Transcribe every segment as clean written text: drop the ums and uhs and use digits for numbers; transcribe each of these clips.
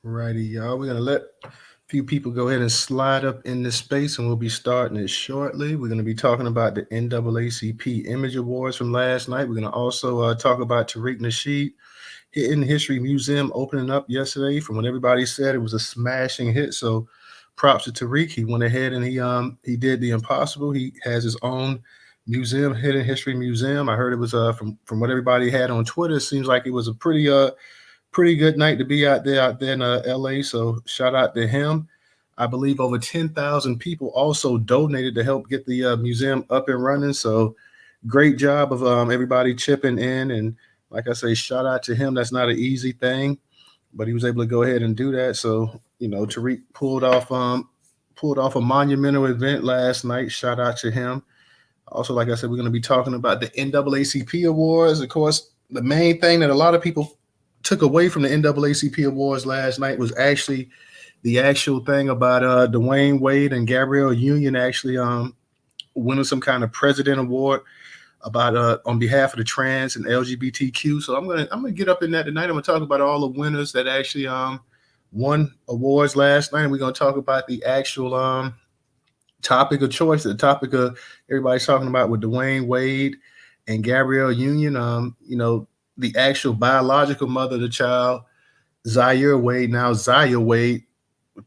Righty, y'all. We're gonna let a few people go ahead and slide up in this space, and we'll be starting it shortly. We're gonna be talking about the NAACP Image Awards from last night. We're gonna also talk about Tariq Nasheed Hidden History Museum opening up yesterday. From what everybody said, it was a smashing hit. So, props to Tariq. He went ahead and he did the impossible. He has his own museum, Hidden History Museum. I heard it was from what everybody had on Twitter. It seems like it was a pretty good night to be out there in LA. So shout out to him. I believe over 10,000 people also donated to help get the museum up and running. So great job of everybody chipping in. And like I say, shout out to him. That's not an easy thing, but he was able to go ahead and do that. So, Tariq pulled off a monumental event last night. Shout out to him. Also, like I said, we're going to be talking about the NAACP awards. Of course, the main thing that a lot of people took away from the NAACP awards last night was actually the actual thing about Dwayne Wade and Gabrielle Union actually winning some kind of president award about on behalf of the trans and LGBTQ. So I'm gonna get up in that tonight. I'm gonna talk about all the winners that actually won awards last night. And we're gonna talk about the actual topic of choice, the topic of everybody's talking about with Dwayne Wade and Gabrielle Union. The actual biological mother of the child, Zaire Wade, now Zaya Wade,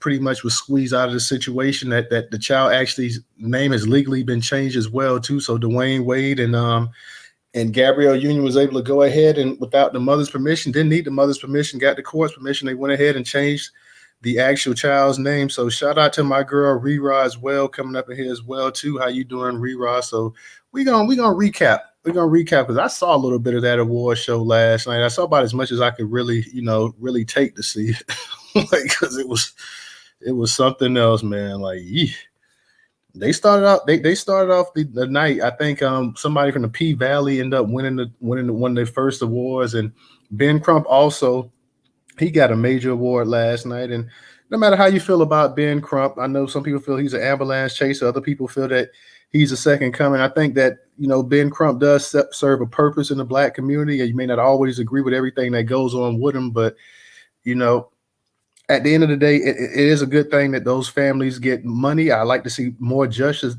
pretty much was squeezed out of the situation that the child actually name has legally been changed as well too. So Dwayne Wade and Gabrielle Union was able to go ahead and without the mother's permission, didn't need the mother's permission, got the court's permission. They went ahead and changed the actual child's name. So shout out to my girl Rira as well, coming up in here as well too. How you doing, Rira? So we're gonna recap. We're gonna recap because I saw a little bit of that award show last night. I saw about as much as I could really take to see, because it was something else, man. Like, they started off the night. I think somebody from the P Valley ended up winning one of their first awards, and Ben Crump also, he got a major award last night. And no matter how you feel about Ben Crump, I know some people feel he's an ambulance chaser. Other people feel that he's a second coming. I think that, Ben Crump does serve a purpose in the Black community. And you may not always agree with everything that goes on with him, but, at the end of the day, it is a good thing that those families get money. I like to see more justice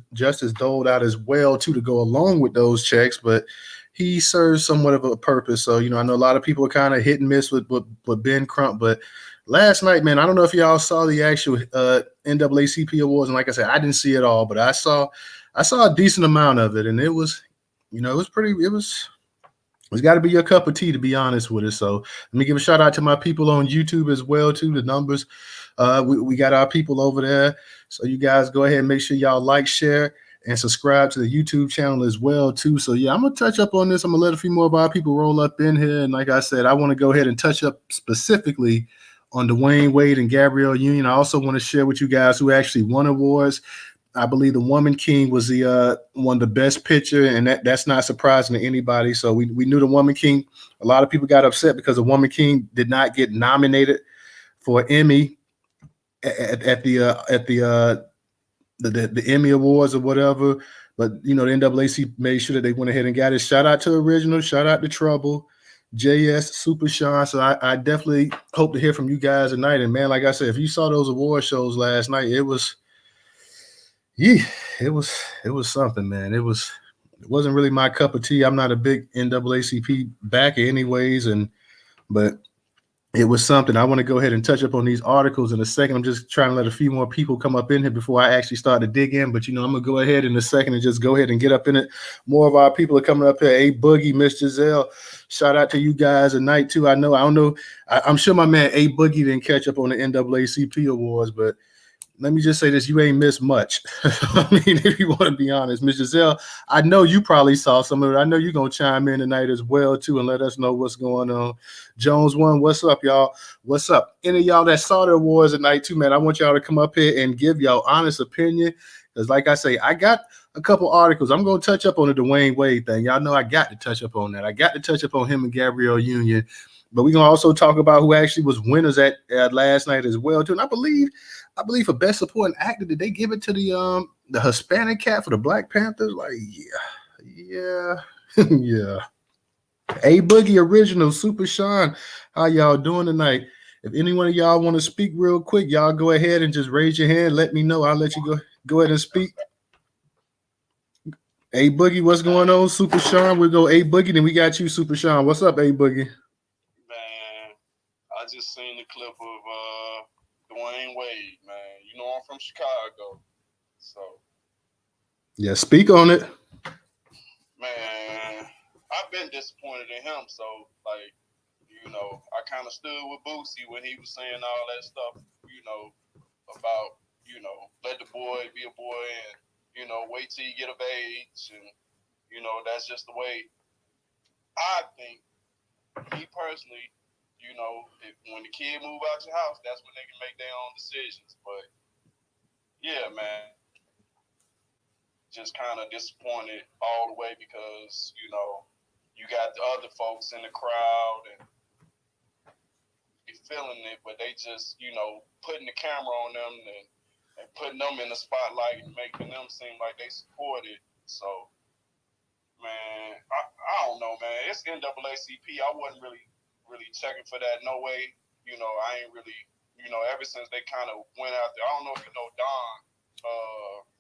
doled out as well, too, to go along with those checks. But he serves somewhat of a purpose. So, I know a lot of people are kind of hit and miss with Ben Crump. But last night, man, I don't know if y'all saw the actual NAACP awards. And like I said, I didn't see it all, but I saw a decent amount of it. And it was, it's got to be your cup of tea, to be honest with it. So let me give a shout out to my people on YouTube as well, too. The numbers, we got our people over there. So you guys go ahead and make sure y'all like, share, and subscribe to the YouTube channel as well, too. So, yeah, I'm going to touch up on this. I'm going to let a few more of our people roll up in here. And like I said, I want to go ahead and touch up specifically on Dwayne Wade and Gabrielle Union. I also want to share with you guys who actually won awards. I believe the Woman King was the one of the best picture, and that's not surprising to anybody. So we knew the Woman King. A lot of people got upset because the Woman King did not get nominated for Emmy at the Emmy Awards or whatever. But the NAACP made sure that they went ahead and got it. Shout out to Original. Shout out to Trouble, JS, Super Sean. So I definitely hope to hear from you guys tonight. And man, like I said, if you saw those award shows last night, it was something, man. It wasn't really my cup of tea. I'm not a big NAACP backer anyways, but it was something. I want to go ahead and touch up on these articles in a second. I'm just trying to let a few more people come up in here before I actually start to dig in. But I'm gonna go ahead in a second and just go ahead and get up in it. More of our people are coming up here. A Boogie, Miss Giselle. Shout out to you guys tonight too. I don't know. I'm sure my man A Boogie didn't catch up on the NAACP awards, but let me just say this, you ain't missed much. I mean, if you want to be honest, Ms. Giselle, I know you probably saw some of it. I know you're going to chime in tonight as well, too, and let us know what's going on. Jones One, what's up, y'all? What's up? Any of y'all that saw the awards tonight, too, man, I want y'all to come up here and give y'all honest opinion. Because like I say, I got a couple articles. I'm going to touch up on the Dwayne Wade thing. Y'all know I got to touch up on that. I got to touch up on him and Gabrielle Union. But we're going to also talk about who actually was winners at last night as well, too. And I believe for best supporting actor, did they give it to the Hispanic cat for the Black Panthers? Like, Yeah. Yeah. A Boogie Original, Super Sean. How y'all doing tonight? If any one of y'all want to speak real quick, y'all go ahead and just raise your hand. Let me know. I'll let you go ahead and speak. A Boogie, what's going on? Super Sean. We'll go A Boogie, then we got you, Super Sean. What's up, A Boogie? Man, I just seen the clip of Dwayne Wade, man. You know I'm from Chicago. So Yeah, speak on it. man, I've been disappointed in him. So like, I kind of stood with Boosie when he was saying all that stuff, about, let the boy be a boy and, wait till you get of age. And, that's just the way I think, me personally, when the kid move out your house, that's when they can make their own decisions. But yeah, man, just kind of disappointed all the way because, you got the other folks in the crowd and be feeling it, but they just, putting the camera on them and putting them in the spotlight and making them seem like they support it. So, man, I don't know, man. It's NAACP. I wasn't really checking for that. No way. I ain't really, ever since they kind of went out there. I don't know if you know Dawn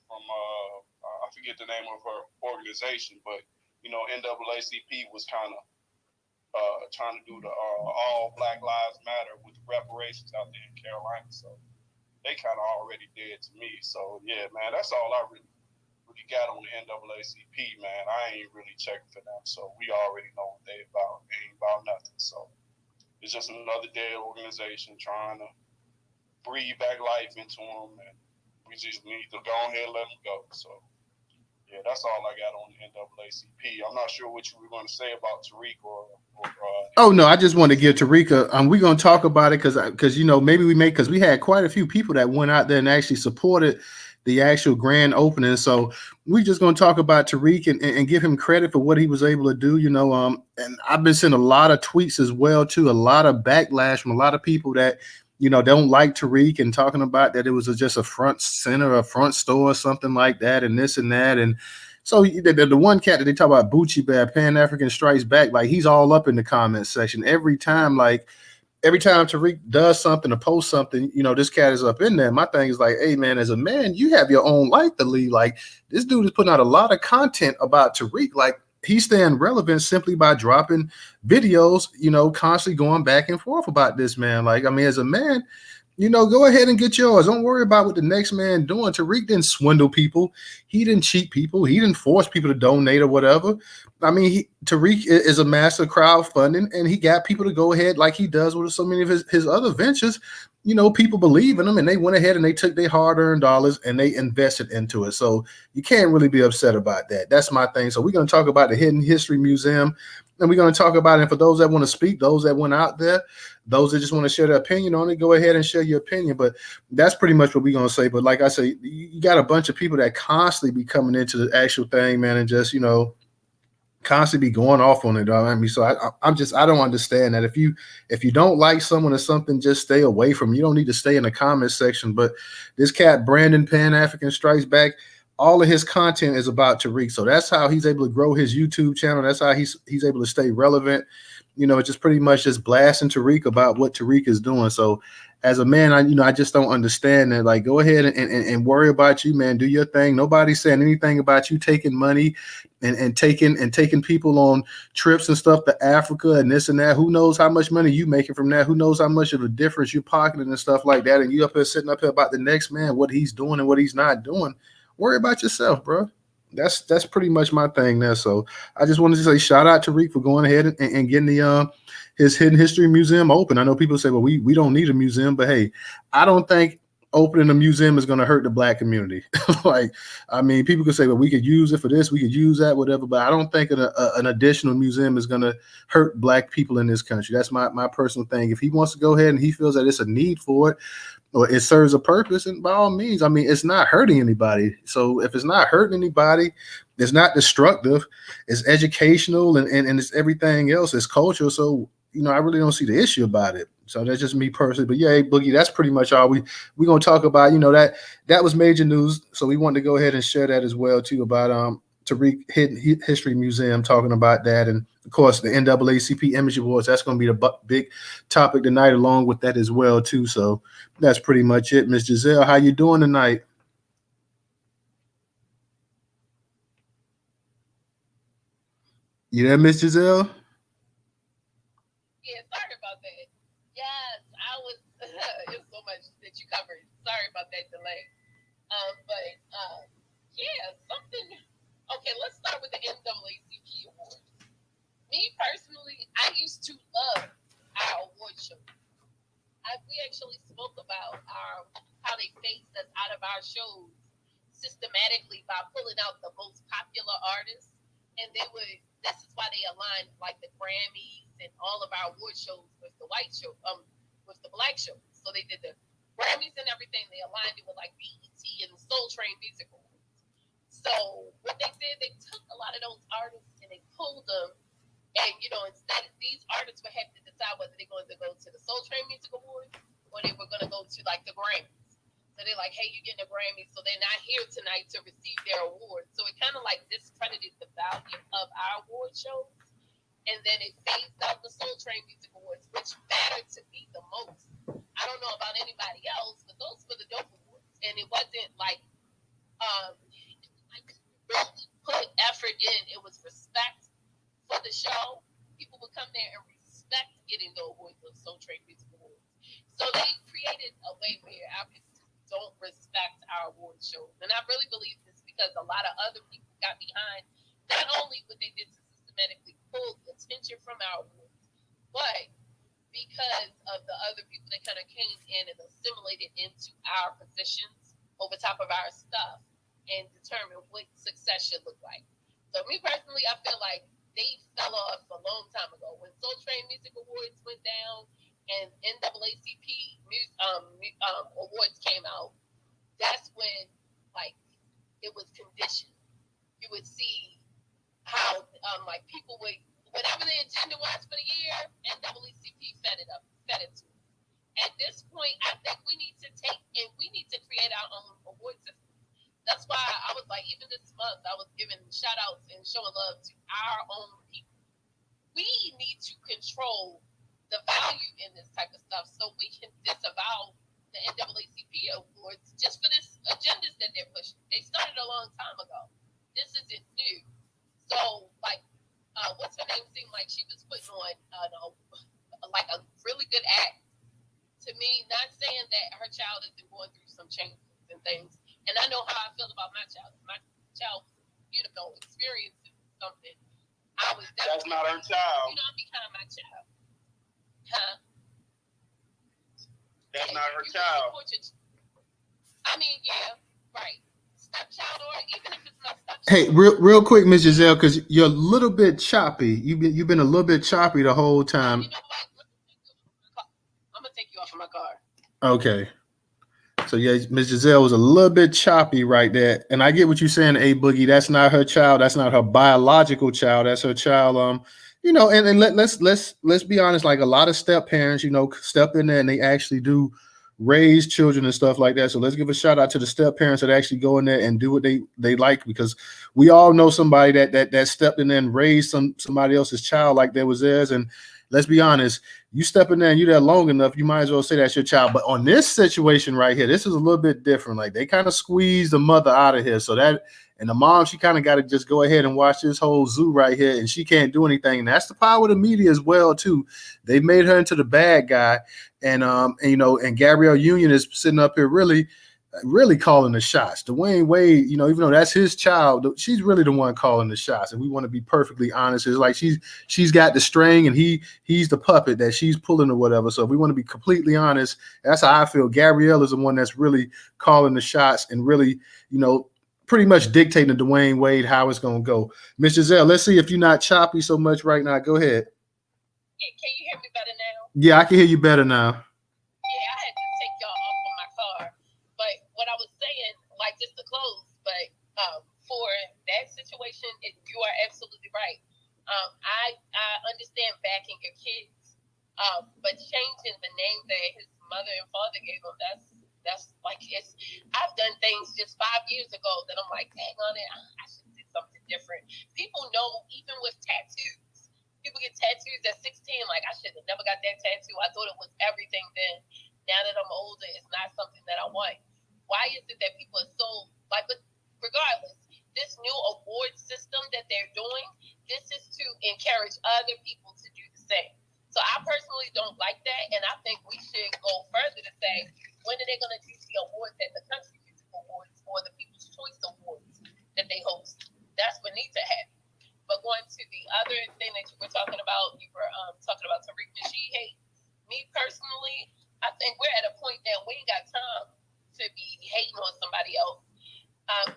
from, I forget the name of her organization, but, NAACP was kind of trying to do the All Black Lives Matter with reparations out there in Carolina. So they kind of already did to me. So, yeah, man, that's all I really got on the NAACP, man. I ain't really checking for them. So we already know what they about. They ain't about nothing. So it's just another dead organization trying to breathe back life into them. And we just need to go ahead and let them go. So, yeah, that's all I got on the NAACP. I'm not sure what you were going to say about Tariq or oh no, I just want to give Tariq. We're going to talk about it because maybe because we had quite a few people that went out there and actually supported the actual grand opening. So we're just going to talk about Tariq and give him credit for what he was able to do. And I've been seeing a lot of tweets as well too, a lot of backlash from a lot of people that don't like Tariq and talking about that it was just a front center, a front store, or something like that, and this and that. And so the one cat that they talk about, Bucci Bear, Pan African Strikes Back, like he's all up in the comment section every time. Like every time Tariq does something or posts something, this cat is up in there. My thing is like, hey man, as a man, you have your own life to lead. Like this dude is putting out a lot of content about Tariq. Like he's staying relevant simply by dropping videos, constantly going back and forth about this man. Like, I mean, as a man, go ahead and get yours. Don't worry about what the next man doing. Tariq didn't swindle people. He didn't cheat people. He didn't force people to donate or whatever. I mean, Tariq is a master crowdfunding, and he got people to go ahead like he does with so many of his other ventures. People believe in him, and they went ahead and they took their hard-earned dollars and they invested into it. So you can't really be upset about that. That's my thing. So we're going to talk about the Hidden History Museum, and we're going to talk about it. And for those that want to speak, those that went out there, those that just want to share their opinion on it, go ahead and share your opinion. But that's pretty much what we're going to say. But like I say, you got a bunch of people that constantly be coming into the actual thing, man, and just, constantly be going off on it. I mean, so I don't understand that. If you don't like someone or something, just stay away from them. You don't need to stay in the comment section. But this cat, Brandon Pan African Strikes Back, all of his content is about Tariq. So that's how he's able to grow his YouTube channel. That's how he's able to stay relevant. It's just pretty much just blasting Tariq about what Tariq is doing. So as a man, I just don't understand that. Like, go ahead and worry about you, man. Do your thing. Nobody's saying anything about you taking money and taking people on trips and stuff to Africa and this and that. Who knows how much money you making from that? Who knows how much of a difference you're pocketing and stuff like that? And you up here sitting up here about the next man, what he's doing and what he's not doing. Worry about yourself, bro. That's pretty much my thing there. So I just wanted to say shout out to Tariq for going ahead and getting the his Hidden History Museum open. I know people say, well, we don't need a museum, but hey, I don't think opening a museum is going to hurt the Black community. Like, I mean, people could say, well, we could use it for this, we could use that, whatever, but I don't think an additional museum is going to hurt Black people in this country. That's my personal thing. If he wants to go ahead and he feels that it's a need for it, or it serves a purpose, and by all means, I mean, it's not hurting anybody. So if it's not hurting anybody, it's not destructive, it's educational, and it's everything else, it's cultural. So, I really don't see the issue about it. So that's just me personally. But yeah, hey, Boogie, that's pretty much all we're going to talk about. That was major news. So we wanted to go ahead and share that as well too about Tariq History Museum talking about that. And of course, the NAACP Image Awards, that's going to be the big topic tonight along with that as well, too. So that's pretty much it. Miss Giselle, how you doing tonight? You there, Miss Giselle? Yeah, sorry about that. Yes, I was. It's so much that you covered. Sorry about that delay. But yeah, something. Okay, let's start with the NAACP Awards. Me personally, I used to love our award show. We actually spoke about how they phased us out of our shows systematically by pulling out the most popular artists, and they would. This is why they aligned like the Grammys and all of our award shows with the white show, with the black shows. So they did the Grammys and everything. They aligned it with like BET and the Soul Train Music Awards. So what they did, they took a lot of those artists and they pulled them, and instead these artists would have to decide whether they're going to go to the Soul Train Music Awards or they were going to go to like the Grammys. So they're like, hey, you're getting a Grammy, so they're not here tonight to receive their award. So it kind of like discredited the value of our award shows. And then it phased out the Soul Train Music Awards, which mattered to me the most. I don't know about anybody else, but those were the dope awards. And it wasn't like really put effort in. It was respect for the show. People would come there and respect getting the awards of Soul Train Music Awards. So they created a way where our people don't respect our award shows. And I really believe this because a lot of other people got behind not only what they did to systematically pull attention from our awards, but because of the other people that kind of came in and assimilated into our positions over top of our stuff and determined what success should look like. So me personally, I feel like they fell off a long time ago. When Soul Train Music Awards went down, and NAACP awards came out, that's when like it was conditioned. You would see how like people would, whatever the agenda was for the year, NAACP fed it to it. At this point, I think we need to create our own award system. That's why I was like, even this month, I was giving shout outs and showing love to our own people. We need to control the value in this type of stuff so we can disavow the NAACP awards just for this agendas that they're pushing. They started a long time ago. This isn't new. So, like, what's her name seemed like she was putting on like a really good act. To me, not saying that her child isn't going through some changes and things. And I know how I feel about my child. My child, experiencing something. I was That's not her child. I'm behind my child. Huh? That's not her child. I mean, yeah, right. Stepchild, or even if it's not stepchild. Hey, real quick, Miss Giselle, because you're a little bit choppy. You've been a little bit choppy the whole time. You know what? I'm gonna take you off of my car. Okay. So yeah, Miss Giselle was a little bit choppy right there, and I get what you're saying, A Boogie. That's not her child. That's not her biological child. That's her child. And let's be honest. Like a lot of step parents, step in there and they actually do raise children and stuff like that. So let's give a shout out to the step parents that actually go in there and do what they like, because we all know somebody that stepped in there and raised somebody else's child like there was theirs. And let's be honest, you step in there and you're there long enough, you might as well say that's your child. But on this situation right here, this is a little bit different. Like they kind of squeezed the mother out of here. So that, and the mom, she kind of got to just go ahead and watch this whole zoo right here, and she can't do anything. And that's the power of the media as well, too. They made her into the bad guy. And Gabrielle Union is sitting up here really calling the shots. Dwayne Wade, even though that's his child, she's really the one calling the shots. And we want to be perfectly honest. It's like she's got the string and he's the puppet that she's pulling or whatever. So if we want to be completely honest, that's how I feel. Gabrielle is the one that's really calling the shots and really, pretty much dictating to Dwayne Wade how it's going to go. Miss Giselle, let's see if you're not choppy so much right now. Go ahead. Can you hear me better now? Yeah, I can hear you better now. Yeah, I had to take y'all off of my car. But what I was saying, like just to close, but for that situation, you are absolutely right. I understand backing your kids, but changing the name that his mother and father gave him, that's like I've done things just 5 years ago that I'm like, dang on it, I should do something different. People know, even with tattoos, people get tattoos at 16. Like, I should have never got that tattoo. I thought it was everything then. Now that I'm older, it's not something that I want. Why is it that people are so, like, but regardless, this new award system that they're doing, this is to encourage other people to do the same. So I personally don't like that, and I think we should go further to say, when are they going to do the awards at the country music awards or the People's Choice Awards that they host? That's what needs to happen. But going to the other thing that you were talking about, you were talking about Tariq Nasheed hate. Me personally, I think we're at a point now we ain't got time to be hating on somebody else.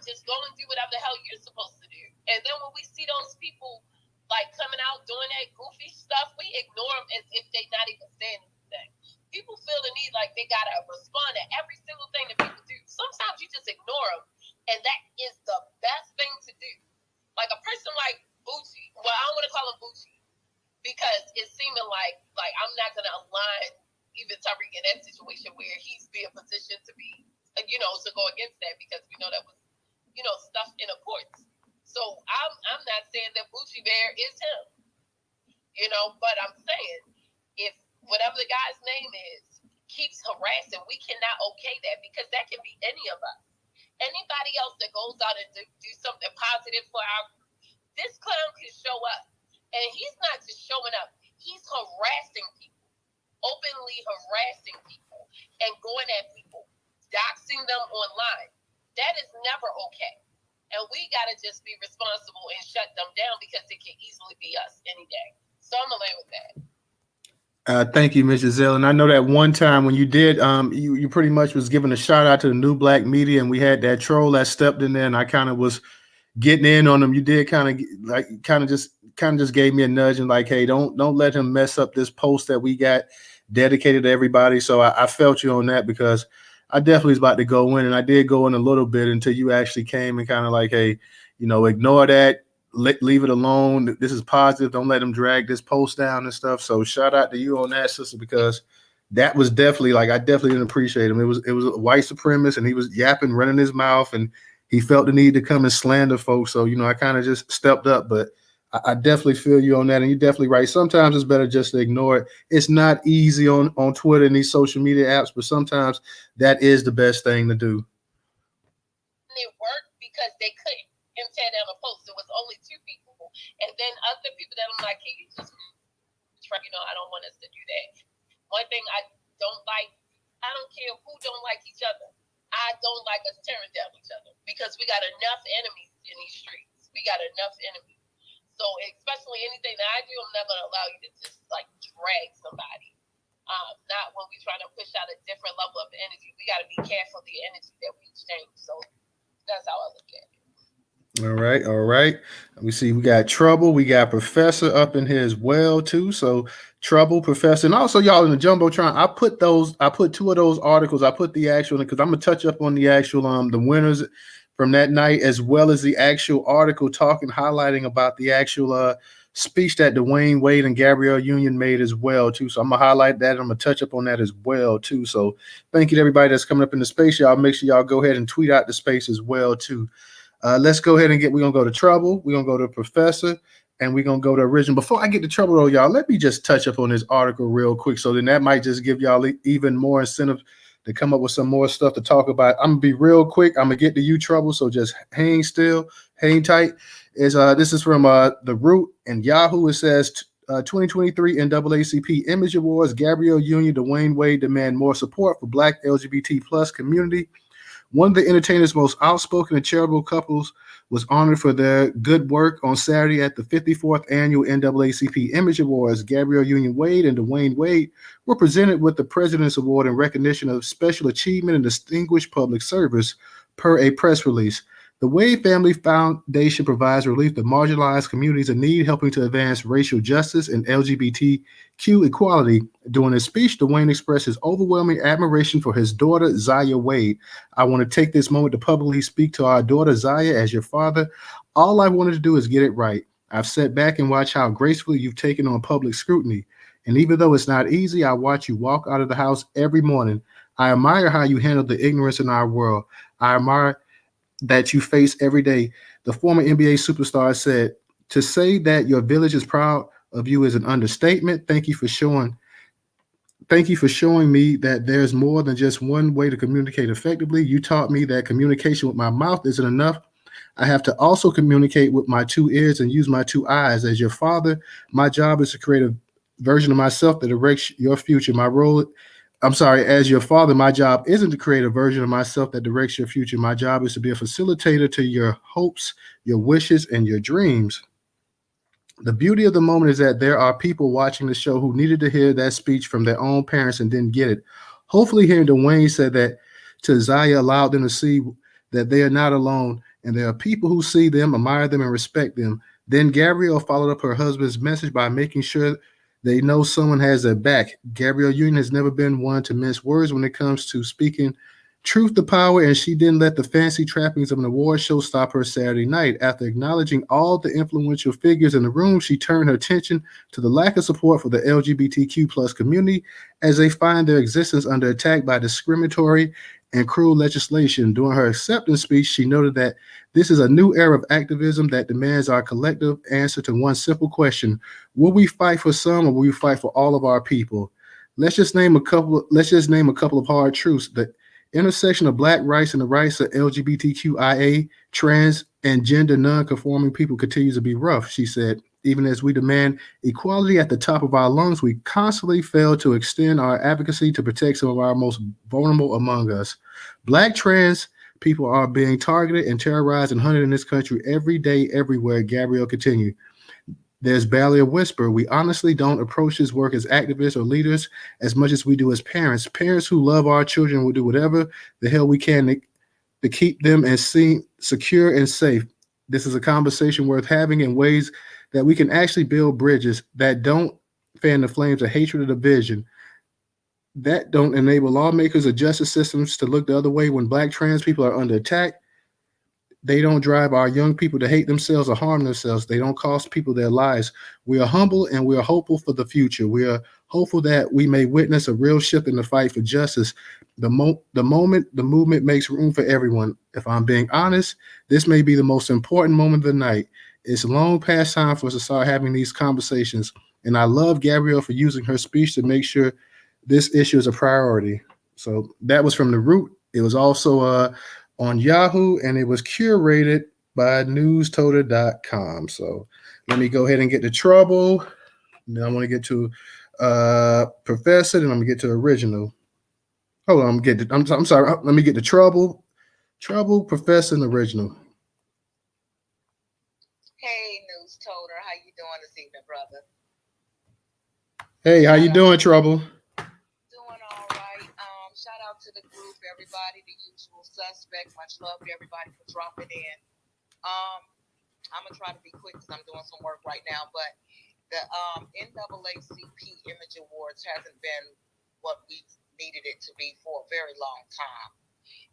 Just go and do whatever the hell you're supposed to do. And then when we see those people like coming out doing that goofy stuff, we ignore them as if they're not even saying anything. People feel the need like they gotta respond to every single thing that people do. Sometimes you just ignore them, and that is the best thing to do. Like a person like Bucci, well, I don't want to call him Bucci because it's seeming like I'm not gonna align even Tariq in that situation where he's being positioned to be, to go against that because we know that was, stuff in the courts. So I'm not saying that Bucci Bear is him, but I'm saying if whatever the guy's name is keeps harassing, we cannot okay that because that can be any of us. Anybody else that goes out and do something positive for our group, this clown can show up. And he's not just showing up, he's harassing people, openly harassing people and going at people, doxing them online. That is never okay. And we got to just be responsible and shut them down because it can easily be us any day. So I'm going to land with that. Thank you, Ms. Giselle. And I know that one time when you did, you pretty much was giving a shout out to the New Black Media, and we had that troll that stepped in there, and I kind of was getting in on him. You did kind of just gave me a nudge and like, hey, don't let him mess up this post that we got dedicated to everybody. So I felt you on that because I definitely was about to go in, and I did go in a little bit until you actually came and kind of like, hey, ignore that. Leave it alone. This is positive. Don't let them drag this post down and stuff. So shout out to you on that, sister, because that was definitely I definitely didn't appreciate him. It was a white supremacist, and he was yapping, running his mouth, and he felt the need to come and slander folks. So, I kind of just stepped up, but I definitely feel you on that. And you're definitely right. Sometimes it's better just to ignore it. It's not easy on Twitter and these social media apps, but sometimes that is the best thing to do. It worked because they couldn't tear down a post. It was only 2 people. And then other people that I'm like, can you just try, I don't want us to do that. One thing I don't like, I don't care who don't like each other. I don't like us tearing down each other because we got enough enemies in these streets. We got enough enemies. So especially anything that I do, I'm not going to allow you to just drag somebody. Not when we try to push out a different level of energy. We got to be careful of the energy that we exchange. So that's how I look at it. All right. We see we got Trouble. We got Professor up in here as well too. So Trouble, Professor, and also y'all in the Jumbotron. I put 2 of those articles. I put the actual, because I'm gonna touch up on the actual the winners from that night, as well as the actual article highlighting about the actual speech that Dwayne Wade and Gabrielle Union made as well too. So I'm gonna highlight that. I'm gonna touch up on that as well too. So thank you to everybody that's coming up in the space. Y'all make sure y'all go ahead and tweet out the space as well too. Let's go ahead and we're going to go to Trouble. We're going to go to Professor, and we're going to go to Original. Before I get to Trouble, though, y'all, let me just touch up on this article real quick. So then that might just give y'all even more incentive to come up with some more stuff to talk about. I'm going to be real quick. I'm going to get to you, Trouble. So just hang still, hang tight. This is from The Root and Yahoo. It says 2023 NAACP Image Awards, Gabrielle Union, Dwayne Wade demand more support for Black LGBT plus community. One of the entertainers' most outspoken and charitable couples was honored for their good work on Saturday at the 54th Annual NAACP Image Awards. Gabrielle Union Wade and Dwayne Wade were presented with the President's Award in recognition of special achievement and distinguished public service, per a press release. The Wade Family Foundation provides relief to marginalized communities in need, helping to advance racial justice and LGBTQ equality. During his speech, Dwayne expressed his overwhelming admiration for his daughter, Zaya Wade. I want to take this moment to publicly speak to our daughter, Zaya, as your father. All I wanted to do is get it right. I've sat back and watched how gracefully you've taken on public scrutiny. And even though it's not easy, I watch you walk out of the house every morning. I admire how you handle the ignorance in our world. I admire that you face every day. The former NBA superstar said, "To say that your village is proud of you is an understatement. Thank you for showing me that there's more than just one way to communicate effectively. You taught me that communication with my mouth isn't enough. I have to also communicate with my two ears and use my two eyes. As your father, my job is to create a version of myself that directs your future. As your father, my job isn't to create a version of myself that directs your future. My job is to be a facilitator to your hopes, your wishes, and your dreams." The beauty of the moment is that there are people watching the show who needed to hear that speech from their own parents and didn't get it. Hopefully, hearing Dwayne said that to Zaya allowed them to see that they are not alone and there are people who see them, admire them, and respect them. Then Gabrielle followed up her husband's message by making sure they know someone has their back. Gabrielle Union has never been one to mince words when it comes to speaking truth to power, and she didn't let the fancy trappings of an award show stop her Saturday night. After acknowledging all the influential figures in the room, she turned her attention to the lack of support for the LGBTQ plus community as they find their existence under attack by discriminatory and cruel legislation. During her acceptance speech, she noted that this is a new era of activism that demands our collective answer to one simple question: will we fight for some or will we fight for all of our people? Let's just name a couple of hard truths. The intersection of black rights and the rights of LGBTQIA, trans, and gender non-conforming people continues to be rough, she said. Even as we demand equality at the top of our lungs, we constantly fail to extend our advocacy to protect some of our most vulnerable among us. Black trans people are being targeted and terrorized and hunted in this country every day, everywhere, Gabrielle continued. There's barely a whisper. We honestly don't approach this work as activists or leaders as much as we do as parents. Parents who love our children will do whatever the hell we can to keep them and secure and safe. This is a conversation worth having in ways that we can actually build bridges that don't fan the flames of hatred or division, that don't enable lawmakers or justice systems to look the other way when black trans people are under attack. They don't drive our young people to hate themselves or harm themselves. They don't cost people their lives. We are humble and we are hopeful for the future. We are hopeful that we may witness a real shift in the fight for justice. The moment the movement makes room for everyone. If I'm being honest, this may be the most important moment of the night. It's long past time for us to start having these conversations. And I love Gabrielle for using her speech to make sure this issue is a priority. So that was from The Root. It was also on Yahoo, and it was curated by Newstoter.com. So let me go ahead and get to Trouble. Then I want to get to Professor, then I'm gonna get to Original. Hold on, I'm sorry. Let me get to Trouble, Professor, and Original. Hey, Newstoter, how you doing this evening, brother? Hey, how you doing, Trouble? Doing all right. Shout out to the group, everybody, the usual suspect. Much love to everybody for dropping in. I'm gonna try to be quick because I'm doing some work right now. But the NAACP Image Awards hasn't been what we needed it to be for a very long time.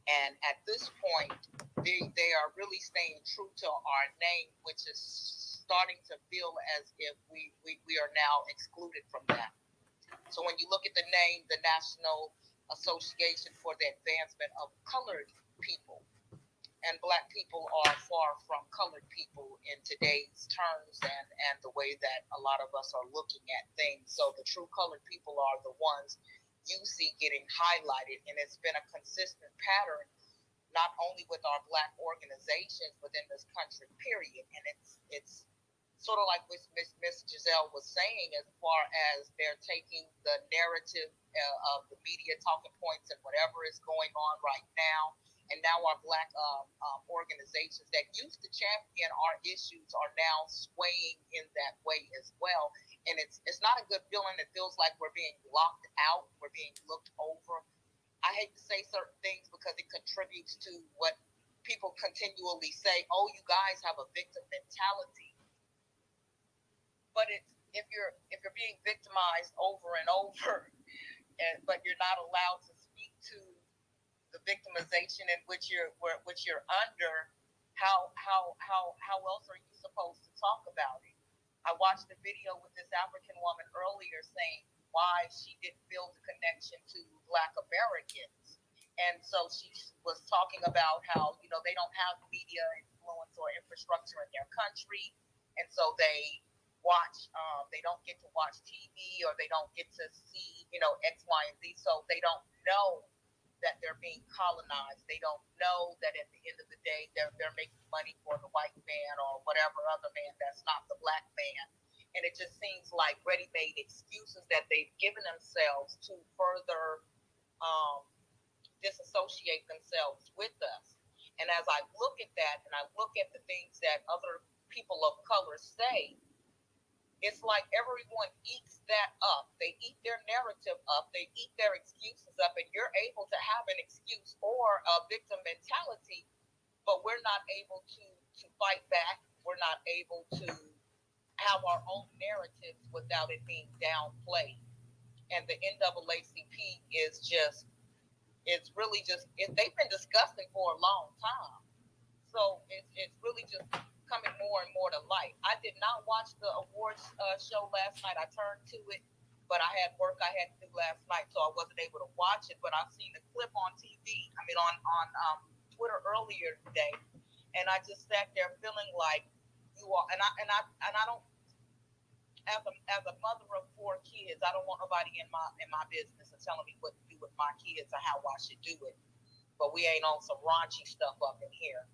And at this point, they are really staying true to our name, which is starting to feel as if we are now excluded from that. So when you look at the name, the National Association for the Advancement of Colored People, and Black people are far from colored people in today's terms and the way that a lot of us are looking at things. So the true colored people are the ones you see getting highlighted, and it's been a consistent pattern not only with our Black organizations within this country, period. And it's sort of like what Miss Giselle was saying, as far as they're taking the narrative of the media talking points and whatever is going on right now. And now our Black organizations that used to champion our issues are now swaying in that way as well. And it's not a good feeling. It feels like we're being locked out. We're being looked over. I hate to say certain things because it contributes to what people continually say, oh, you guys have a victim mentality. But if you're being victimized over and over, but you're not allowed to speak to the victimization in which you're under, how else are you supposed to talk about it? I watched a video with this African woman earlier saying why she didn't feel the connection to Black Americans. And so she was talking about how, they don't have media influence or infrastructure in their country, and so they watch. They don't get to watch TV, or they don't get to see, X, Y, and Z. So they don't know that they're being colonized. They don't know that at the end of the day, they're making money for the white man or whatever other man that's not the black man. And it just seems like ready-made excuses that they've given themselves to further disassociate themselves with us. And as I look at that, and I look at the things that other people of color say, it's like everyone eats that up. They eat their narrative up. They eat their excuses up, and you're able to have an excuse or a victim mentality, but we're not able to fight back. We're not able to have our own narratives without it being downplayed. And the NAACP is just, they've been disgusting for a long time. So it's really just coming more and more to light. I did not watch the awards show last night. I turned to it, but I had work I had to do last night, so I wasn't able to watch it. But I've seen the clip on TV. On Twitter earlier today, and I just sat there feeling like you all. And I don't. As a mother of 4 kids, I don't want nobody in my business and telling me what to do with my kids or how I should do it. But we ain't on some raunchy stuff up in here.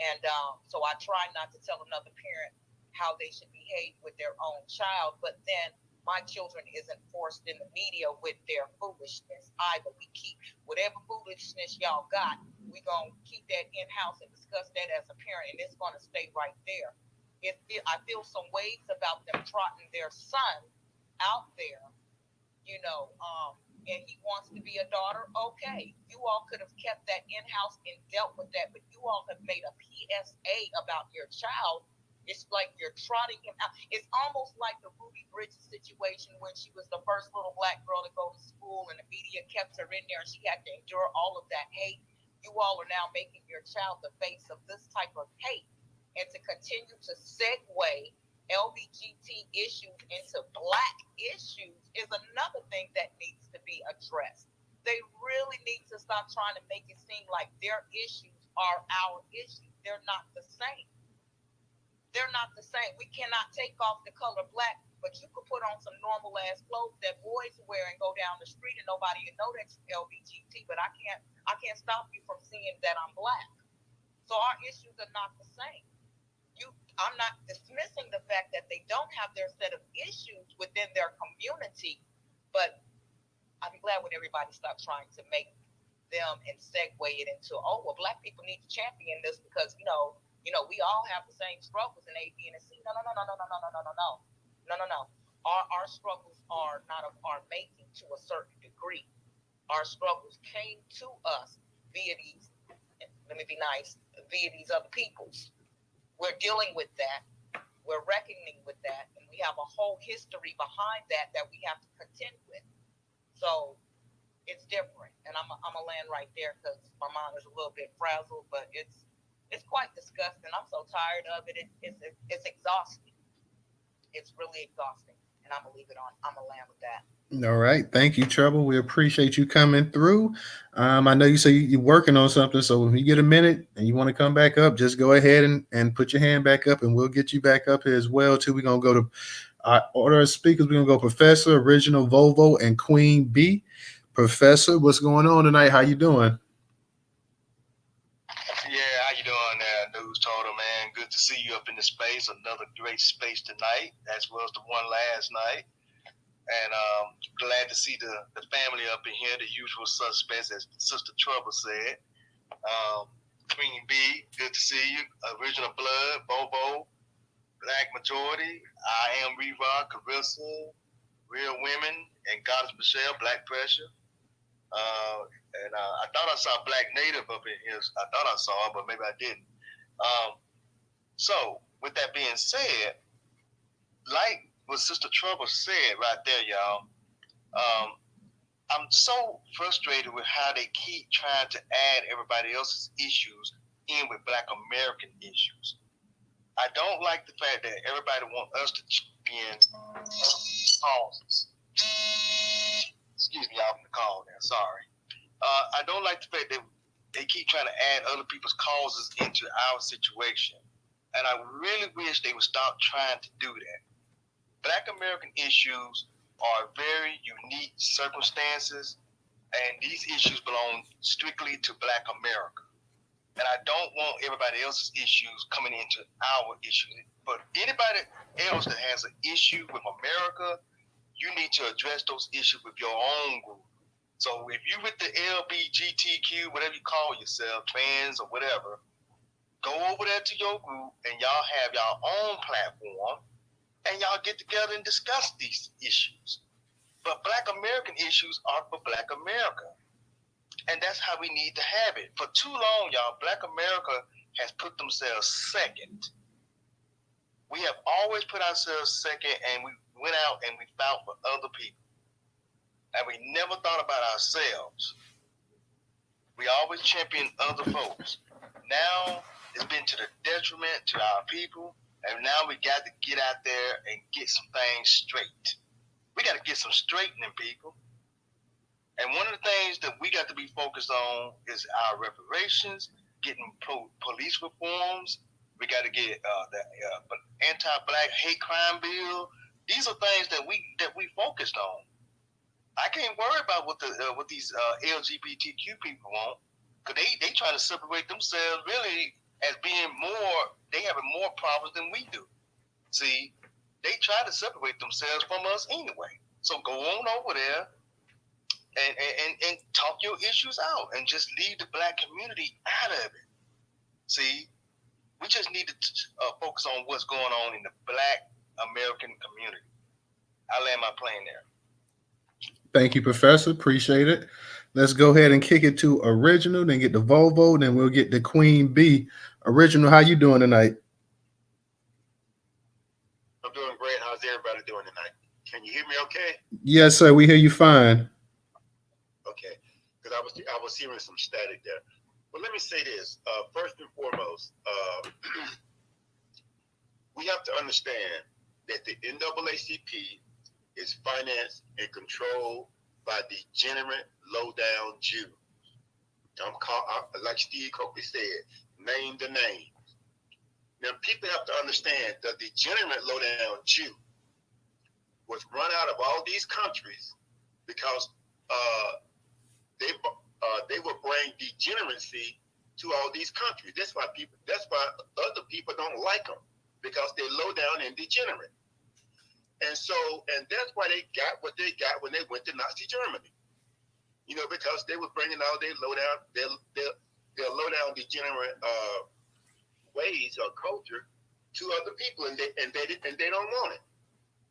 And so I try not to tell another parent how they should behave with their own child, but then my children isn't forced in the media with their foolishness either. We keep whatever foolishness y'all got, we're going to keep that in-house and discuss that as a parent, and it's going to stay right there. I feel some ways about them trotting their son out there, and he wants to be a daughter. Okay, you all could have kept that in-house and dealt with that, but you all have made a PSA about your child. It's like you're trotting him out. It's almost like the Ruby Bridges situation when she was the first little black girl to go to school, and the media kept her in there, and she had to endure all of that hate. You all are now making your child the face of this type of hate, and to continue to segue LBGT issues into black issues is another thing that needs to be addressed. They really need to stop trying to make it seem like their issues are our issues. They're not the same. They're not the same. We cannot take off the color black, but you could put on some normal ass clothes that boys wear and go down the street and nobody will know that's LBGT, but I can't stop you from seeing that I'm black. So our issues are not the same. I'm not dismissing the fact that they don't have their set of issues within their community, but I'm glad when everybody stops trying to make them and segue it into, black people need to champion this because, we all have the same struggles in A, B, and C. No. Our struggles are not of our making to a certain degree. Our struggles came to us via these, let me be nice, via these other peoples. We're dealing with that. We're reckoning with that. And we have a whole history behind that we have to contend with. So it's different. And I'm going to land right there because my mind is a little bit frazzled, but it's quite disgusting. I'm so tired of it. It's exhausting. It's really exhausting. And I'm going to leave it on. I'm going to land with that. All right. Thank you, Trouble. We appreciate you coming through. I know you say you're working on something, so if you get a minute and you want to come back up, just go ahead and put your hand back up, and we'll get you back up here as well, too. We're going to go to our order of speakers. We're going to go Professor, Original Volvo, and Queen B. Professor, what's going on tonight? How you doing? Yeah, how you doing there, Newstoter, man? Good to see you up in the space. Another great space tonight, as well as the one last night. And glad to see the family up in here, the usual suspects, as Sister Trouble said. Queen B, good to see you. Original Blood, Bobo, Black Majority, I Am Reva, Carissa, Real Women, and Goddess Michelle, Black Pressure. And I thought I saw Black Native up in here. I thought I saw him, but maybe I didn't. So, with that being said, like what Sister Trouble said right there, y'all, I'm so frustrated with how they keep trying to add everybody else's issues in with Black American issues. I don't like the fact that everybody wants us to champion causes. Excuse me, y'all, from the call there. Sorry. I don't like the fact that they keep trying to add other people's causes into our situation. And I really wish they would stop trying to do that. Black American issues are very unique circumstances, and these issues belong strictly to Black America. And I don't want everybody else's issues coming into our issues. But anybody else that has an issue with America, you need to address those issues with your own group. So if you with the LBGTQ, whatever you call yourself, trans or whatever, go over there to your group and y'all have your own platform and y'all get together and discuss these issues. But Black American issues are for Black America. And that's how we need to have it. For too long, y'all, Black America has put themselves second. We have always put ourselves second, and we went out and we fought for other people. And we never thought about ourselves. We always championed other folks. Now, it's been to the detriment to our people, and now we got to get out there and get some things straight. We got to get some straightening, people. And one of the things that we got to be focused on is our reparations, getting police reforms. We got to get the anti-Black hate crime bill. These are things that we focused on. I can't worry about what these LGBTQ people want, because they trying to separate themselves really as being more. They having more problems than we do. See, they try to separate themselves from us anyway. So go on over there and talk your issues out and just leave the Black community out of it. See, we just need to focus on what's going on in the Black American community. I land my plane there. Thank you, Professor. Appreciate it. Let's go ahead and kick it to Original, then get the Volvo, then we'll get the Queen Bee. Original, how you doing tonight? I'm doing great. How's everybody doing tonight? Can you hear me okay? Yes, sir. We hear you fine. Okay. Because I was hearing some static there. But let me say this. First and foremost, we have to understand that the NAACP is financed and controlled by degenerate, low-down Jews. Like Steve Copley said, name the name. Now, people have to understand the degenerate, low-down Jew was run out of all these countries because they would bring degeneracy to all these countries. That's why other people don't like them, because they're low down and degenerate. And that's why they got what they got when they went to Nazi Germany. You know, because they were bringing all their low down degenerate ways or culture to other people, and they don't want it.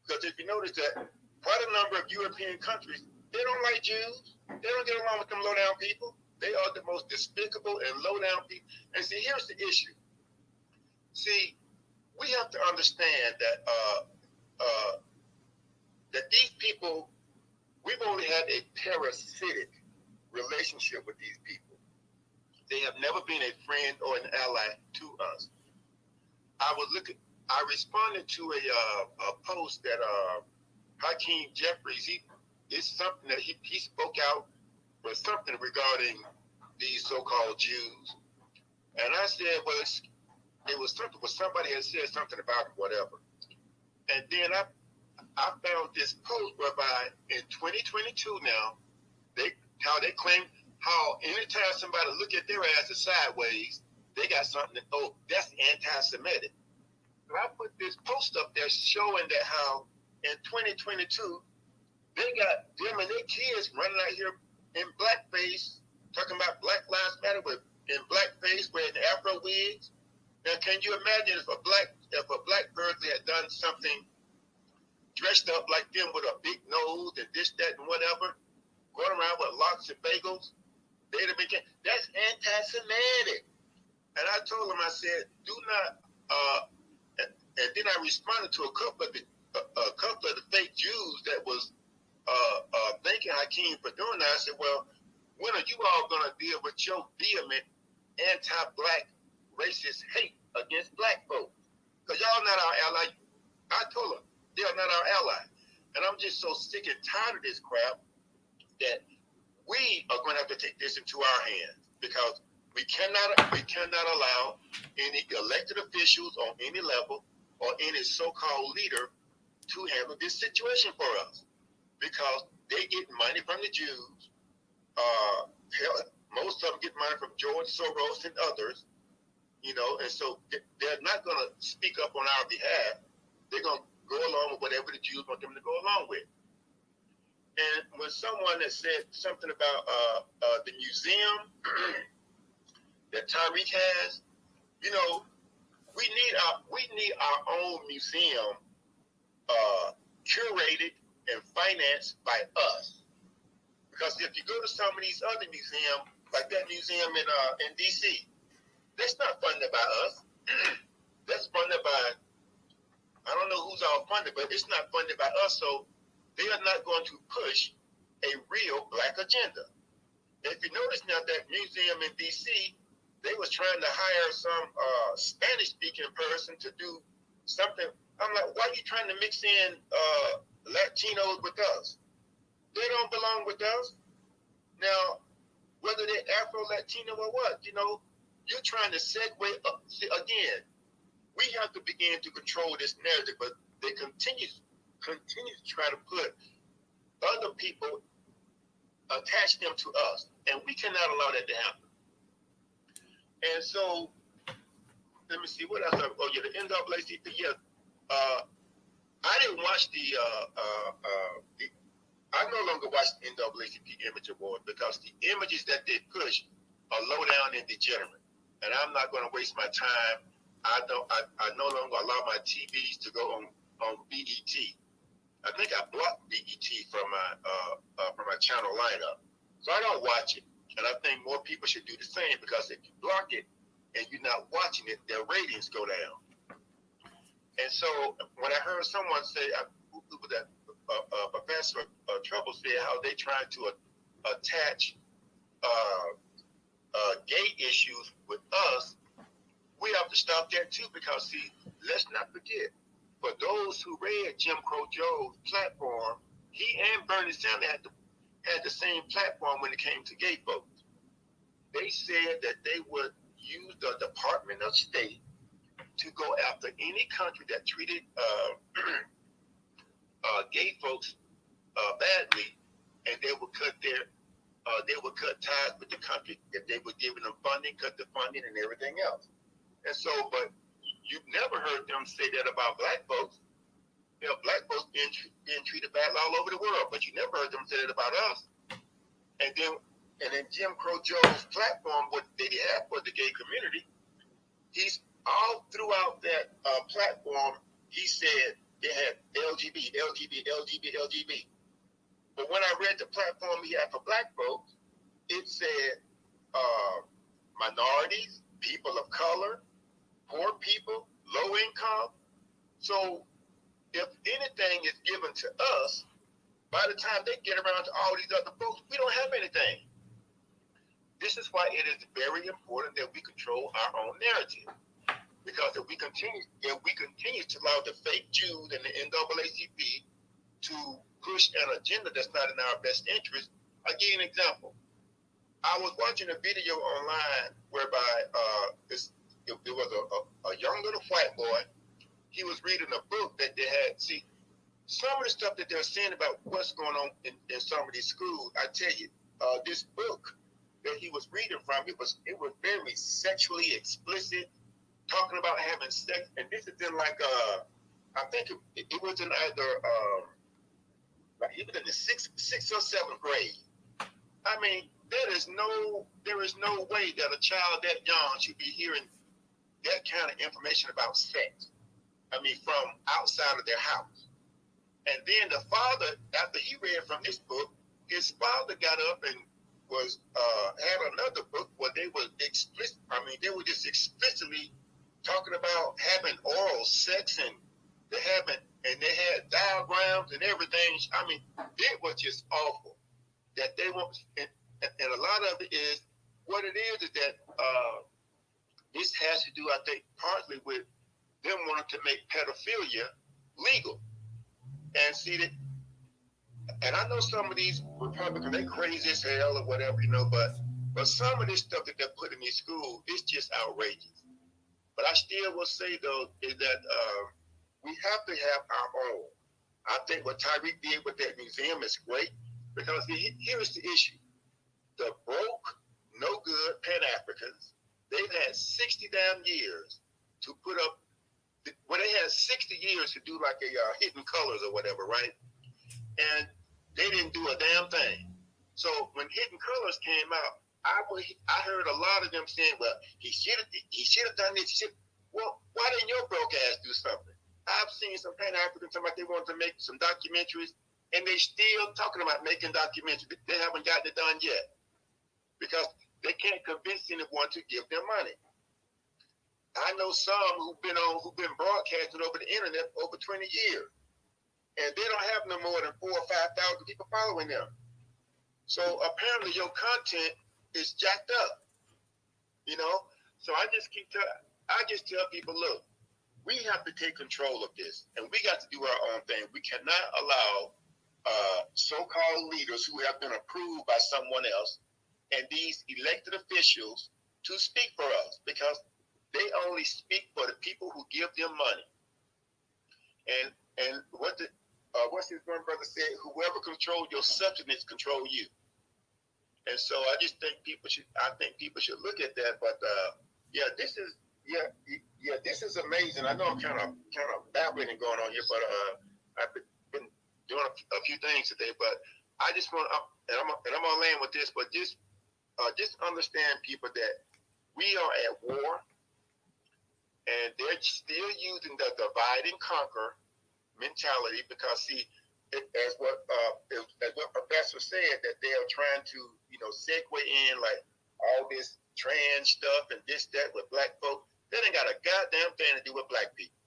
Because if you notice that quite a number of European countries, they don't like Jews. They don't get along with them low down people. They are the most despicable and low down people. And see, here's the issue. See, we have to understand that that these people, we've only had a parasitic relationship with these people. They have never been a friend or an ally to us. I responded to a post that Hakeem Jeffries, it's something that he spoke out with something regarding these so-called Jews. And I said, well, it was something, somebody had said something about it, whatever. And then I found this post whereby in 2022 now, they claim how anytime somebody look at their asses sideways, they got something that, oh, that's anti-Semitic. So I put this post up there showing that how in 2022, they got them and their kids running out here in blackface, talking about Black Lives Matter in blackface, wearing Afro wigs. Now, can you imagine if a black person had done something dressed up like them with a big nose and this, that, and whatever, going around with locks and bagels? They'd have been, that's anti-Semitic. And I told them, I said, do not, and then I responded to a couple of the fake Jews that was thanking Hakeem for doing that. I said, well, when are you all going to deal with your vehement anti-black racist hate against black folks? Because y'all not our ally. I told them, they're not our ally. And I'm just so sick and tired of this crap that we are going to have to take this into our hands, because We cannot allow any elected officials on any level or any so-called leader to handle this situation for us, because they get money from the Jews. Hell, most of them get money from George Soros and others, and so they're not going to speak up on our behalf. They're going to go along with whatever the Jews want them to go along with. And when someone has said something about the museum that Tariq has, we need our own museum curated and financed by us. Because if you go to some of these other museums, like that museum in DC, that's not funded by us. That's funded by, I don't know who's all funded, but it's not funded by us. So they are not going to push a real black agenda. And if you notice now, that museum in DC, they was trying to hire some Spanish-speaking person to do something. I'm like, why are you trying to mix in Latinos with us? They don't belong with us. Now, whether they're Afro-Latino or what, you're trying to segue up. Again, we have to begin to control this narrative, but they continue to try to put other people, attach them to us, and we cannot allow that to happen. And so, let me see, what else? The NAACP, yeah. I didn't watch I no longer watch the NAACP Image Award, because the images that they push are low down and degenerate. And I'm not going to waste my time. I no longer allow my TVs to go on BET. I think I blocked BET from my channel lineup. So I don't watch it. And I think more people should do the same, because if you block it and you're not watching it, their ratings go down. And so when I heard someone say, that Professor Trouble said how they trying to attach gay issues with us, we have to stop that too, because see, let's not forget, for those who read Jim Crow Joe's platform, he and Bernie Sanders had the same platform when it came to gay folks. They said that they would use the Department of State to go after any country that treated gay folks badly, and they would cut ties with the country if they were giving them funding, cut the funding and everything else. And so, but you've never heard them say that about black folks. Black folks being treated badly all over the world, but you never heard them say that about us. And then Jim Crow Joe's platform, what they have for the gay community, he's all throughout that platform, he said they had LGBT. But when I read the platform he had for black folks, it said minorities, people of color, poor people, low income. So if anything is given to us, by the time they get around to all these other folks, we don't have anything. This is why it is very important that we control our own narrative. Because if we continue to allow the fake Jews and the NAACP to push an agenda that's not in our best interest, I'll give you an example. I was watching a video online whereby it was a young little white boy. He was reading a book that they had. See, some of the stuff that they're saying about what's going on in some of these schools, I tell you, this book that he was reading from, it was very sexually explicit, talking about having sex, and this is in like I think it was in either like he was in the sixth or seventh grade. I mean, there is no way that a child that young should be hearing that kind of information about sex. I mean, from outside of their house. And then the father, after he read from this book, his father got up and was had another book where they were explicit. I mean, they were just explicitly talking about having oral sex, and they had diagrams and everything. I mean, it was just awful. That they want, and a lot of it is what it is that this has to do, I think, partly with them wanting to make pedophilia legal. And see that, and I know some of these Republicans, they crazy as hell or whatever, but But some of this stuff that they're putting in school is just outrageous. But I still will say though is that we have to have our own. I think what Tariq did with that museum is great because here's the issue: the broke, no good Pan Africans. They've had 60 damn years to put up. Well, they had 60 years to do like a hidden colors or whatever, right? And they didn't do a damn thing. So when Hidden Colors came out, I heard a lot of them saying, "Well, he should have done this." Well, why didn't your broke ass do something? I've seen some Pan Africans talking about they want to make some documentaries, and they still talking about making documentaries. They haven't gotten it done yet because they can't convince anyone to give them money. I know some who've been broadcasting over the internet for over 20 years, and they don't have no more than 4,000 or 5,000 people following them. So apparently your content is jacked up, you know. So I just tell people, look, we have to take control of this, and we got to do our own thing. We cannot allow so-called leaders who have been approved by someone else and these elected officials to speak for us, because they only speak for the people who give them money. And what's his one brother said? Whoever controls your substance control you. And so I just think people should look at that. But this is amazing. I know I'm kind of babbling and going on here, but I've been doing a few things today. But I just want, and I'm gonna land with this. But just understand, people, that we are at war, and they're still using the divide and conquer mentality, because see, as what Professor said, that they are trying to segue in like all this trans stuff and this that with black folks. That ain't got a goddamn thing to do with black people,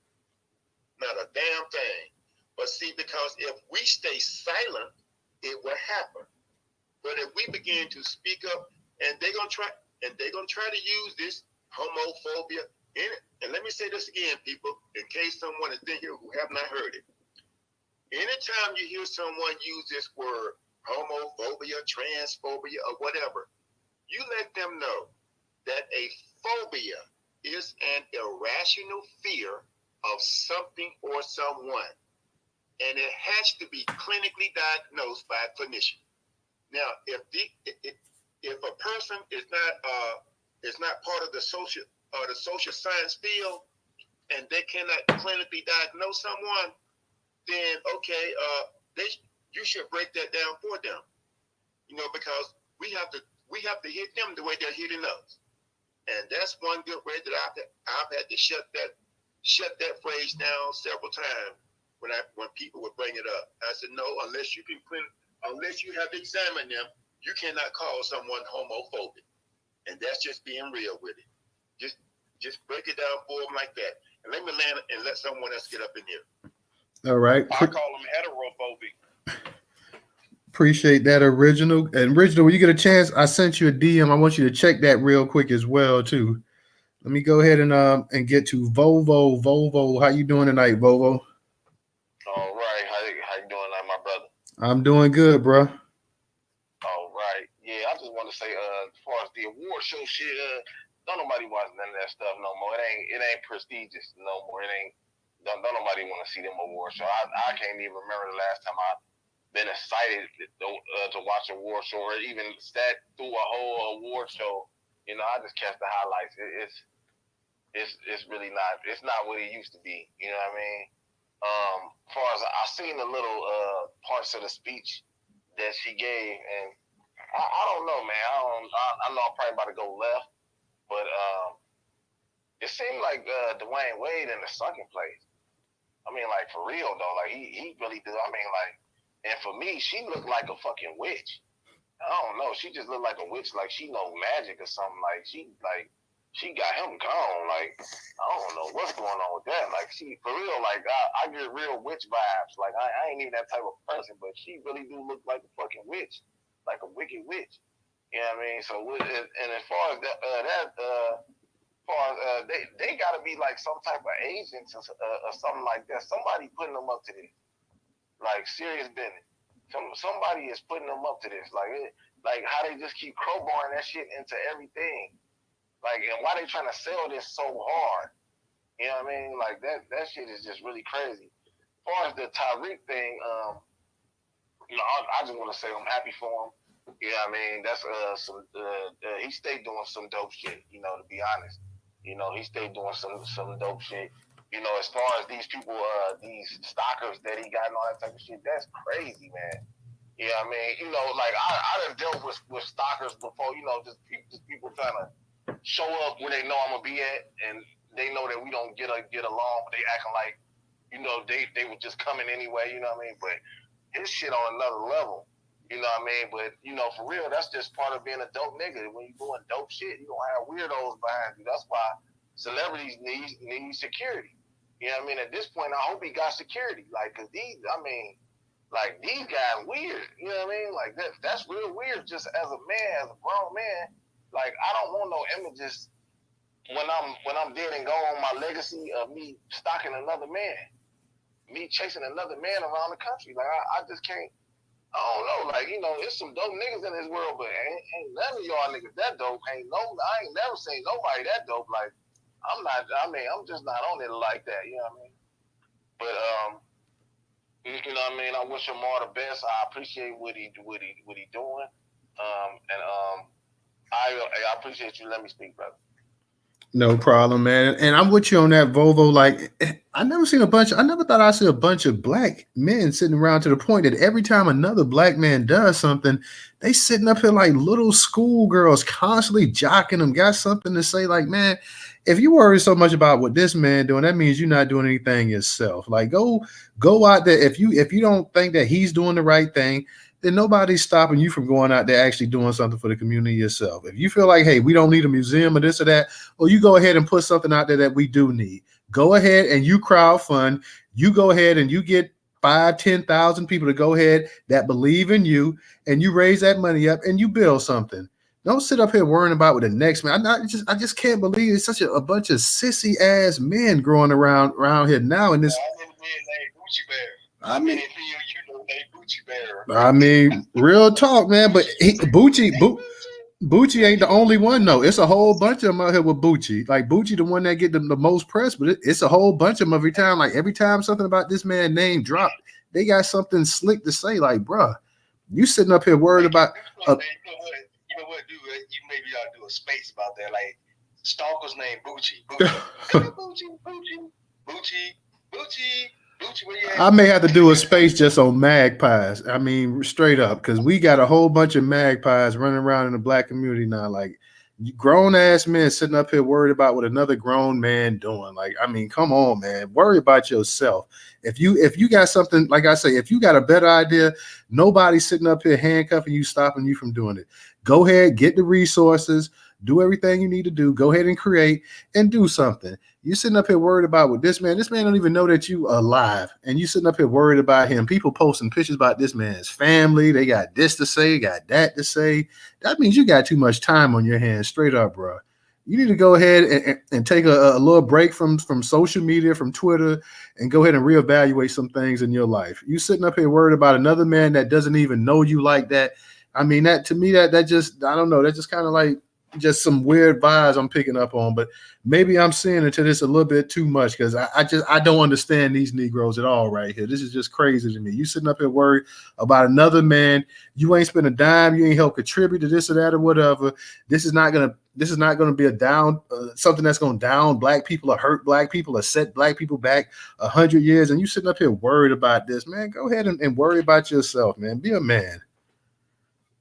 not a damn thing. But see, because if we stay silent, it will happen. But if we begin to speak up, and they're gonna try to use this homophobia in it. And let me say this again, people, in case someone is in here who have not heard it. Anytime you hear someone use this word, homophobia, transphobia, or whatever, you let them know that a phobia is an irrational fear of something or someone, and it has to be clinically diagnosed by a clinician. Now, if a person is not part of the social science field, and they cannot clinically diagnose someone, then okay, you should break that down for them, because we have to hit them the way they're hitting us, and that's one good way that I've had to shut that phrase down several times when people would bring it up. I said, no, unless you have examined them, you cannot call someone homophobic, and that's just being real with it. Just break it down for them like that, and let me land and let someone else get up in here. All right. I call them heterophobic. Appreciate that, Original. And Original, when you get a chance, I sent you a DM. I want you to check that real quick as well, too. Let me go ahead and get to Volvo. Volvo, how you doing tonight, Volvo? All right. How you doing, my brother? I'm doing good, bro. All right. Yeah, I just want to say, as far as the award show shit, don't nobody watch none of that stuff no more. It ain't prestigious no more. Don't nobody want to see them award show. I can't even remember the last time I've been excited to watch a award show, or even sat through a whole award show. I just catch the highlights. It's really not. It's not what it used to be. You know what I mean? As far as I seen the little parts of the speech that she gave, and I don't know, man. I know I'm probably about to go left, but it seemed like Dwayne Wade in the sunken place. I mean, like, for real though, like he really did. I mean, like, and for me, she looked like a fucking witch. I don't know. She just looked like a witch, like she know magic or something. Like she got him gone. Like, I don't know what's going on with that. Like, she, for real, like, I get real witch vibes. Like, I ain't even that type of person, but she really do look like a fucking witch, like a wicked witch. You know what I mean? So, and as far as they got to be like some type of agents or something like that. Somebody putting them up to this, like serious business. Somebody is putting them up to this. Like, Like how they just keep crowbarring that shit into everything. Like, and why they trying to sell this so hard? You know what I mean? Like that shit is just really crazy. As far as the Tariq thing, you know, I just want to say I'm happy for him. You know what I mean? That's he stayed doing some dope shit. You know, to be honest, you know, he stayed doing some dope shit. You know, as far as these people, these stalkers that he got and all that type of shit, that's crazy, man. You know what I mean? You know, like I done dealt with stalkers before. You know, just people trying to show up where they know I'm gonna be at, and they know that we don't get along, but they acting like, you know, they were just coming anyway. You know what I mean? But his shit on another level. You know what I mean? But, you know, for real, that's just part of being a dope nigga. When you're doing dope shit, you don't have weirdos behind you. That's why celebrities need security. You know what I mean? At this point, I hope he got security. Like, cause these guys weird. You know what I mean? Like that's real weird. Just as a man, as a grown man, like I don't want no images when I'm dead and gone. My legacy of me stalking another man, me chasing another man around the country. Like I just can't. I don't know. Like, you know, there's some dope niggas in this world, but ain't none of y'all niggas that dope. I ain't never seen nobody that dope. Like, I'm just not on it like that. You know what I mean? But you know what I mean. I wish him all the best. I appreciate what he doing. I appreciate you letting me speak, brother. No problem, man. And I'm with you on that, Volvo. Like, I never thought I'd see a bunch of black men sitting around to the point that every time another black man does something, they sitting up here like little schoolgirls, constantly jocking them, got something to say. Like, man, if you worry so much about what this man doing, that means you're not doing anything yourself. Like, go out there. If you don't think that he's doing the right thing, then nobody's stopping you from going out there actually doing something for the community yourself. If you feel like, hey, we don't need a museum or this or that, well, you go ahead and put something out there that we do need. Go ahead and you crowdfund. You go ahead and you get 5,000-10,000 people to go ahead that believe in you, and you raise that money up and you build something. Don't sit up here worrying about what the next man. I just can't believe it's such a bunch of sissy ass men growing around here now in this. I mean, real talk, man. But Bucci ain't the only one, though. It's a whole bunch of them out here with Bucci. Like, Bucci, the one that get the most press, but it's a whole bunch of them every time. Like, every time something about this man name dropped, they got something slick to say. Like, bruh, you sitting up here worried about. You know what, dude? You maybe ought to do a space about that. Like, stalker's name Bucci. Bucci. I may have to do a space just on magpies. I mean, straight up, because we got a whole bunch of magpies running around in the black community now. Like, grown ass men sitting up here worried about what another grown man doing. Like, I mean, come on, man. Worry about yourself. If you got something, like I say, if you got a better idea, nobody's sitting up here handcuffing you, stopping you from doing it. Go ahead, get the resources, do everything you need to do. Go ahead and create and do something. You're sitting up here worried about what this man don't even know that you alive. And you sitting up here worried about him. People posting pictures about this man's family. They got this to say, got that to say. That means you got too much time on your hands, straight up, bro. You need to go ahead and take a little break from social media, from Twitter, and go ahead and reevaluate some things in your life. You sitting up here worried about another man that doesn't even know you like that. I mean, that to me, that just, I don't know, that just kind of like just some weird vibes I'm picking up on. But maybe I'm seeing into this a little bit too much, because I don't understand these Negroes at all right here. This is just crazy to me. You sitting up here worried about another man. You ain't spent a dime. You ain't helped contribute to this or that or whatever. This is not gonna be a down something that's gonna down black people or hurt black people or set black people back 100 years. And you sitting up here worried about this, man. Go ahead and worry about yourself, man. Be a man.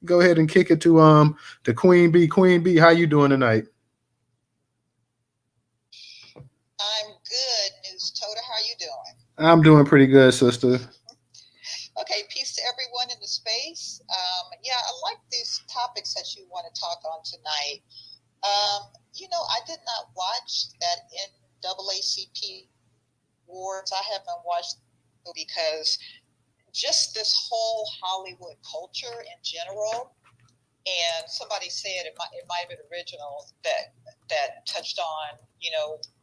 Go ahead and kick it to Queen B. Queen B, how you doing tonight? I'm good, Newstoter. How you doing? I'm doing pretty good, sister. Okay, peace to everyone in the space. Yeah, I like these topics that you want to talk on tonight. I did not watch that NAACP awards. I haven't watched because just this whole Hollywood culture in general, and somebody said it might have been original that touched on,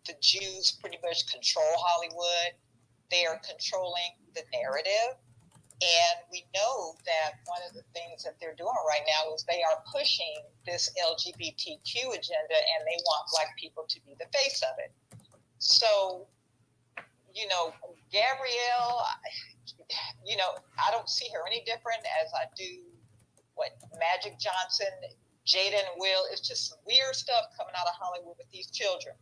the Jews pretty much control Hollywood. They are controlling the narrative. And we know that one of the things that they're doing right now is they are pushing this LGBTQ agenda, and they want Black people to be the face of it. So, you know, Gabrielle, you know, I don't see her any different as I do Magic Johnson, Jada and Will. It's just some weird stuff coming out of Hollywood with these children.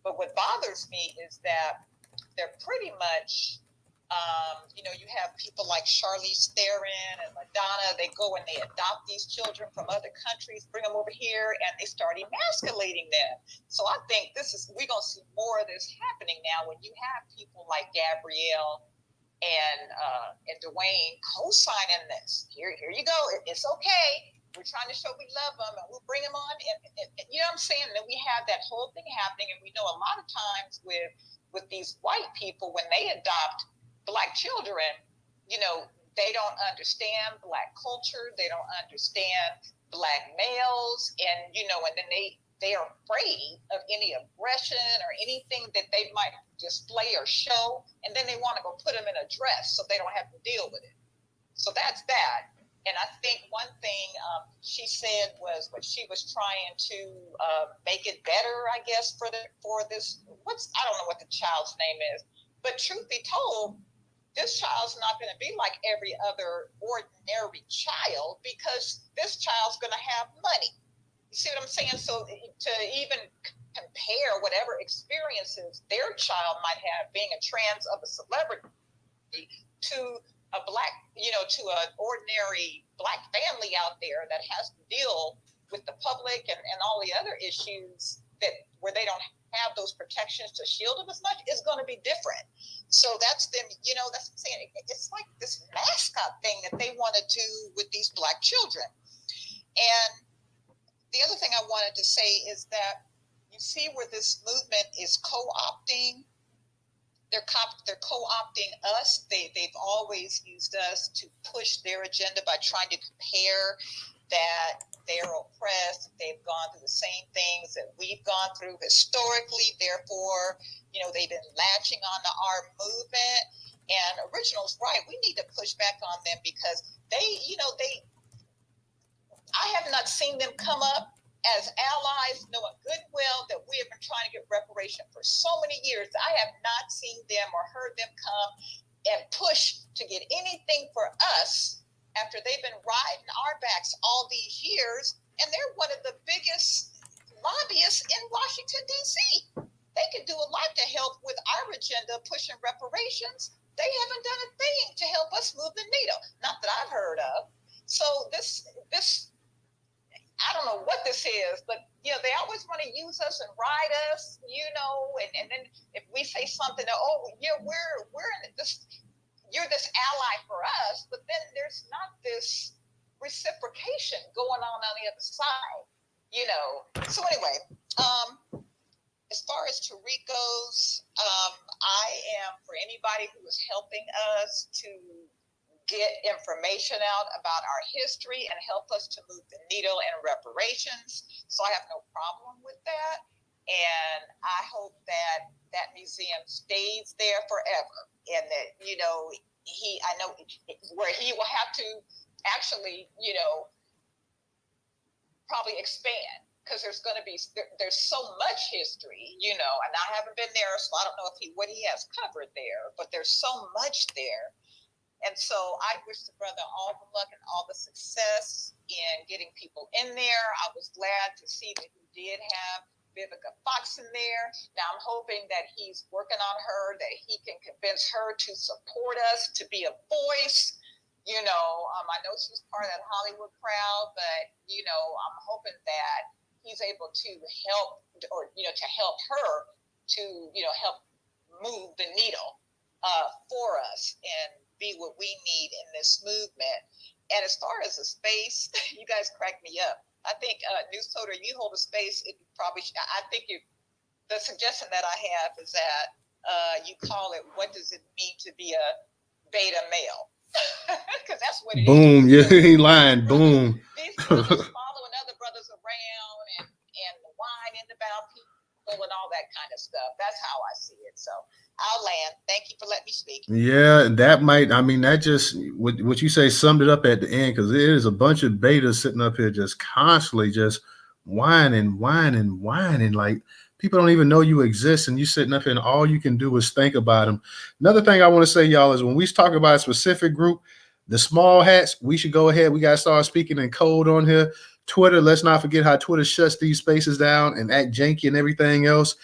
But what bothers me is that they're pretty much, you know, you have people like Charlize Theron and Madonna. They go and they adopt these children from other countries, bring them over here, and they start emasculating them. So I think we're going to see more of this happening now when you have people like Gabrielle and Dwayne co-signing this. Here you go. It's okay. We're trying to show we love them, and we'll bring them on. And you know what I'm saying? And we have that whole thing happening, and we know a lot of times with these white people, when they adopt Black children, you know, they don't understand Black culture. They don't understand Black males, and you know, and then they are afraid of any aggression or anything that they might display or show, and then they want to go put them in a dress so they don't have to deal with it. So that's that. And I think one thing she said was when she was trying to make it better, I guess, for this, I don't know what the child's name is, but truth be told, this child's not going to be like every other ordinary child, because this child's going to have money. You see what I'm saying? So to even compare whatever experiences their child might have being a trans of a celebrity to a Black, you know, to an ordinary Black family out there that has to deal with the public and all the other issues where they don't have those protections to shield them as much, is going to be different. So that's them, you know, that's what I'm saying. It's like this mascot thing that they want to do with these Black children. And the other thing I wanted to say is that you see where this movement is co-opting. They're co-opting us. They've always used us to push their agenda by trying to compare that they're oppressed. They've gone through the same things that we've gone through historically. Therefore, you know, they've been latching on to our movement. And Original's right. We need to push back on them because I have not seen them come up as allies, knowing good well that we have been trying to get reparation for so many years. I have not seen them or heard them come and push to get anything for us after they've been riding our backs all these years. And they're one of the biggest lobbyists in Washington, D.C. They could do a lot to help with our agenda pushing reparations. They haven't done a thing to help us move the needle, not that I've heard of. So this I don't know what this is, but you know, they always want to use us and ride us, you know, and then if we say something, oh yeah, we're in this, you're this ally for us, but then there's not this reciprocation going on the other side, you know. So anyway, as far as Tariq goes, I am for anybody who is helping us to get information out about our history and help us to move the needle in reparations. So I have no problem with that. And I hope that museum stays there forever. And that, you know, I know where he will have to actually, you know, probably expand, because there's so much history, you know, and I haven't been there, so I don't know what he has covered there, but there's so much there. And so I wish the brother all the luck and all the success in getting people in there. I was glad to see that he did have Vivica Fox in there. Now I'm hoping that he's working on her, that he can convince her to support us, to be a voice. You know, I know she's part of that Hollywood crowd, but, you know, I'm hoping that he's able to help, or, you know, to help her to, you know, help move the needle for us and be what we need in this movement. And as far as the space, you guys crack me up. I think Newstoter, you hold a space. The suggestion that I have is that you call it, what does it mean to be a beta male? Because that's what it boom, is. yeah, he lying, boom. These brothers following other brothers around and whining about people and all that kind of stuff. That's how I see it. So I'll land. Thank you for letting me speak. Yeah, that might. I mean, that just what you say summed it up at the end, because it is a bunch of betas sitting up here just constantly just whining, whining, whining. Like people don't even know you exist, and you sitting up here, and all you can do is think about them. Another thing I want to say, y'all, is when we talk about a specific group, the small hats, we should go ahead. We got to start speaking in code on here. Twitter, let's not forget how Twitter shuts these spaces down and act janky and everything else.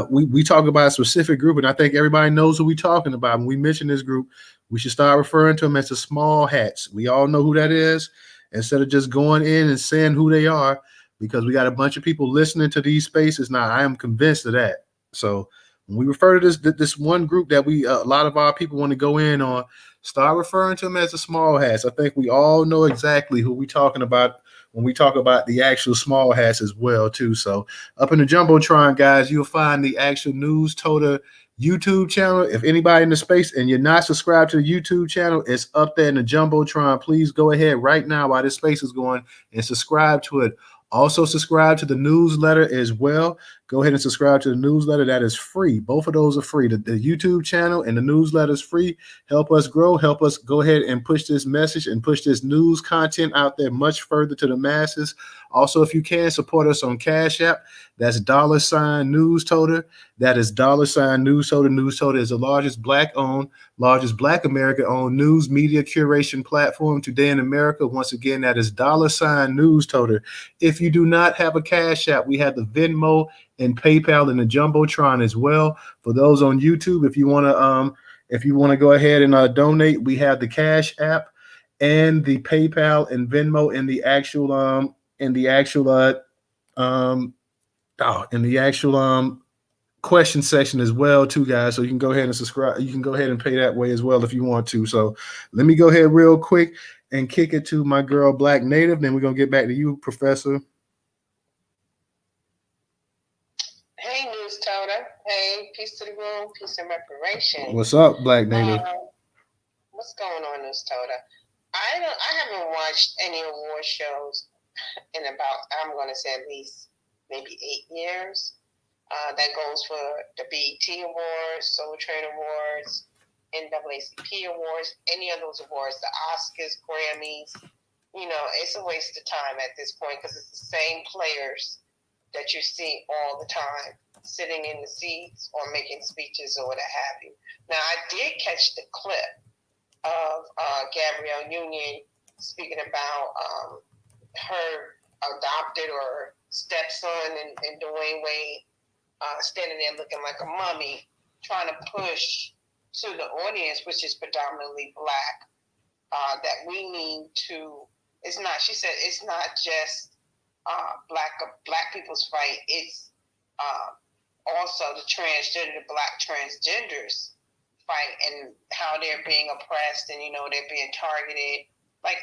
We talk about a specific group, and I think everybody knows who we're talking about. When we mention this group, we should start referring to them as the small hats. We all know who that is, instead of just going in and saying who they are, because we got a bunch of people listening to these spaces now. I am convinced of that. So when we refer to this one group that we a lot of our people want to go in on, start referring to them as the small hats. I think we all know exactly who we're talking about when we talk about the actual small hats as well too. So up in the Jumbotron, guys, you'll find the actual Newstoter YouTube channel. If anybody in the space and you're not subscribed to the YouTube channel, it's up there in the Jumbotron. Please go ahead right now while this space is going and subscribe to it. Also subscribe to the newsletter as well. Go ahead and subscribe to the newsletter. That is free. Both of those are free. The YouTube channel and the newsletter is free. Help us grow. Help us go ahead and push this message and push this news content out there much further to the masses. Also, if you can, support us on Cash App. That's $Newstoter. That is $Newstoter. Newstoter is the largest Black-owned, largest Black American-owned news media curation platform today in America. Once again, that is $Newstoter. If you do not have a Cash App, we have the Venmo and PayPal and the Jumbotron as well. For those on YouTube, if you want to go ahead and donate, we have the Cash App and the PayPal and Venmo in the actual question section as well too, guys. So you can go ahead and subscribe. You can go ahead and pay that way as well if you want to. So let me go ahead real quick and kick it to my girl Black Native. Then we're gonna get back to you, Professor. Hey, Newstoter. Hey, peace to the room, peace and reparation. What's up, Black Native? What's going on, Newstoter? I haven't watched any award shows in about, I'm going to say at least maybe 8 years. That goes for the BET Awards, Soul Train Awards, NAACP Awards, any of those awards, the Oscars, Grammys. You know, it's a waste of time at this point because it's the same players that you see all the time sitting in the seats or making speeches or what have you. Now, I did catch the clip of Gabrielle Union speaking about her adopted or stepson and Dwayne Wade standing there looking like a mummy, trying to push to the audience, which is predominantly Black, that we need to, she said it's not just Black people's fight, it's also the Black transgenders fight and how they're being oppressed and, you know, they're being targeted like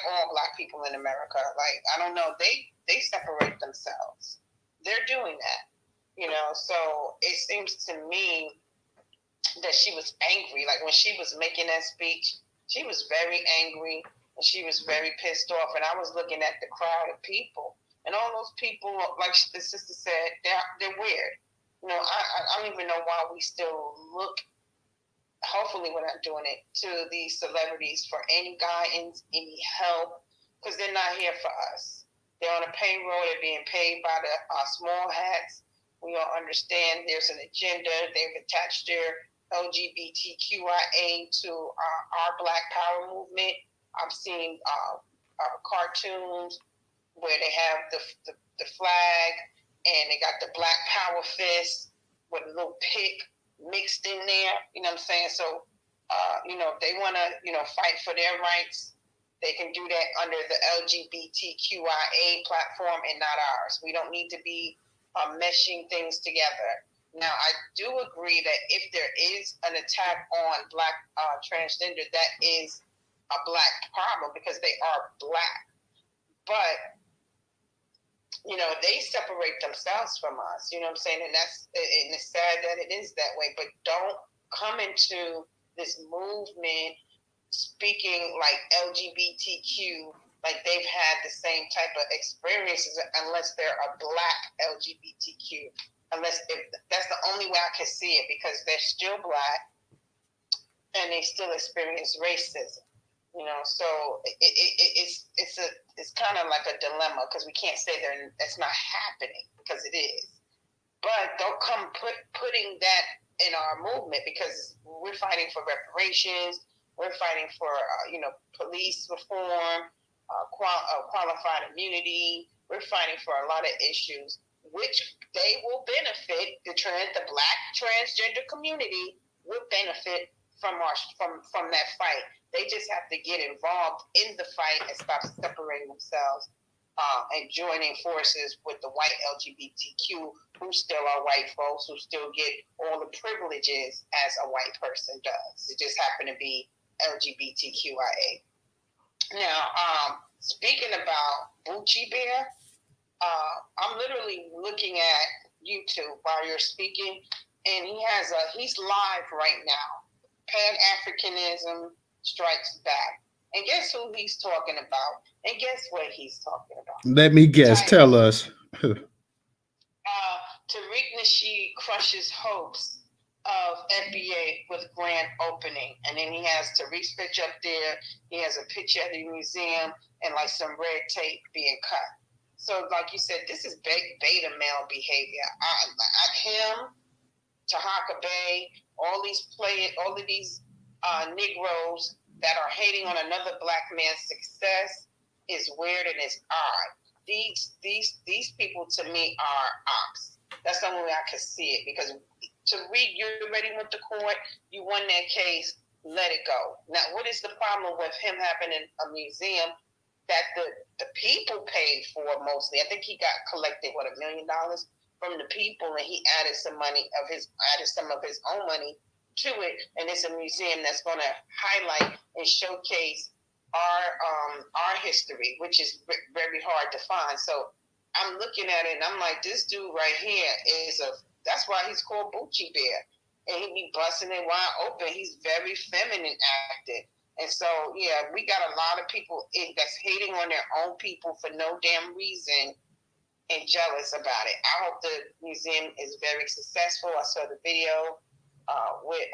all Black people in America. Like, I don't know, they separate themselves. They're doing that, you know. So it seems to me that she was angry. Like when she was making that speech, she was very angry and she was very pissed off. And I was looking at the crowd of people, and all those people, like the sister said, they're weird. You know, I don't even know why we still look. Hopefully we're not doing it to these celebrities for any guidance, any help, because they're not here for us. They're on a payroll. They're being paid by the small hats. We all understand there's an agenda. They've attached their LGBTQIA to our Black Power movement. I've seen cartoons where they have the flag and they got the Black Power fist with a little pick mixed in there, you know what I'm saying? So, you know, if they want to, you know, fight for their rights, they can do that under the LGBTQIA platform and not ours. We don't need to be meshing things together. Now, I do agree that if there is an attack on Black transgender, that is a Black problem because they are Black. But you know, they separate themselves from us, you know what I'm saying? And it's sad that it is that way, but don't come into this movement speaking like LGBTQ, like they've had the same type of experiences unless they're a Black LGBTQ. unless if that's the only way I can see it, because they're still Black and they still experience racism. You know, so it's kind of like a dilemma, because we can't say that's not happening, because it is. But don't come putting that in our movement, because we're fighting for reparations, we're fighting for police reform, qualified immunity. We're fighting for a lot of issues, which they will benefit. The Black transgender community will benefit from that fight. They just have to get involved in the fight and stop separating themselves and joining forces with the white LGBTQ, who still are white folks, who still get all the privileges as a white person does. It just happen to be LGBTQIA. Now, speaking about Bucci Bear, I'm literally looking at YouTube while you're speaking, and he's live right now. Pan-Africanism strikes back. And guess who he's talking about? And guess what he's talking about? Let me guess. Tell us. Tariq Nasheed crushes hopes of FBA with grand opening. And then he has Tariq's picture up there. He has a picture at the museum and like some red tape being cut. So like you said, this is beta male behavior. Him, Tahaka Bay, all of these Negroes that are hating on another Black man's success is weird and it's odd. These people to me are ops. That's the only way I can see it, because Tariq, you already went to court, you won that case, let it go. Now, what is the problem with him having a museum that the people paid for mostly? I think he got collected $1 million from the people, and he added some of his own money to it, and it's a museum that's going to highlight and showcase our history, which is very hard to find. So I'm looking at it and I'm like, this dude right here that's why he's called Bucci Bear, and he be busting it wide open. He's very feminine acted. And so, yeah, we got a lot of people that's hating on their own people for no damn reason and jealous about it. I hope the museum is very successful. I saw the video with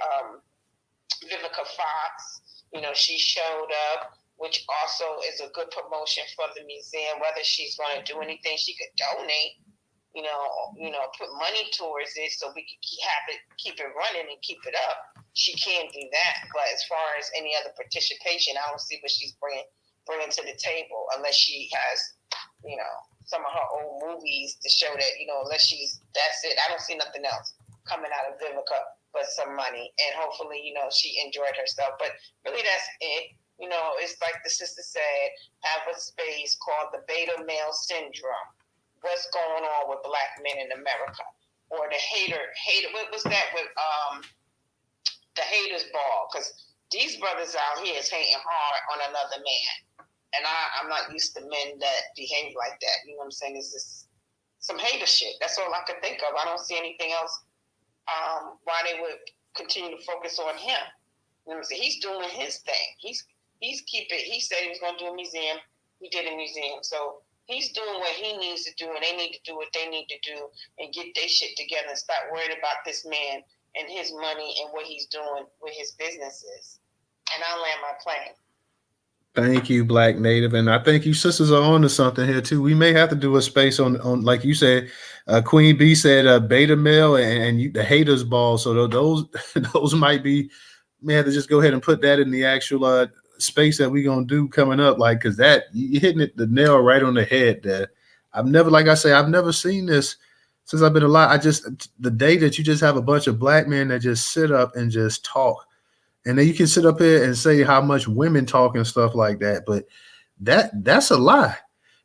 Vivica Fox. You know, she showed up, which also is a good promotion for the museum. Whether she's going to do anything, she could donate, you know, put money towards it so we can keep it running and keep it up. She can do that. But as far as any other participation, I don't see what she's bringing to the table, unless she has, you know, some of her old movies to show that, you know, that's it. I don't see nothing else coming out of Vivica but some money. And hopefully, you know, she enjoyed herself. But really, that's it. You know, it's like the sister said, have a space called the beta male syndrome. What's going on with Black men in America? Or the hater, what was that with the haters ball? Because these brothers out here is hating hard on another man. And I'm not used to men that behave like that. You know what I'm saying? It's just some hater shit. That's all I can think of. I don't see anything else why they would continue to focus on him. You know what I'm saying? He's doing his thing. He said he was going to do a museum. He did a museum. So he's doing what he needs to do, and they need to do what they need to do and get their shit together and start worried about this man and his money and what he's doing with his businesses. And I'll land my plane. Thank you, Black Native. And I think you sisters are on to something here too. We may have to do a space on like you said, Queen B said beta male and the haters ball. So those might be, may have to just go ahead and put that in the actual space that we're going to do coming up. Like, cause that you're hitting the nail right on the head there. I've never seen this since I've been alive. The day that you just have a bunch of Black men that just sit up and just talk. And then you can sit up here and say how much women talk and stuff like that. But that's a lie.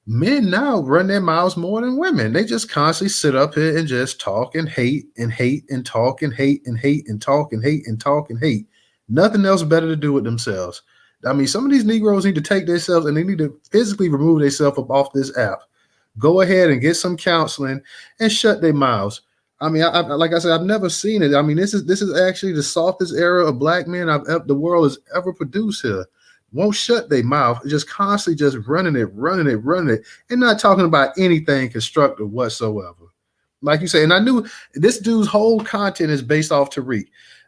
Men now run their mouths more than women. They just constantly sit up here and just talk and hate and hate and talk and hate and hate and talk and hate and talk and hate. Nothing else better to do with themselves. I mean, some of these Negroes need to take themselves and they need to physically remove themselves up off this app. Go ahead and get some counseling and shut their mouths. I mean, like I said, I've never seen it. I mean, this is actually the softest era of Black men the world has ever produced here. Won't shut their mouth, just constantly just running it, and not talking about anything constructive whatsoever. Like you say, and I knew this dude's whole content is based off Tariq.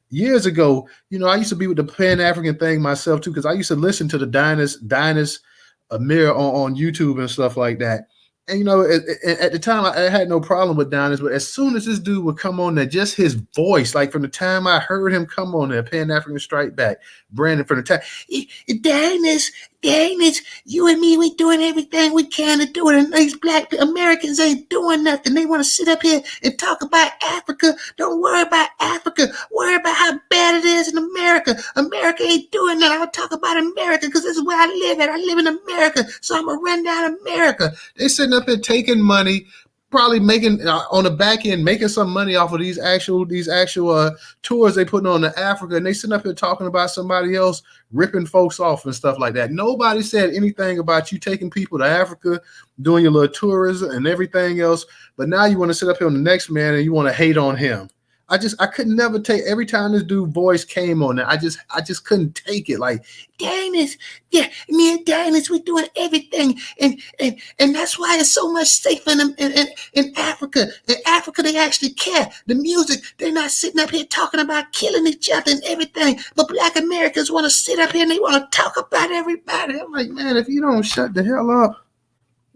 Years ago, I used to be with the Pan-African thing myself too, because I used to listen to the Dinus Amir on YouTube and stuff like that. And at the time, I had no problem with Dinus, but as soon as this dude would come on there, just his voice, like from the time I heard him come on there, Pan-African Strike Back, Brandon, from the time, Dinus, you and me, we doing everything we can to do it, and these black Americans ain't doing nothing. They want to sit up here and talk about Africa. Don't worry about Africa. Worry about how bad it is in America. America ain't doing that. I'll talk about America because this is where I live at. I live in America, so I'm gonna run down America. They sitting up here taking money, probably making on the back end, making some money off of these actual tours they putting on to Africa, and they sitting up here talking about somebody else ripping folks off and stuff like that. Nobody said anything about you taking people to Africa, doing your little tourism and everything else. But now you want to sit up here on the next man and you want to hate on him. I could never take, every time this dude voice came on there, I just couldn't take it. Like, Dinus, yeah, me and Dinus, we doing everything, and that's why it's so much safer in Africa. In Africa, they actually care. The music, they're not sitting up here talking about killing each other and everything. But black Americans want to sit up here and they want to talk about everybody. I'm like, man, if you don't shut the hell up,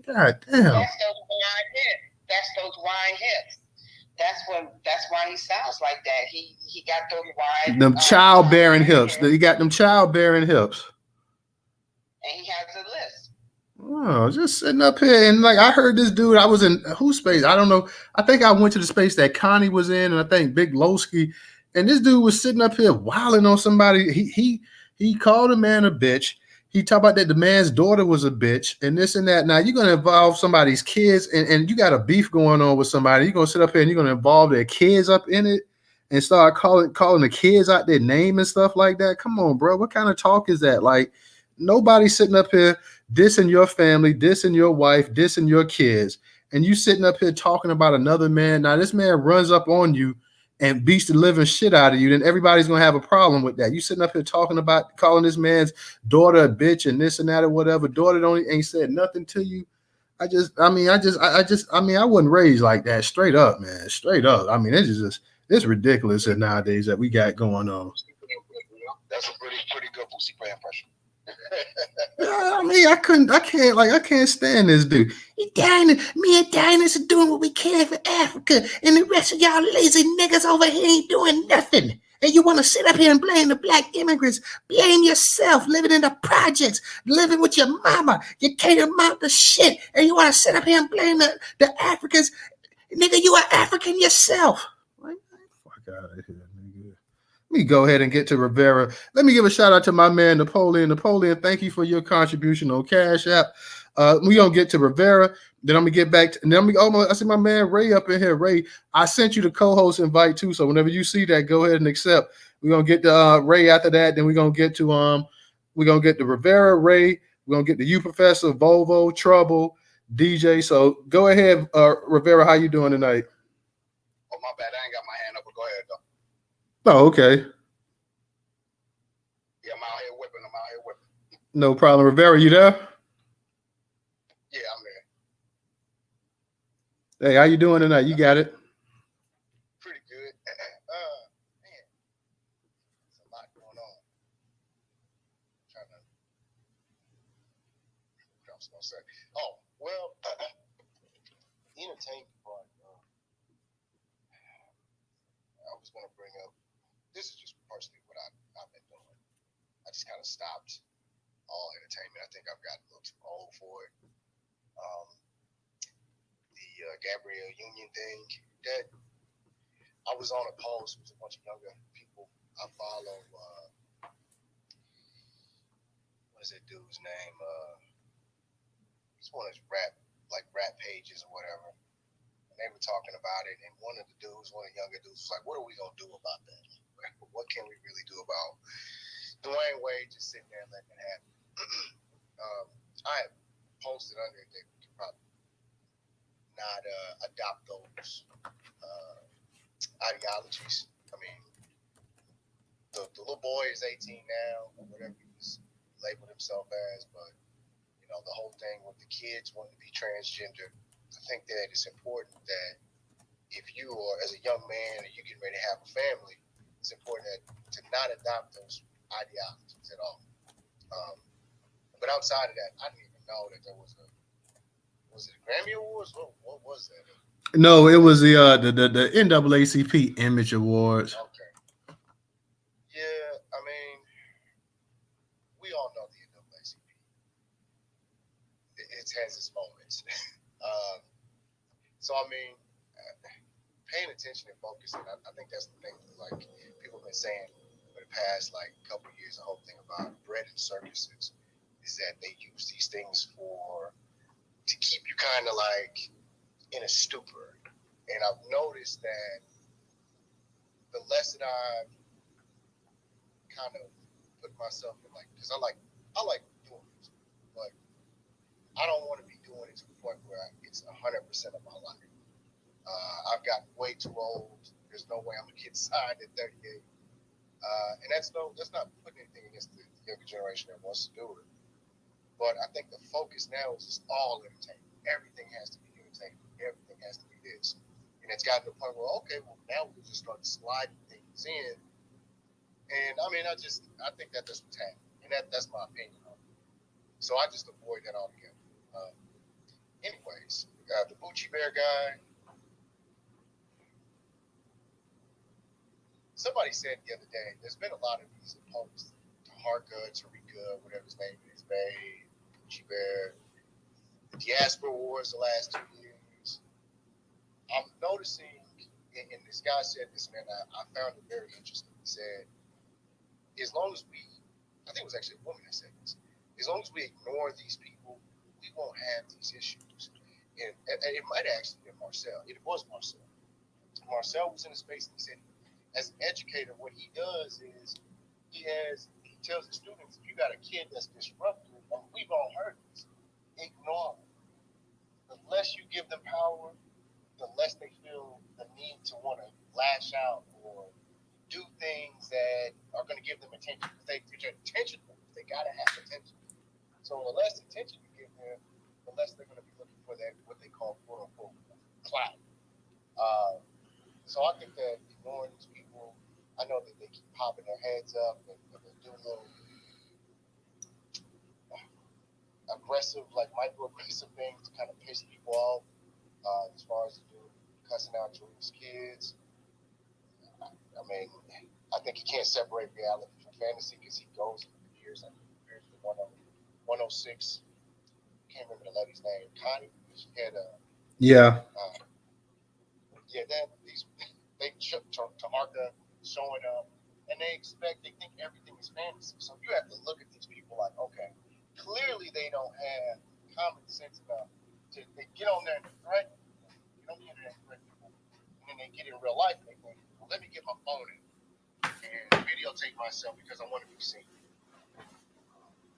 god damn. That's those wide hips. That's those wide hips. That's why he sounds like that. He got those wide them childbearing hips. He got them childbearing hips. And he has a list. Oh, just sitting up here and like I heard this dude. I was in whose space? I don't know. I think I went to the space that Connie was in, and I think Big Lowski. And this dude was sitting up here wilding on somebody. He called a man a bitch. He talked about that the man's daughter was a bitch and this and that. Now you're gonna involve somebody's kids, and you got a beef going on with somebody. You're gonna sit up here and you're gonna involve their kids up in it and start calling the kids out their name and stuff like that. Come on, bro. What kind of talk is that? Like, nobody's sitting up here dissing your family, dissing your wife, dissing your kids, and you sitting up here talking about another man. Now this man runs up on you and beats the living shit out of you, then everybody's gonna have a problem with that. You sitting up here talking about calling this man's daughter a bitch and this and that or whatever. Daughter ain't said nothing to you. I wasn't raised like that. Straight up, man. Straight up. I mean, it's ridiculous nowadays that we got going on. That's a pretty good pussy play impression. I mean, I can't stand this dude. Me and Dinus are doing what we can for Africa, and the rest of y'all lazy niggas over here ain't doing nothing. And you want to sit up here and blame the black immigrants? Blame yourself, living in the projects, living with your mama. You can't amount to shit, and you want to sit up here and blame the Africans? Nigga, you are African yourself. Like, fuck out of here, nigga. Let me go ahead and get to Rivera. Let me give a shout out to my man Napoleon. Napoleon, thank you for your contribution on Cash App. We're gonna get to Rivera. Then I'm gonna get back to, and then I see my man Ray up in here. Ray, I sent you the co-host invite too. So whenever you see that, go ahead and accept. We're gonna get to Ray after that. Then we're gonna get to Rivera, Ray. We're gonna get to you, Professor, Volvo, Trouble, DJ. So go ahead, Rivera. How you doing tonight? Oh, my bad. I ain't got my hand up, but go ahead though. Oh, okay. Yeah, I'm out here whipping. No problem. Rivera, you there? Yeah, I'm Hey, there. how you doing tonight? You got it. Pretty good. Man, there's a lot going on. I'm trying to. What I was gonna say. Oh, well, entertainment part. I was gonna bring up. This is just personally what I've been doing. I just kind of stopped all entertainment. I think I've gotten a little too old for it. The Gabrielle Union thing, that I was on a post with a bunch of younger people I follow. What is that dude's name? It's one of those rap pages or whatever. And they were talking about it, and one of the younger dudes was like, "What are we gonna do about that? What can we really do about Dwayne Wade just sitting there and letting it happen?" I have posted under it that we could probably not adopt those ideologies. I mean, the little boy is 18 now, or whatever he was labeled himself as, but the whole thing with the kids wanting to be transgender, I think that it's important that if you are as a young man and you get ready to have a family, it's important to not adopt those ideologies at all. But outside of that, I didn't even know that there was it a Grammy Awards? What was that? No, it was the NAACP Image Awards. Okay. Yeah, I mean, we all know the NAACP. It has its moments. So I mean, paying attention and focusing. I think that's the thing. Like people have been saying for the past couple of years, the whole thing about bread and circuses is that they use these things to keep you kind of in a stupor. And I've noticed that the less that I've kind of put myself in, because I like doing this, but I don't want to be doing it to the point where it's 100% of my life. I've gotten way too old. There's no way I'm gonna get signed at 38, and that's not putting anything against the younger generation that wants to do it. But I think the focus now is just all entertainment. Everything has to be entertainment. Everything has to be this, and it's gotten to the point where now we just start sliding things in. And I mean, I think that's what's happening, and that's my opinion on it. So I just avoid that altogether. Anyways, the Bucci Bear guy. Somebody said the other day, there's been a lot of these opponents, Tariq, whatever his name is, Bay, Gucci Bear, the Diaspora Wars the last 2 years. I'm noticing, and this guy said this, and I found it very interesting. He said, as long as I think it was actually a woman that said this, as long as we ignore these people, we won't have these issues. And it might have actually been Marcel. It was Marcel. Marcel was in a space and he said, as an educator, what he does is he tells the students, if you got a kid that's disruptive, and we've all heard this, ignore them. The less you give them power, the less they feel the need to want to lash out or do things that are going to give them attention. Because they're attention, they got to have attention. So the less attention you give them, the less they're going to be looking for that, what they call quote unquote clout. So I think that ignoring these people, I know that they keep popping their heads up and they do little aggressive, microaggressive things to kind of piss people off. As far as the dude cussing out Tariq's kids, I mean, I think you can't separate reality from fantasy because he goes and appears the 106. Can't remember the lady's name. Connie. She had Yeah. They to Arca showing up, and they think everything is fantasy. So you have to look at these people like, okay, clearly they don't have common sense enough to they get on there and threaten people. Get on the internet and threaten people, and then they get in real life and they think, well, let me get my phone in and videotape myself because I want to be seen.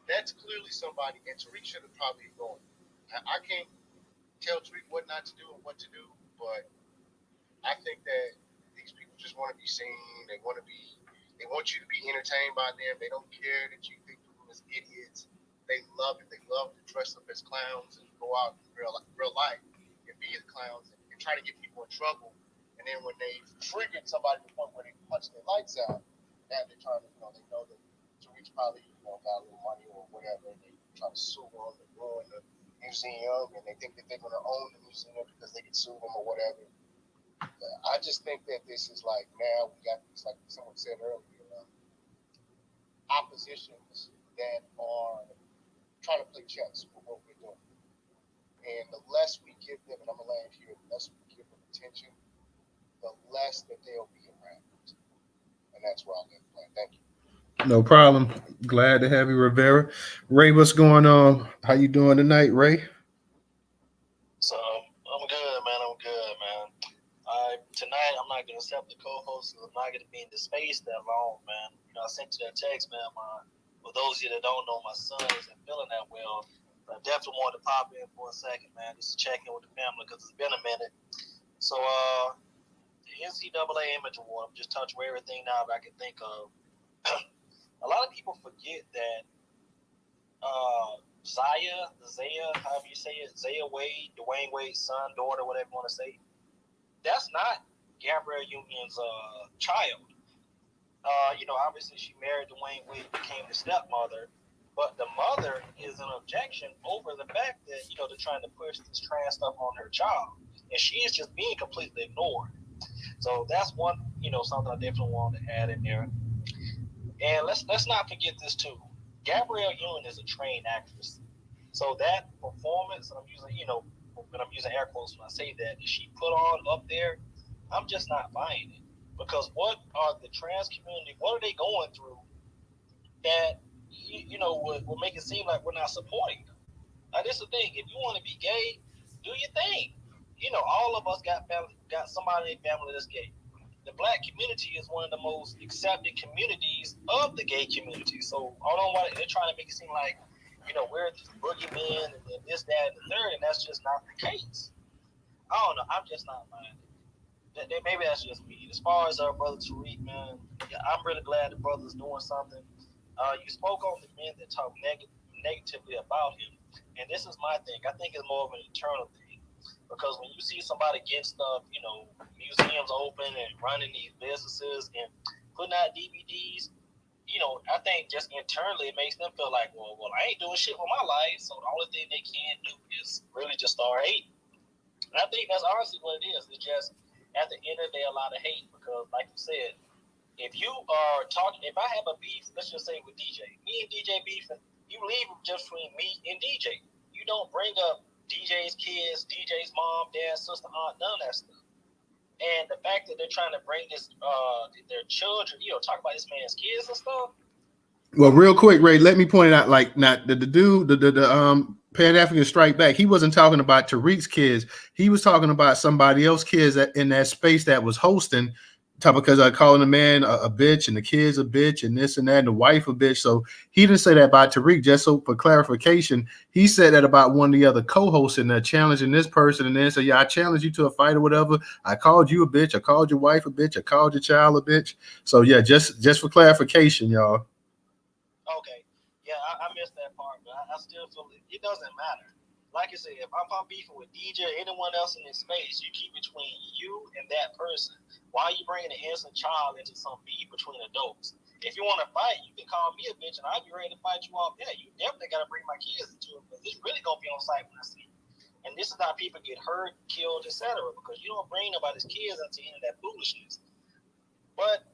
That's clearly somebody, and Tariq should have probably ignored it. I can't tell Tariq what not to do and what to do, but I think that these people just want to be seen. They want you to be entertained by them. They don't care that you think of them as idiots. They love it. They love to dress up as clowns and go out in real life and be the clowns and try to get people in trouble. And then when they triggered somebody to the point where they punch their lights out, now they're trying to, they know that Tariq's probably, got a little money or whatever, and they try to sue them and ruin the museum, and they think that they're going to own the museum because they can sue them or whatever. I just think that this is now we got these, like someone said earlier, oppositions that are trying to play chess with what we're doing. And the less we give them, and I'm going to land here, the less we give them attention, the less that they'll be around. And that's where I'll get the plan. Thank you. No problem. Glad to have you, Rivera. Ray, what's going on? How you doing tonight, Ray? So I'm good, man. Tonight I'm not gonna accept the co-host because I'm not gonna be in the space that long, man. I sent you that text, man. For those of you that don't know, my son isn't feeling that well. But I definitely wanted to pop in for a second, man, just to check in with the family because it's been a minute. So the NCAA Image Award, I'm just touching everything now that I can think of. A lot of people forget that Zaya, however you say it, Zaya Wade, Dwayne Wade's son, daughter, whatever you want to say, that's not Gabrielle Union's child. Obviously she married Dwayne Wade, became the stepmother, but the mother is an objection over the fact that, they're trying to push this trans stuff on her child. And she is just being completely ignored. So that's one, something I definitely want to add in there. And let's not forget this too. Gabrielle Union is a trained actress. So that performance, and I'm using air quotes when I say that she put on up there, I'm just not buying it. Because what are the trans community, what are they going through that, would make it seem like we're not supporting them? Now, this is the thing. If you want to be gay, do your thing. All of us got somebody in their family that's gay. The black community is one of the most accepted communities of the gay community. So I don't know why they're trying to make it seem like, we're these boogeymen and this, that, and the third, and that's just not the case. I don't know. I'm just not buying it. Maybe that's just me. As far as our brother Tariq, man, I'm really glad the brother's doing something. You spoke on the men that talk negatively about him, and this is my thing. I think it's more of an internal thing, because when you see somebody get stuff, museums open and running these businesses and putting out DVDs, I think just internally it makes them feel like, well, I ain't doing shit with my life, so the only thing they can do is really just start hating. And I think that's honestly what it is. It's just, at the end of the day, a lot of hate, because like you said, if you are talking, if I have a beef, let's just say with DJ, me and DJ beefing, you leave just between me and DJ. You don't bring up DJ's kids, DJ's mom, dad, sister, aunt, none of that stuff. And the fact that they're trying to bring this, their children, talk about this man's kids and stuff. Well, real quick, Ray, let me point it out. Like, not the dude, the Pan-African Strike Back, he wasn't talking about Tariq's kids. He was talking about somebody else's kids in that space that was hosting, because I calling the man a bitch and the kids a bitch and this and that and the wife a bitch. So he didn't say that about Tariq. Just so for clarification, he said that about one of the other co-hosts and challenging this person, and then said, "Yeah, I challenged you to a fight or whatever. I called you a bitch. I called your wife a bitch. I called your child a bitch." So yeah, just for clarification, y'all. Okay, yeah, I missed that part, but I still feel it doesn't matter. Like I said, if I'm beefing with DJ or anyone else in this space, you keep between you and that person. Why are you bringing an innocent child into some beef between adults? If you want to fight, you can call me a bitch, and I'll be ready to fight you off there. You definitely got to bring my kids into it, because it's really going to be on site when I see you. And this is how people get hurt, killed, etc., because you don't bring nobody's kids into any of that foolishness. But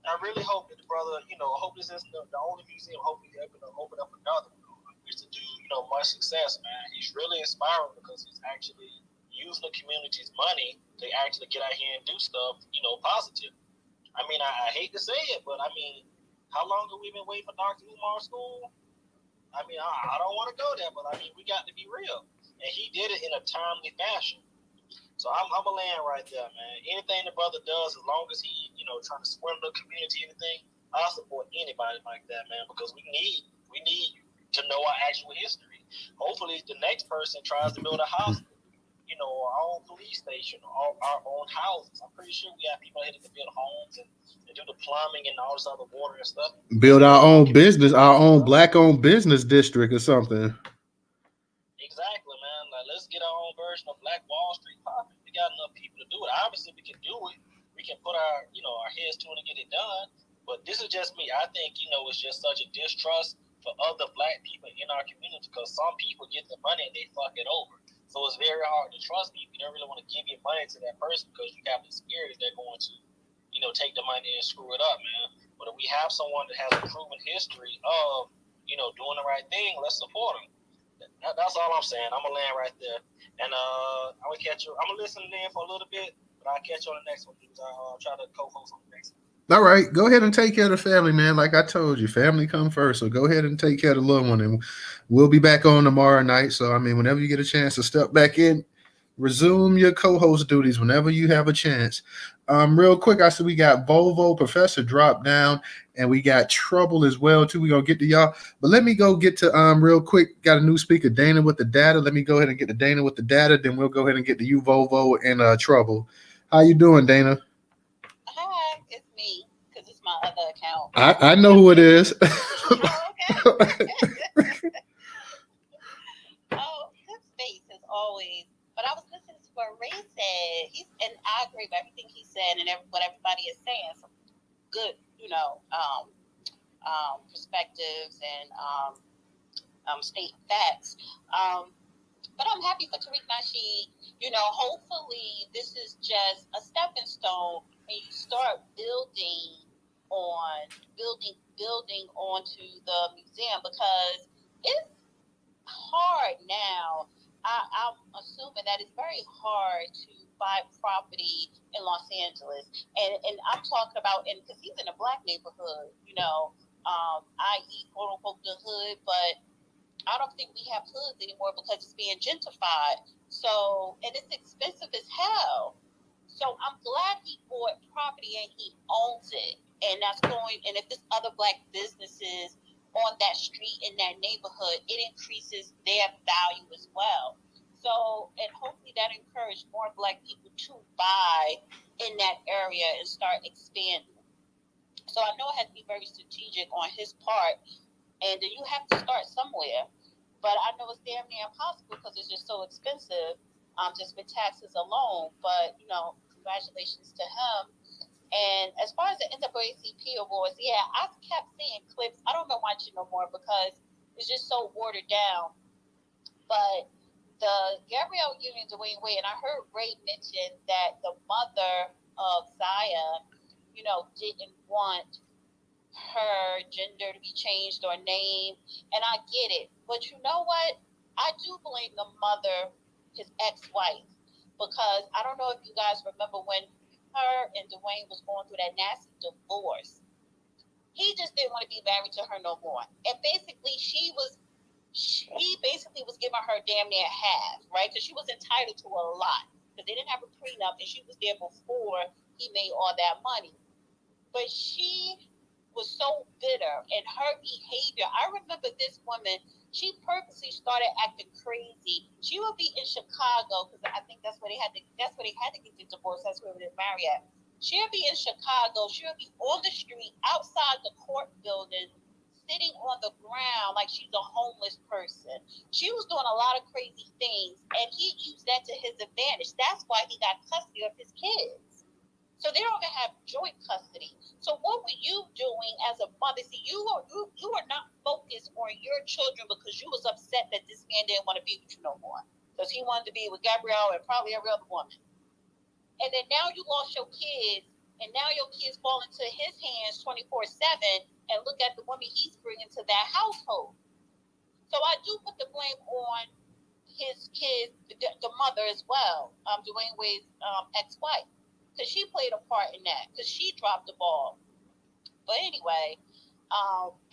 I really hope that the brother, I hope this isn't the only museum. Hopefully, they're going to open up another one. It's to do, much success, man. He's really inspiring, because he's actually using the community's money to actually get out here and do stuff, positive. I mean, I hate to say it, but I mean, how long have we been waiting for Dr. Umar's school? I mean, I don't want to go there, but I mean, we got to be real. And he did it in a timely fashion. So I'm a land right there, man. Anything the brother does, as long as he, trying to swindle the community, anything, I'll support anybody like that, man, because we need to know our actual history. Hopefully, the next person tries to build a house, our own police station, or our own houses. I'm pretty sure we have people here that can build homes and do the plumbing and all this other water and stuff. Build our own business, our own black-owned business district or something. Exactly, man. Like, let's get our own version of Black Wall Street popping. We got enough people to do it. Obviously, we can do it. We can put our heads to it and get it done. But this is just me. I think, it's just such a distrust for other black people in our community, because some people get the money and they fuck it over. So it's very hard to trust people. You don't really want to give your money to that person, because you have the spirit that they're going to, take the money and screw it up, man. But if we have someone that has a proven history of, doing the right thing, let's support them. That's all I'm saying. I'm going to land right there. And I'm going to catch you. I'm going to listen in for a little bit, but I'll catch you on the next one, dudes. I'll try to co-host on the next one. All right, go ahead and take care of the family, man. Like I told you, family come first. So go ahead and take care of the little one, and we'll be back on tomorrow night. So, I mean, whenever you get a chance to step back in, resume your co-host duties whenever you have a chance. Real quick, I see we got Volvo, Professor Drop Down, and we got Trouble as well, too. We're going to get to y'all. But let me go get to, real quick, got a new speaker, Dana with the data. Let me go ahead and get to Dana with the data. Then we'll go ahead and get to you, Volvo, and Trouble. How you doing, Dana? Hi, it's me, because it's my other account. I know who it is. Oh, okay. Oh, good space as always. But I was listening to what Ray said. And I agree said and what everybody is saying. Some good, perspectives and state facts. But I'm happy for Tariq Nasheed. Hopefully this is just a stepping stone, and you start building onto the museum, because it's hard now. I'm assuming that it's very hard to buy property in Los Angeles, and I'm talking about, because he's in a black neighborhood, i.e. quote unquote the hood, but I don't think we have hoods anymore because it's being gentrified. So, and it's expensive as hell. So I'm glad he bought property and he owns it. And if there's other black businesses on that street in that neighborhood, it increases their value as well. So, and hopefully that encourages more black people to buy in that area and start expanding. So I know it has to be very strategic on his part, and you have to start somewhere. But I know it's damn near impossible because it's just so expensive, just with taxes alone. But, congratulations to him. And as far as the NAACP awards, yeah, I kept seeing clips. I don't know watch it no more because it's just so watered down. But the Gabrielle Union Dwayne Wade, and I heard Ray mention that the mother of Zaya, didn't want her gender to be changed or name, and I get it. But you know what? I do blame the mother, his ex-wife, because I don't know if you guys remember when her and Dwayne was going through that nasty divorce. He just didn't want to be married to her no more. And basically he basically was giving her damn near half, right? Because she was entitled to a lot. Because they didn't have a prenup, and she was there before he made all that money. But she was so bitter, and her behavior. I remember this woman, she purposely started acting crazy. She would be in Chicago, because I think that's where they had to get the divorce. That's where they were married at. She would be in Chicago. She would be on the street outside the court building, sitting on the ground like she's a homeless person. She was doing a lot of crazy things, and he used that to his advantage. That's why he got custody of his kids. So they don't even have joint custody. So what were you doing as a mother? See, you were not focused on your children because you was upset that this man didn't want to be with you no more. Because he wanted to be with Gabrielle and probably every other woman. And then now you lost your kids, and now your kids fall into his hands 24/7, and look at the woman he's bringing to that household. So I do put the blame on his kids, the mother as well, Dwayne Wade's ex-wife. Because she played a part in that, because she dropped the ball. But anyway,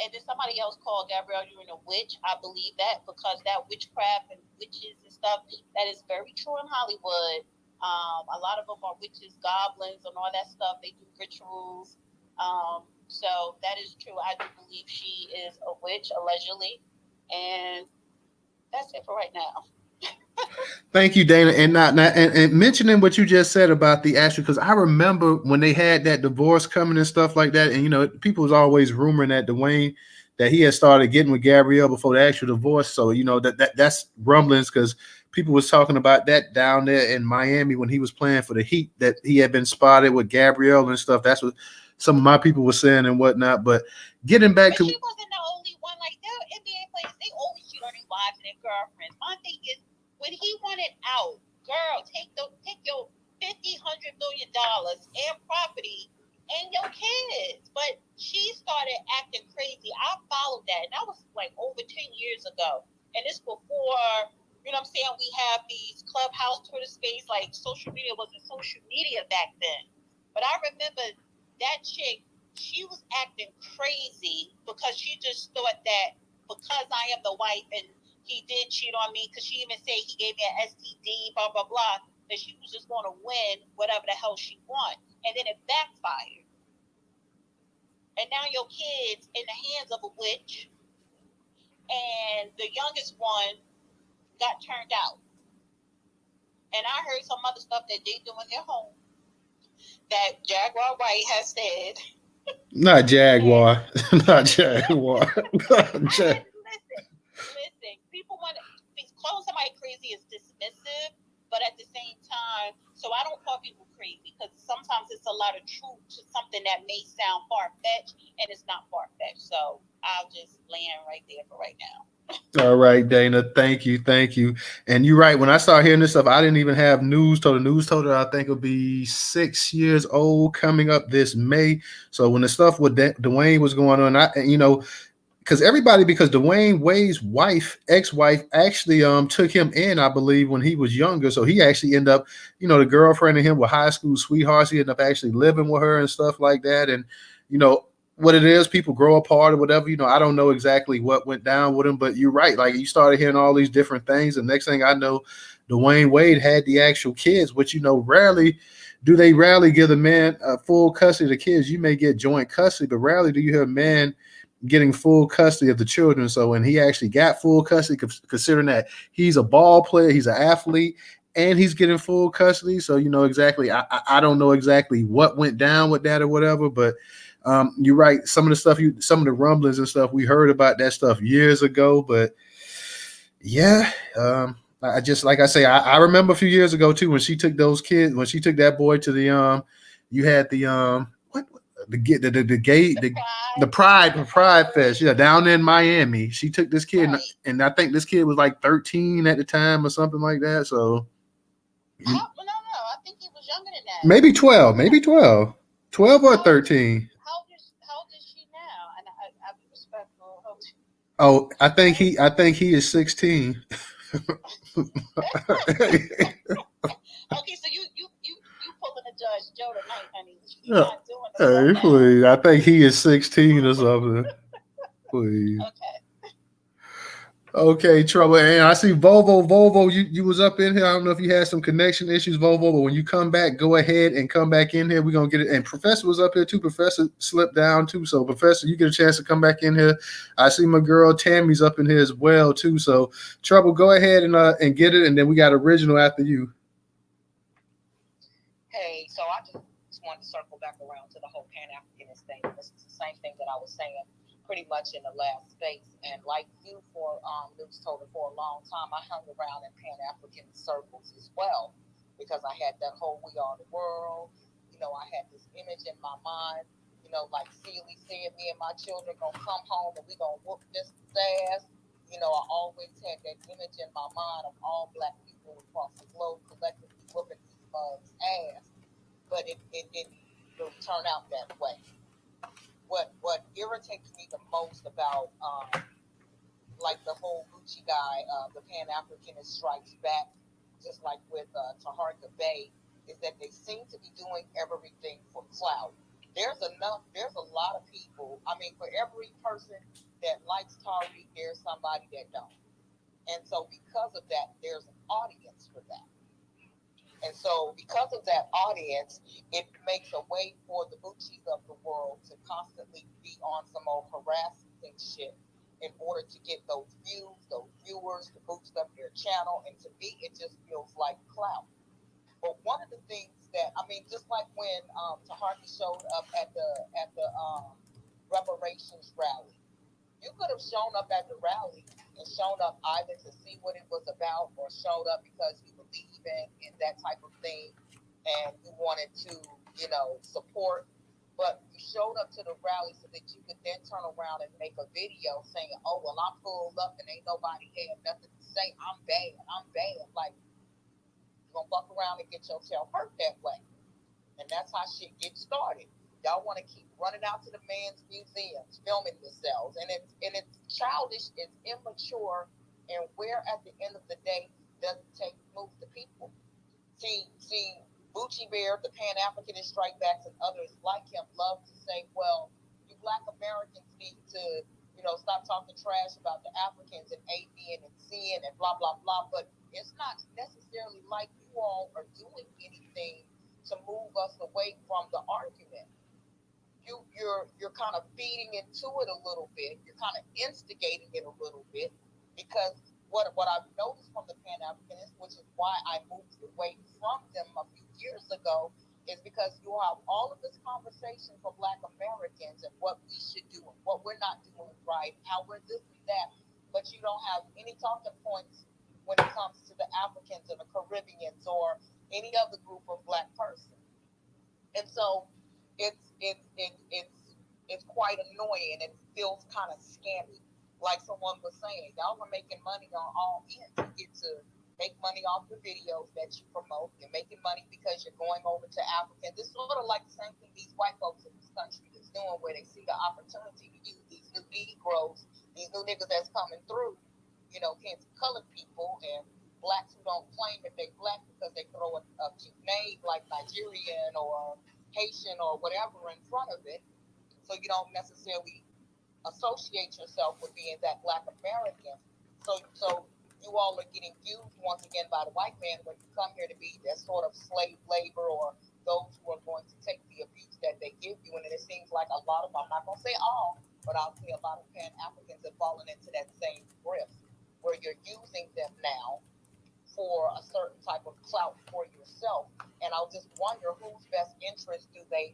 and then somebody else called Gabrielle Union a witch. I believe that, because that witchcraft and witches and stuff, that is very true in Hollywood. A lot of them are witches, goblins, and all that stuff. They do rituals. So that is true. I do believe she is a witch, allegedly. And that's it for right now. Thank you, Dana. And mentioning what you just said about the actual, because I remember when they had that divorce coming and stuff like that, and people was always rumoring that Dwayne, that he had started getting with Gabrielle before the actual divorce. So that's rumblings, because people was talking about that down there in Miami when he was playing for the Heat, that he had been spotted with Gabrielle and stuff. That's what some of my people were saying and whatnot. But getting back to, she wasn't the only one. Like, their NBA players, they always cheat on their wives and their girlfriends. My thing is, when he wanted out, girl, take your $50-100 million and property and your kids. But she started acting crazy. I followed that, and that was like over 10 years ago. And it's before, we have these Clubhouse, Twitter space, like social media wasn't social media back then. But I remember that chick, she was acting crazy because she just thought that because I am the wife and he did cheat on me, because she even said he gave me an STD, blah, blah, blah, that she was just going to win whatever the hell she won. And then it backfired. And now your kid's in the hands of a witch, and the youngest one got turned out. And I heard some other stuff that they do in their home that Jaguar White has said. Not Jaguar. Not Jaguar. Listen. People want to call somebody crazy is dismissive, but at the same time, so I don't call people crazy because sometimes it's a lot of truth to something that may sound far-fetched, and it's not far-fetched. So I'll just land right there for right now. All right, Dana. Thank you. And you're right. When I started hearing this stuff, I didn't even have Newstoter. Newstoter, I think, will be 6 years old coming up this May. So when the stuff with Dwayne was going on, because Dwayne Wade's ex-wife, actually took him in, I believe, when he was younger. So he actually ended up, the girlfriend and him were high school sweethearts. He ended up actually living with her and stuff like that. And what it is, people grow apart or whatever. I don't know exactly what went down with him, but you're right. Like, you started hearing all these different things, and next thing I know, Dwayne Wade had the actual kids, which rarely give the man full custody of the kids. You may get joint custody, but rarely do you hear a man getting full custody of the children. So when he actually got full custody, considering that he's a ball player, he's an athlete, and he's getting full custody. So exactly, I don't know exactly what went down with that or whatever, but you're right. Some of the rumblings and stuff, we heard about that stuff years ago, but yeah, I just, like I say, I remember a few years ago too, when she took that boy to the you had the the Pride Fest, down in Miami. She took this kid, Right. and I think this kid was like 13 at the time or something like that. So No, I think he was younger than that. maybe 12, 12 or 13. How old is she now? And I'll be respectful. Oh, I think he is 16. Okay, so you pulling a Judge Joe tonight, honey. Yeah. You're not doing it. Hey, Right please. I think he is 16 or something. Please. now. Okay, Trouble. And I see Volvo, you was up in here. I don't know if you had some connection issues, Volvo, but when you come back, go ahead and come back in here. We're going to get it. And Professor was up here too. Professor slipped down too. So, Professor, you get a chance to come back in here. I see my girl Tammy's up in here as well too. So, Trouble, go ahead and get it. And then we got Original after you. Hey, so I just wanted to circle back around to the whole Pan-Africanist thing. This is the same thing that I was saying pretty much in the last space. And like you for Newstoter for a long time, I hung around in Pan-African circles as well, because I had that whole we are the world. I had this image in my mind, like Sealy said, me and my children gonna come home and we gonna whoop this ass. I always had that image in my mind of all Black people across the globe collectively whooping these mugs' ass. But it didn't really turn out that way. What irritates me the most about like the whole Gucci guy, the Pan-Africanist strikes back, just like with Tariq Bay, is that they seem to be doing everything for clout. There's a lot of people. I mean, for every person that likes Tariq, there's somebody that don't. And so because of that, there's an audience for that. And so because of that audience, it makes a way for the Gucci's of the world to constantly be on some old harassing shit in order to get those views, those viewers, to boost up their channel. And to me, it just feels like clout. But one of the things that, just like when Taharki showed up at the reparations rally, you could have shown up at the rally and shown up either to see what it was about or showed up because you believe in that type of thing and you wanted to, support. But you showed up to the rally so that you could then turn around and make a video saying, oh, well, I pulled up and ain't nobody had nothing to say. I'm bad. Like, you're going to fuck around and get yourself hurt that way. And that's how shit gets started. Y'all want to keep running out to the man's museums, filming yourselves, and it's childish, it's immature, and where at the end of the day doesn't move the people. See, Bucci Bear, the Pan-Africanist strikebacks, and others like him love to say, well, you Black Americans need to, stop talking trash about the Africans and A, B, and C, and blah blah blah. But it's not necessarily like you all are doing anything to move us away from the argument. You're kind of feeding into it a little bit. You're kind of instigating it a little bit, because what I've noticed from the Pan-Africanists, which is why I moved away from them a few years ago, is because you have all of this conversation for Black Americans and what we should do and what we're not doing right, how we're this and that, but you don't have any talking points when it comes to the Africans or the Caribbeans or any other group of Black person. And so it's quite annoying and it feels kind of scammy. Like someone was saying, y'all are making money on all ends. You get to make money off the videos that you promote. You're making money because you're going over to Africa. This is sort of like the same thing these white folks in this country is doing, where they see the opportunity to use these new Negroes, these new niggas that's coming through, you know, colored people and Blacks who don't claim that they Black because they throw a cute name like Nigerian or Haitian or whatever in front of it. So you don't necessarily associate yourself with being that Black American. So you all are getting used once again by the white man when you come here to be that sort of slave labor or those who are going to take the abuse that they give you. And it seems like a lot of, I'm not going to say all, but I'll say a lot of Pan-Africans have fallen into that same grift where you're using them now for a certain type of clout for yourself. And I'll just wonder whose best interest do they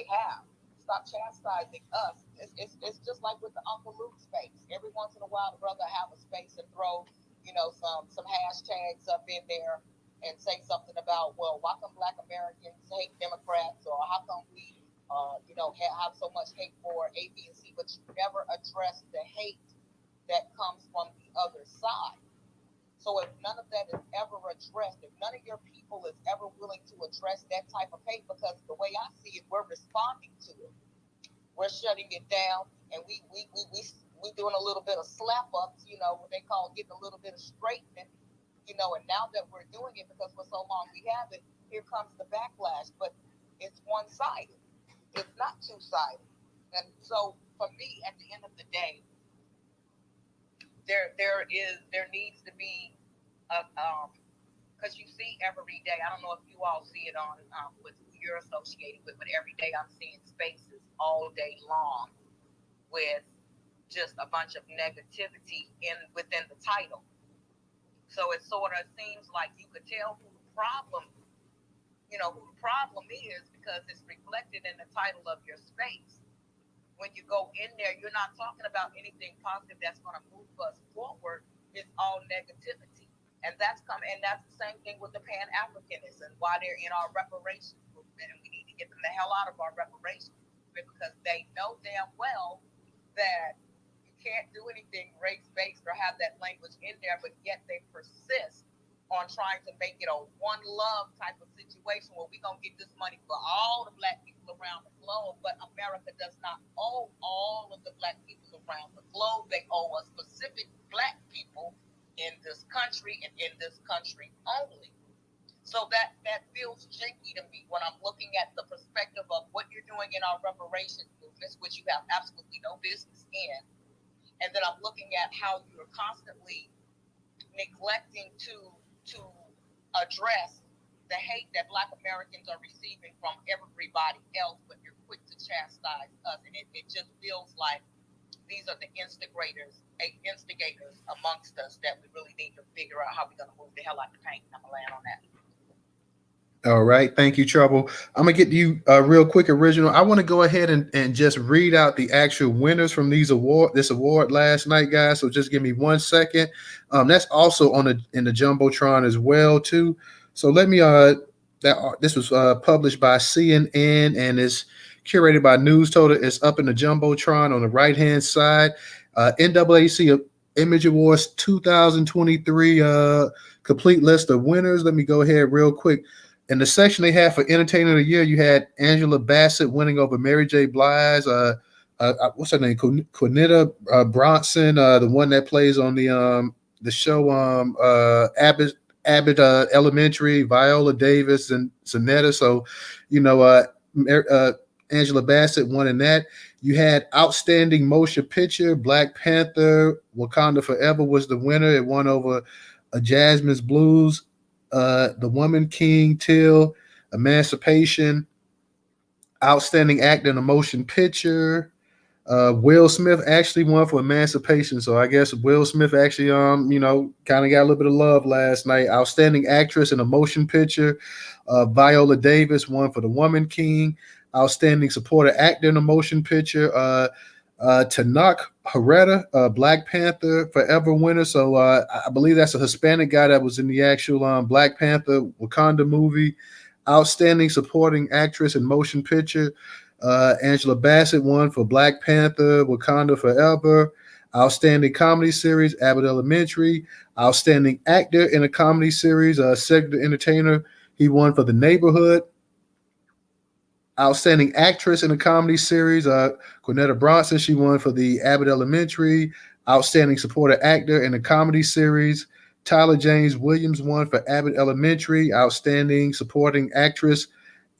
have? Stop chastising us. It's just like with the Uncle Luke space. Every once in a while, the brother have a space and throw, you know, some hashtags up in there and say something about, well, why come Black Americans hate Democrats, or how come we, you know, have so much hate for A, B, and C, but you never address the hate that comes from the other side. So if none of that is ever addressed, if none of your people is ever willing to address that type of hate, because the way I see it, we're responding to it. We're shutting it down, and we doing a little bit of slap ups, you know, what they call getting a little bit of straightening, you know. And now that we're doing it, because for so long we have it, here comes the backlash. But it's one sided. It's not two sided. And so for me, at the end of the day, there needs to be because you see every day. I don't know if you all see it on with who you're associated with, but every day I'm seeing spaces all day long with just a bunch of negativity within the title. So it sort of seems like you could tell who the problem is, because it's reflected in the title of your space. When you go in there, you're not talking about anything positive that's going to move us forward. It's all negativity. And that's the same thing with the Pan-Africanists and why they're in our reparations movement. And we need to get them the hell out of our reparations movement, because they know damn well that you can't do anything race-based or have that language in there, but yet they persist on trying to make it a one love type of situation where we're going to get this money for all the Black people around the globe. But America does not owe all of the Black people around the globe. They owe us specific Black people in this country and in this country only. So that feels janky to me when I'm looking at the perspective of what you're doing in our reparations movements, which you have absolutely no business in. And then I'm looking at how you're constantly neglecting to address the hate that Black Americans are receiving from everybody else, but you're quick to chastise us. And it just feels like these are the instigators amongst us that we really need to figure out how we're going to move the hell out the paint. I'm going to land on that. All right. Thank you, Trouble. I'm going to get you real quick, Original. I want to go ahead and just read out the actual winners from this award last night, guys. So just give me 1 second. That's also in the Jumbotron as well, too. So let me, this was published by CNN and is curated by Newstoter. It's up in the Jumbotron on the right-hand side. NAACP Image Awards 2023 complete list of winners. Let me go ahead real quick. In the section they had for Entertainer of the Year, you had Angela Bassett winning over Mary J. Blige. What's her name? Quinetta Bronson, the one that plays on the show Abbott Elementary. Viola Davis and Sonetta. So, Angela Bassett won in that. You had Outstanding Motion Picture. Black Panther, Wakanda Forever was the winner. It won over Jasmine's Blues. The Woman King, Till, Emancipation. Outstanding Actor in a Motion Picture. Will Smith actually won for Emancipation, so I guess Will Smith actually kind of got a little bit of love last night. Outstanding Actress in a Motion Picture. Viola Davis won for The Woman King. Outstanding Supporting Actor in a Motion Picture. Tanakh Herrera, Black Panther Forever winner. So I believe that's a Hispanic guy that was in the actual Black Panther Wakanda movie. Outstanding supporting actress in motion picture. Angela Bassett won for Black Panther Wakanda Forever. Outstanding comedy series, Abbott Elementary. Outstanding actor in a comedy series, Cedric the Entertainer. He won for The Neighborhood. Outstanding actress in a comedy series, Cornetta Bronson. She won for the Abbott Elementary. Outstanding supporting actor in a comedy series, Tyler James Williams won for Abbott Elementary. Outstanding supporting actress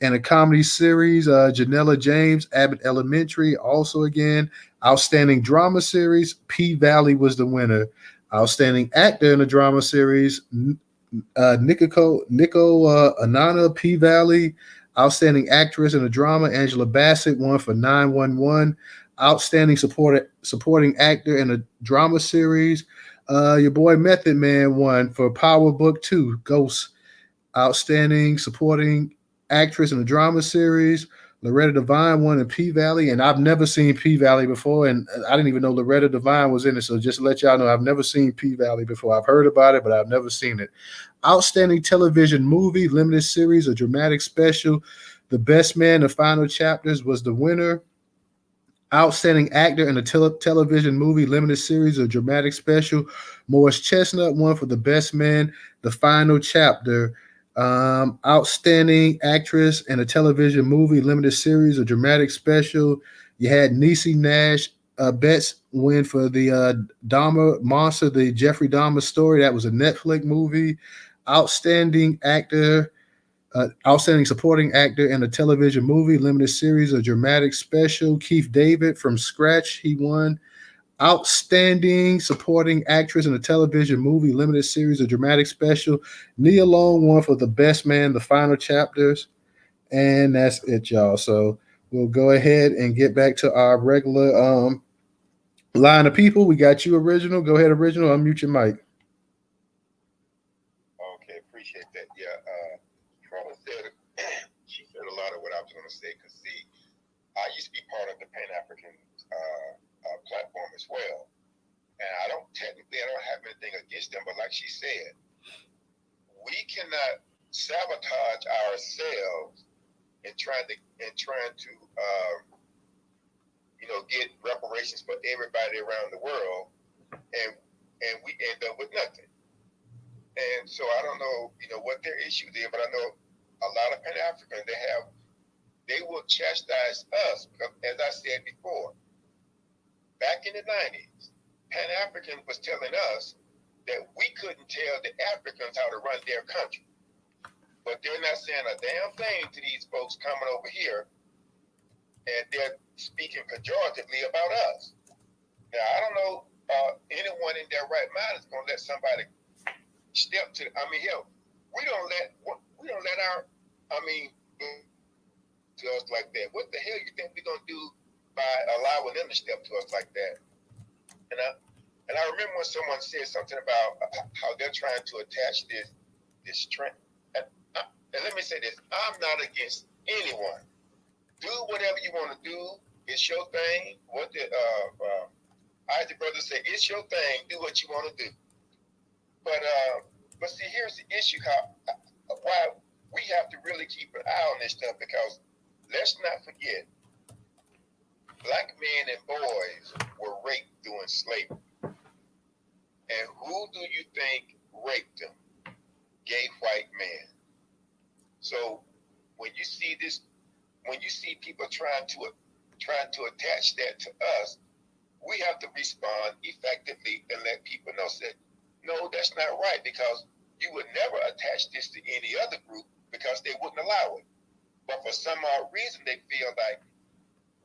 in a comedy series, Janella James, Abbott Elementary. Also again, outstanding drama series, P-Valley was the winner. Outstanding actor in a drama series, Nico Anana, P-Valley. Outstanding actress in a drama, Angela Bassett won for 911. Outstanding supporting actor in a drama series, your boy Method Man won for Power Book 2, Ghost. Outstanding supporting actress in a drama series, Loretta Devine won in P-Valley, and I've never seen P-Valley before, and I didn't even know Loretta Devine was in it, so just to let y'all know, I've never seen P-Valley before. I've heard about it, but I've never seen it. Outstanding television movie, limited series, a dramatic special, The Best Man, the final chapters was the winner. Outstanding actor in a television movie, limited series, or dramatic special, Morris Chestnut won for The Best Man, the final chapter. Outstanding actress in a television movie, limited series, or dramatic special, you had Niecy Nash Betts win for the Dahmer Monster, the Jeffrey Dahmer story. That was a Netflix movie. Outstanding actor. Outstanding supporting actor in a television movie, limited series, or dramatic special, Keith David from Scratch. He won. Outstanding supporting actress in a television movie, limited series, or dramatic special, Nia Long won for The Best Man, the final chapters. And that's it, y'all. So we'll go ahead and get back to our regular line of people. We got you, Original. Go ahead, Original. Unmute your mic. Okay, appreciate that. Yeah, Trevor said she said a lot of what I was going to say. Because see, I used to be part of the Pan African platform as well, and I don't have anything against them. But like she said, we cannot sabotage ourselves in trying to get reparations for everybody around the world, and we end up with nothing. And so I don't know, what their issue is, but I know a lot of Pan Africans they will chastise us because, as I said before, back in the 90s, Pan African was telling us that we couldn't tell the Africans how to run their country. But they're not saying a damn thing to these folks coming over here, and they're speaking pejoratively about us. Now, I don't know anyone in their right mind is going to let somebody step to. Hell, we don't let our to us like that. What the hell you think we're gonna do by allowing them to step to us like that? And I remember when someone said something about how they're trying to attach this trend. And let me say this: I'm not against anyone. Do whatever you want to do. It's your thing. What the Isaac brother said, it's your thing. Do what you want to do. But see, here's the issue: why we have to really keep an eye on this stuff, because let's not forget, black men and boys were raped during slavery. And who do you think raped them? Gay white men. So when you see people trying to attach that to us, we have to respond effectively and let people know that no, that's not right, because you would never attach this to any other group because they wouldn't allow it. But for some odd reason, they feel like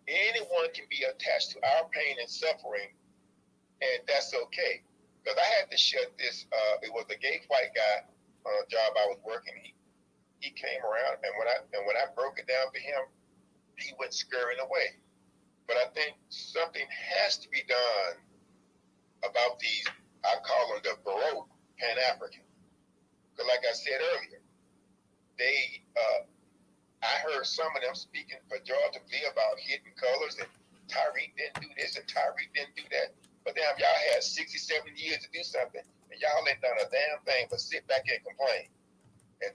anyone can be attached to our pain and suffering, and that's okay. Because I had to shut this. It was a gay white guy on a job I was working. He came around, and when I broke it down for him, he went scurrying away. But I think something has to be done about these. I call them the Baroque Pan-African. Because like I said earlier, I heard some of them speaking pejoratively about hidden colors and Tariq didn't do this and Tariq didn't do that. But damn, y'all had 60, 70 years to do something, and y'all ain't done a damn thing but sit back and complain and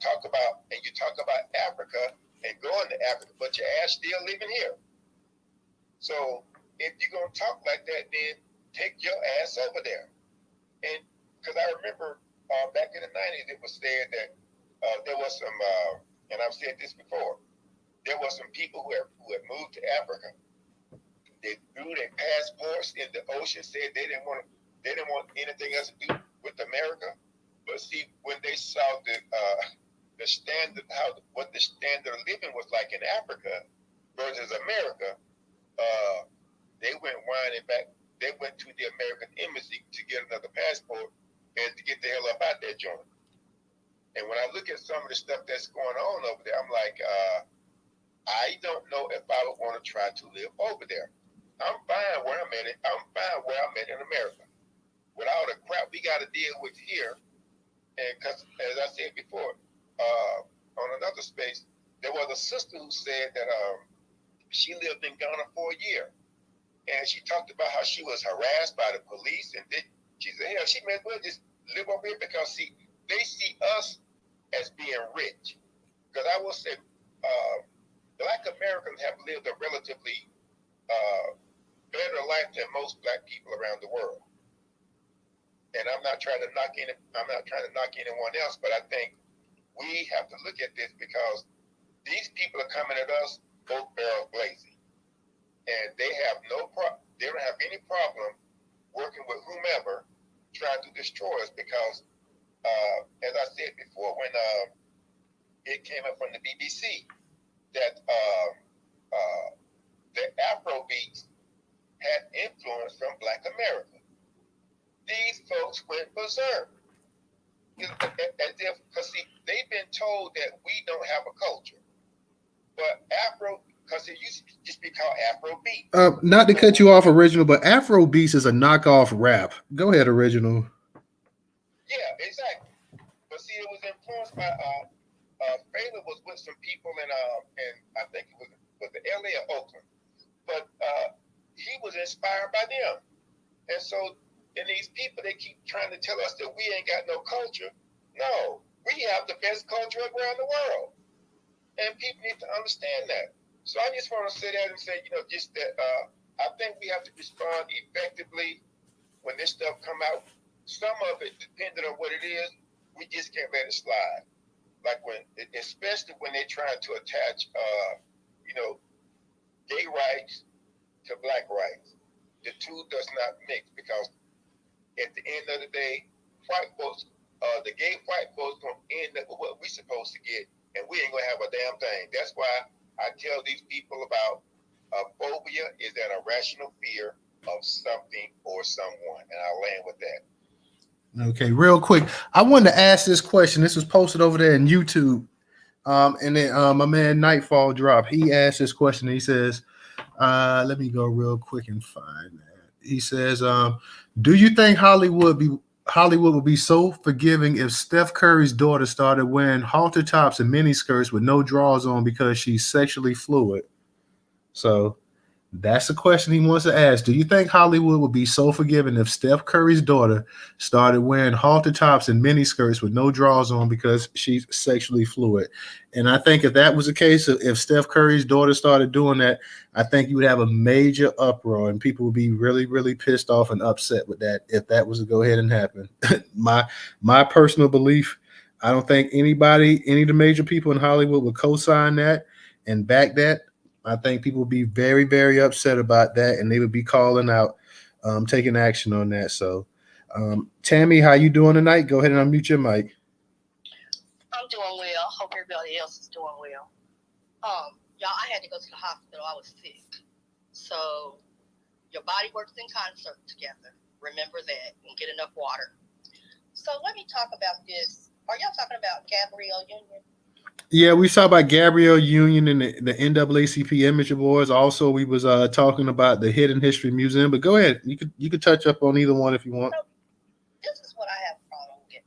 you talk about Africa and going to Africa, but your ass still living here. So if you're gonna talk like that, then take your ass over there. And because I remember back in the 90s, it was said that there was some, and I've said this before, there was some people who had moved to Africa. They threw their passports in the ocean, said they didn't want anything else to do with America. But see, when they saw the standard, what the standard of living was like in Africa versus America, they went whining back. They went to the American embassy to get another passport and to get the hell up out that joint. And when I look at some of the stuff that's going on over there, I'm like, I don't know if I would want to try to live over there. I'm fine where I'm at. I'm fine where I'm at in America. With all the crap we got to deal with here, and because as I said before, on another space, there was a sister who said that she lived in Ghana for a year, and she talked about how she was harassed by the police, and she said, hell, she may as well just live over here because they see us as being rich. Because I will say, Black Americans have lived a relatively better life than most Black people around the world. And I'm not trying to knock anyone else, but I think we have to look at this because these people are coming at us both barrels blazing, and they don't have any problem working with whomever trying to destroy us because, as I said before, when it came up from the BBC that the Afrobeats had influence from Black America. These folks went berserk. Because see, they've been told that we don't have a culture. But because it used to just be called Afrobeat. Not to cut you off, Original, but Afrobeats is a knockoff rap. Go ahead, Original. Yeah, exactly. But see, it was influenced by Fela was with some people in I think it was the LA or Oakland. But he was inspired by them. And so and these people, they keep trying to tell us that we ain't got no culture. No, we have the best culture around the world. And people need to understand that. So I just want to say that and say, just that I think we have to respond effectively when this stuff come out. Some of it, depending on what it is, we just can't let it slide. Like especially when they're trying to attach, gay rights to Black rights. The two does not mix because at the end of the day, white folks, the gay white folks gonna end up with what we supposed to get, and we ain't gonna have a damn thing. That's why I tell these people about phobia is that irrational fear of something or someone, and I'll land with that. Okay, real quick, I wanted to ask this question. This was posted over there in YouTube, and then my man Nightfall Drop. He asked this question. He says, "Let me go real quick and find that." He says, "Do you think Hollywood would be so forgiving if Steph Curry's daughter started wearing halter tops and miniskirts with no drawers on because she's sexually fluid?" So that's a question he wants to ask. Do you think Hollywood would be so forgiving if Steph Curry's daughter started wearing halter tops and miniskirts with no drawers on because she's sexually fluid? And I think if that was the case, if Steph Curry's daughter started doing that, I think you would have a major uproar and people would be really, really pissed off and upset with that if that was to go ahead and happen. My personal belief, I don't think any of the major people in Hollywood would co-sign that and back that. I think people would be very, very upset about that, and they would be calling out, taking action on that. So, Tammy, how you doing tonight? Go ahead and unmute your mic. I'm doing well. Hope everybody else is doing well. Y'all, I had to go to the hospital. I was sick. So, your body works in concert together. Remember that, and get enough water. So, let me talk about this. Are y'all talking about Gabrielle Union? Yeah, we saw about Gabrielle Union and the NAACP Image Awards. Also, we was talking about the Hidden History Museum. But go ahead, you could touch up on either one if you want. So, this is what I have a problem with.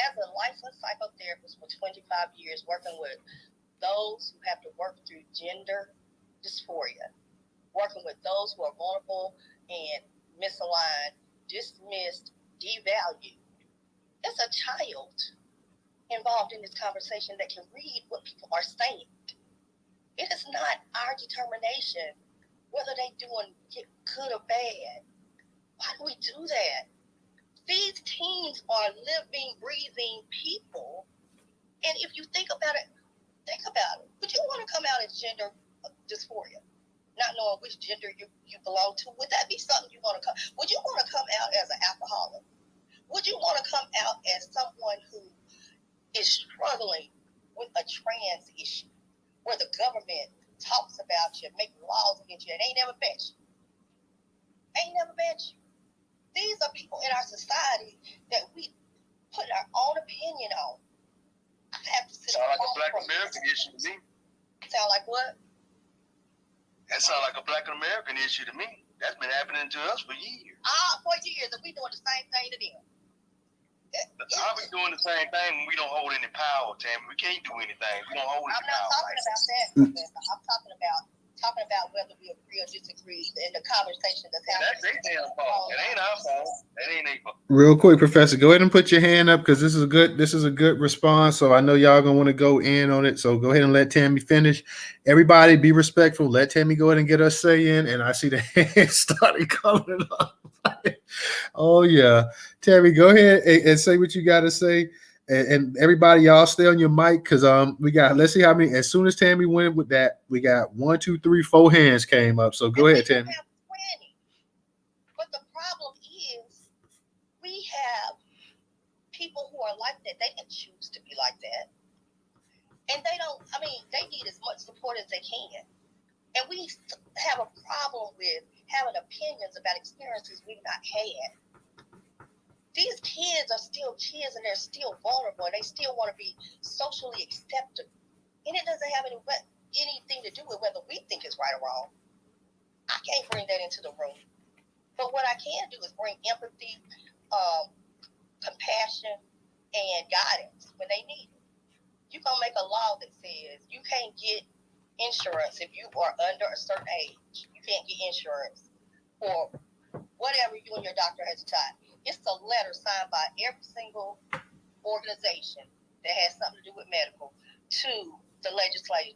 As a licensed psychotherapist for 25 years, working with those who have to work through gender dysphoria, working with those who are vulnerable and misaligned, dismissed, devalued. It's a child involved in this conversation that can read what people are saying. It is not our determination whether they doing good or bad. Why do we do that? These teens are living, breathing people. And if you think about it. Would you want to come out as gender dysphoria, not knowing which gender you belong to? Would that be something you want to come? Would you want to come out as an alcoholic? Would you want to come out as someone who is struggling with a trans issue, where the government talks about you, making laws against you, and ain't never met you? These are people in our society that we put our own opinion on. I have to sit. Sound like a Black American issue to me. Sound like what? That sounds like a Black American issue to me. That's been happening to us for years. For years, and we doing the same thing to them. I'll be doing the same thing when we don't hold any power, Tammy. We can't do anything. We don't hold any power. I'm not talking about that, Professor. I'm talking about whether we agree or disagree in the conversation that's happening. That's their damn fault. It ain't our fault. That ain't their fault. Real quick, Professor, go ahead and put your hand up because this is a good response. So I know y'all gonna want to go in on it. So go ahead and let Tammy finish. Everybody be respectful. Let Tammy go ahead and get her say in. And I see the hands started coming up. Oh yeah. Tammy, go ahead and say what you gotta say. And everybody, y'all stay on your mic because let's see how many. As soon as Tammy went with that, we got 1, 2, 3, 4 hands came up. So go ahead, Tammy. But the problem is, we have people who are like that. They can choose to be like that, and they don't. I mean, they need as much support as they can. And we have a problem with having opinions about experiences we've not had. These kids are still kids and they're still vulnerable and they still want to be socially accepted. And it doesn't have anything to do with whether we think it's right or wrong. I can't bring that into the room. But what I can do is bring empathy, compassion, and guidance when they need it. You're going to make a law that says you can't get insurance if you are under a certain age. You can't get insurance for whatever you and your doctor has decided. It's a letter signed by every single organization that has something to do with medical to the legislation.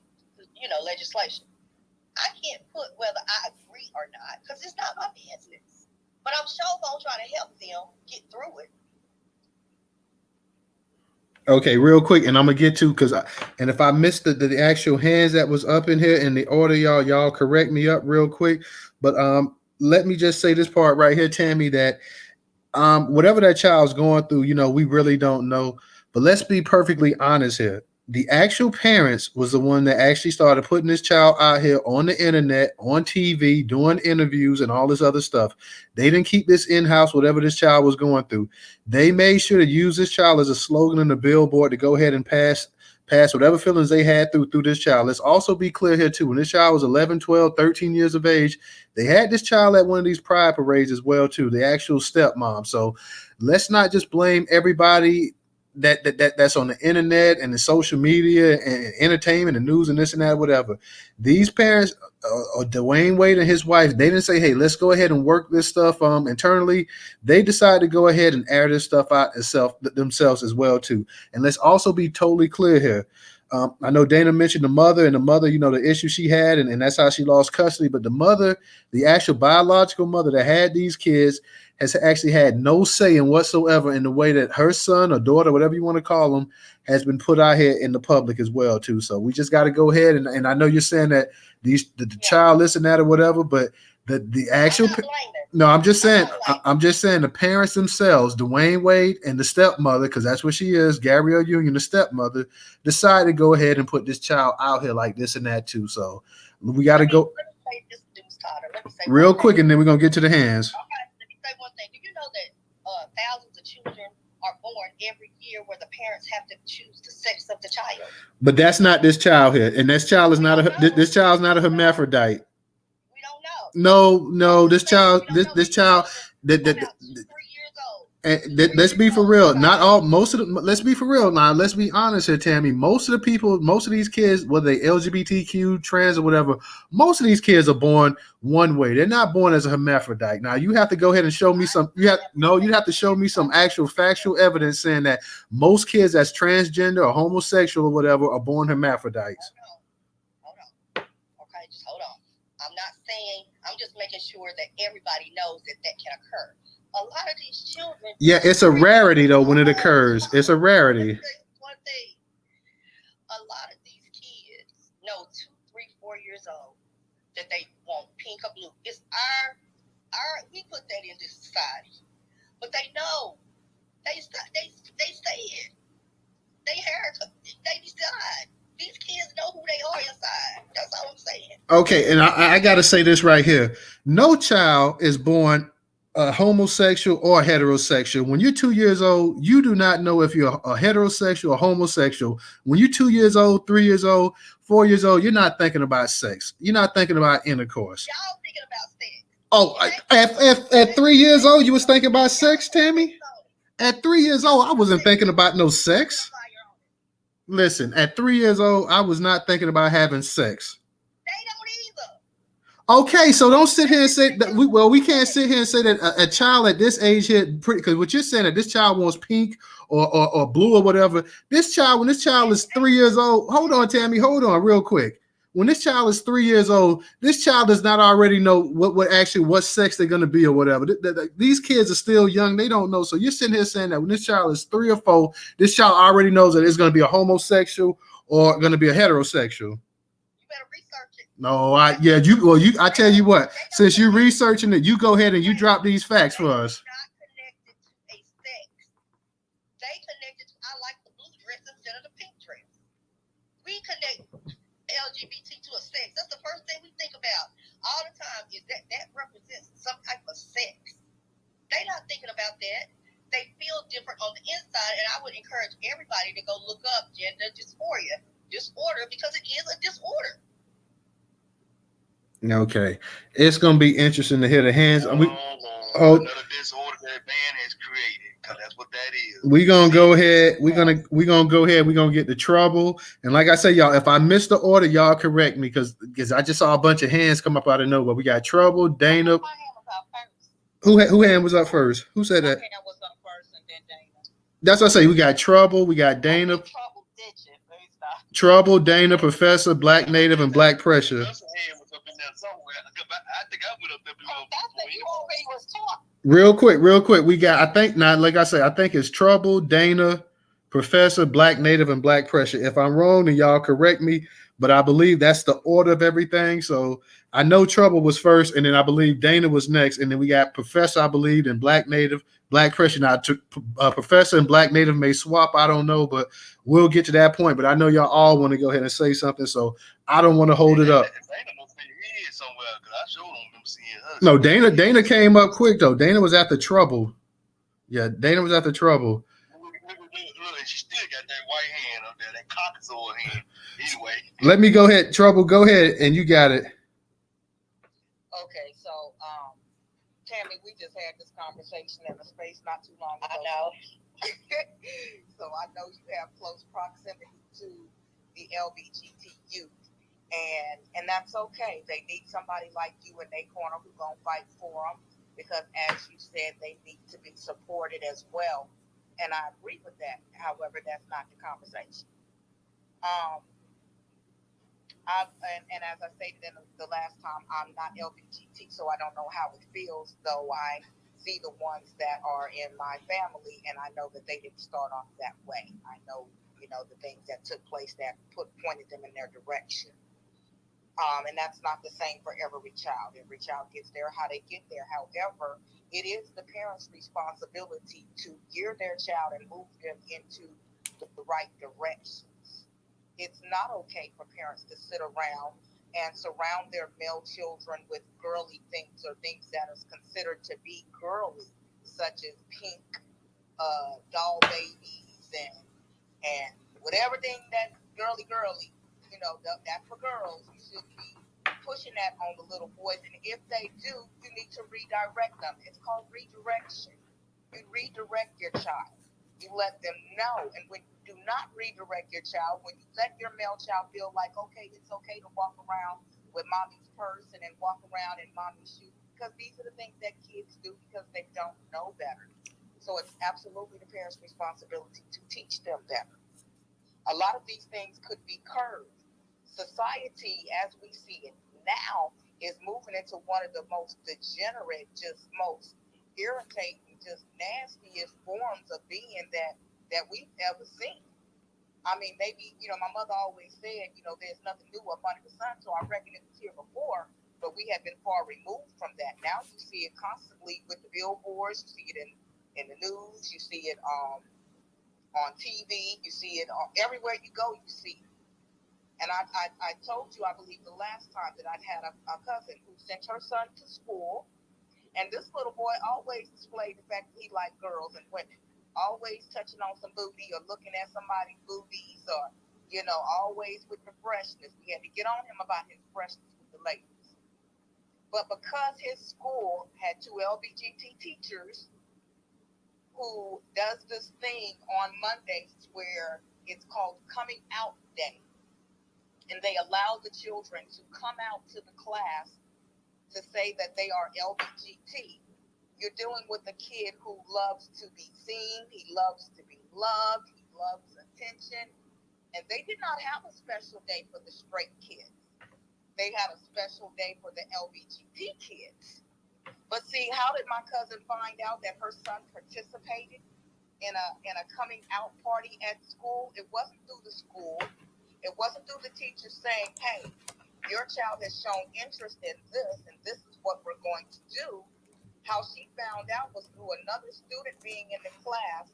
I can't put whether I agree or not because it's not my business. But I'm sure gonna try to help them get through it. Okay, real quick, and I'm gonna get to and if I missed the actual hands that was up in here in the order, y'all correct me up real quick. But let me just say this part right here, Tammy, that whatever that child's going through, we really don't know. But let's be perfectly honest here. The actual parents was the one that actually started putting this child out here on the internet, on TV, doing interviews and all this other stuff. They didn't keep this in-house, whatever this child was going through. They made sure to use this child as a slogan in the billboard to go ahead and pass whatever feelings they had through this child. Let's also be clear here too. When this child was 11, 12, 13 years of age, they had this child at one of these pride parades as well too, the actual stepmom. So let's not just blame everybody that's on the internet and the social media and entertainment and news and this and that, whatever. These parents, Dwayne Wade and his wife, they didn't say, hey, let's go ahead and work this stuff internally. They decided to go ahead and air this stuff out themselves as well too. And let's also be totally clear here. I know Dana mentioned the mother, the issue she had, and that's how she lost custody. But the mother, the actual biological mother that had these kids, has actually had no say in whatsoever in the way that her son or daughter, whatever you want to call them, has been put out here in the public as well too. So we just got to go ahead and I know you're saying that the child listen that or whatever, but the actual I'm just saying the parents themselves, Dwayne Wade and the stepmother, because that's what she is, Gabrielle Union, the stepmother, decided to go ahead and put this child out here like this and that too. So we got to go real quick, and then we're gonna get to the hands. Let me say one thing. Do you know that thousands of children are born every year where the parents have to choose the sex of the child? But that's not this child here, and this child is not this child's not a hermaphrodite. We don't know. No, this child, that 3 years old. let's be for real. Not all. Most of the. Let's be for real now. Let's be honest here, Tammy. Most of the people, most of these kids, whether they LGBTQ, trans, or whatever, most of these kids are born one way. They're not born as a hermaphrodite. Now you have to go ahead and show me some. You have to show me some actual factual evidence saying that most kids that's transgender or homosexual or whatever are born hermaphrodites. Hold on. Okay, just hold on. I'm not saying. I'm just making sure that everybody knows that can occur. A lot of these children. Yeah, it's a rarity though when it occurs. It's a rarity. One thing. A lot of these kids know 2, 3, 4 years old that they want pink or blue. It's our we put that into society, but they know they say it. They decide. These kids know who they are inside. That's all I'm saying. Okay, and I got to say this right here. No child is born homosexual or heterosexual. When you're 2 years old, you do not know if you're a heterosexual or homosexual. When you're 2 years old, 3 years old, 4 years old, you're not thinking about sex. You're not thinking about intercourse. Y'all thinking about sex. Oh, at 3 years old, you was thinking about sex, Tammy? At 3 years old, I wasn't thinking about no sex. Listen, at 3 years old, I was not thinking about having sex. Okay, so don't sit here and say that we can't sit here and say that a child at this age here, because what you're saying that this child wants pink or blue or whatever. When this child is 3 years old, hold on, Tammy, hold on real quick. When this child is 3 years old, this child does not already know what sex they're gonna be or whatever. These kids are still young, they don't know. So you're sitting here saying that when this child is 3 or 4, this child already knows that it's gonna be a homosexual or gonna be a heterosexual. No, I tell you what, since you're researching it, you go ahead and you drop these facts for us. They connected to, I like the blue dress instead of the pink dress. We connect LGBT to a sex. That's the first thing we think about all the time is that represents some type of sex. They're not thinking about that. They feel different on the inside, and I would encourage everybody to go look up gender dysphoria, disorder, because it is a disorder. Okay, it's gonna be interesting to hear the hands. Another disorder that man has created, because that's what that is. We're gonna go ahead. We're gonna go ahead. We're gonna get the trouble. And like I said, y'all, if I missed the order, y'all correct me because I just saw a bunch of hands come up out of nowhere. We got trouble, Dana. Who hand was up first? Who said that? My hand was up first, and then Dana. That's what I say. We got trouble. We got Dana. Trouble, Dana, Professor, Black Native, and Black Pressure. Real quick. We got, I think now, like I said, I think it's Trouble, Dana, Professor, Black Native, and Black Pressure. If I'm wrong, then y'all correct me. But I believe that's the order of everything. So I know Trouble was first, and then I believe Dana was next, and then we got Professor, I believe, and Black Native, Black Pressure. Now, Professor and Black Native may swap. I don't know, but we'll get to that point. But I know y'all all want to go ahead and say something, so I don't want to hold it up. No, Dana came up quick though. Dana was after Trouble. Yeah, Dana was after Trouble. Look, she still got that white hand up there, that caucasoid hand. Anyway. Let me go ahead. Trouble, go ahead, and you got it. Okay, so Tammy, we just had this conversation in a space not too long ago. I know. So I know you have close proximity to the LGBTQ youth. And that's okay. They need somebody like you in their corner who's gonna fight for them because, as you said, they need to be supported as well. And I agree with that. However, that's not the conversation. And as I stated in the last time, I'm not LGBT, so I don't know how it feels. Though I see the ones that are in my family, and I know that they didn't start off that way. I know, the things that took place that pointed them in their direction. And that's not the same for every child. Every child gets there how they get there. However, it is the parents' responsibility to gear their child and move them into the right directions. It's not okay for parents to sit around and surround their male children with girly things or things that is considered to be girly, such as pink doll babies and whatever thing that's girly. That's for girls. You should be pushing that on the little boys. And if they do, you need to redirect them. It's called redirection. You redirect your child. You let them know. And when you do not redirect your child, when you let your male child feel like, okay, it's okay to walk around with mommy's purse and walk around in mommy's shoes, because these are the things that kids do because they don't know better. So it's absolutely the parents' responsibility to teach them better. A lot of these things could be curbed. Society, as we see it now, is moving into one of the most degenerate, just most irritating, just nastiest forms of being that we've ever seen. I mean, maybe, my mother always said, there's nothing new up under the sun, so I reckon it was here before, but we have been far removed from that. Now you see it constantly with the billboards, you see it in the news, you see it on TV, you see it everywhere you go, you see it. And I told you, I believe, the last time that I'd had a cousin who sent her son to school, and this little boy always displayed the fact that he liked girls and women, always touching on some booty or looking at somebody's boobies or, always with the freshness. We had to get on him about his freshness with the ladies. But because his school had 2 LBGT teachers who does this thing on Mondays where it's called Coming Out Day, and they allow the children to come out to the class to say that they are LBGT. You're dealing with a kid who loves to be seen, he loves to be loved, he loves attention, and they did not have a special day for the straight kids. They had a special day for the LBGT kids. But see, how did my cousin find out that her son participated in a coming out party at school? It wasn't through the school. It wasn't through the teacher saying, hey, your child has shown interest in this, and this is what we're going to do. How she found out was through another student being in the class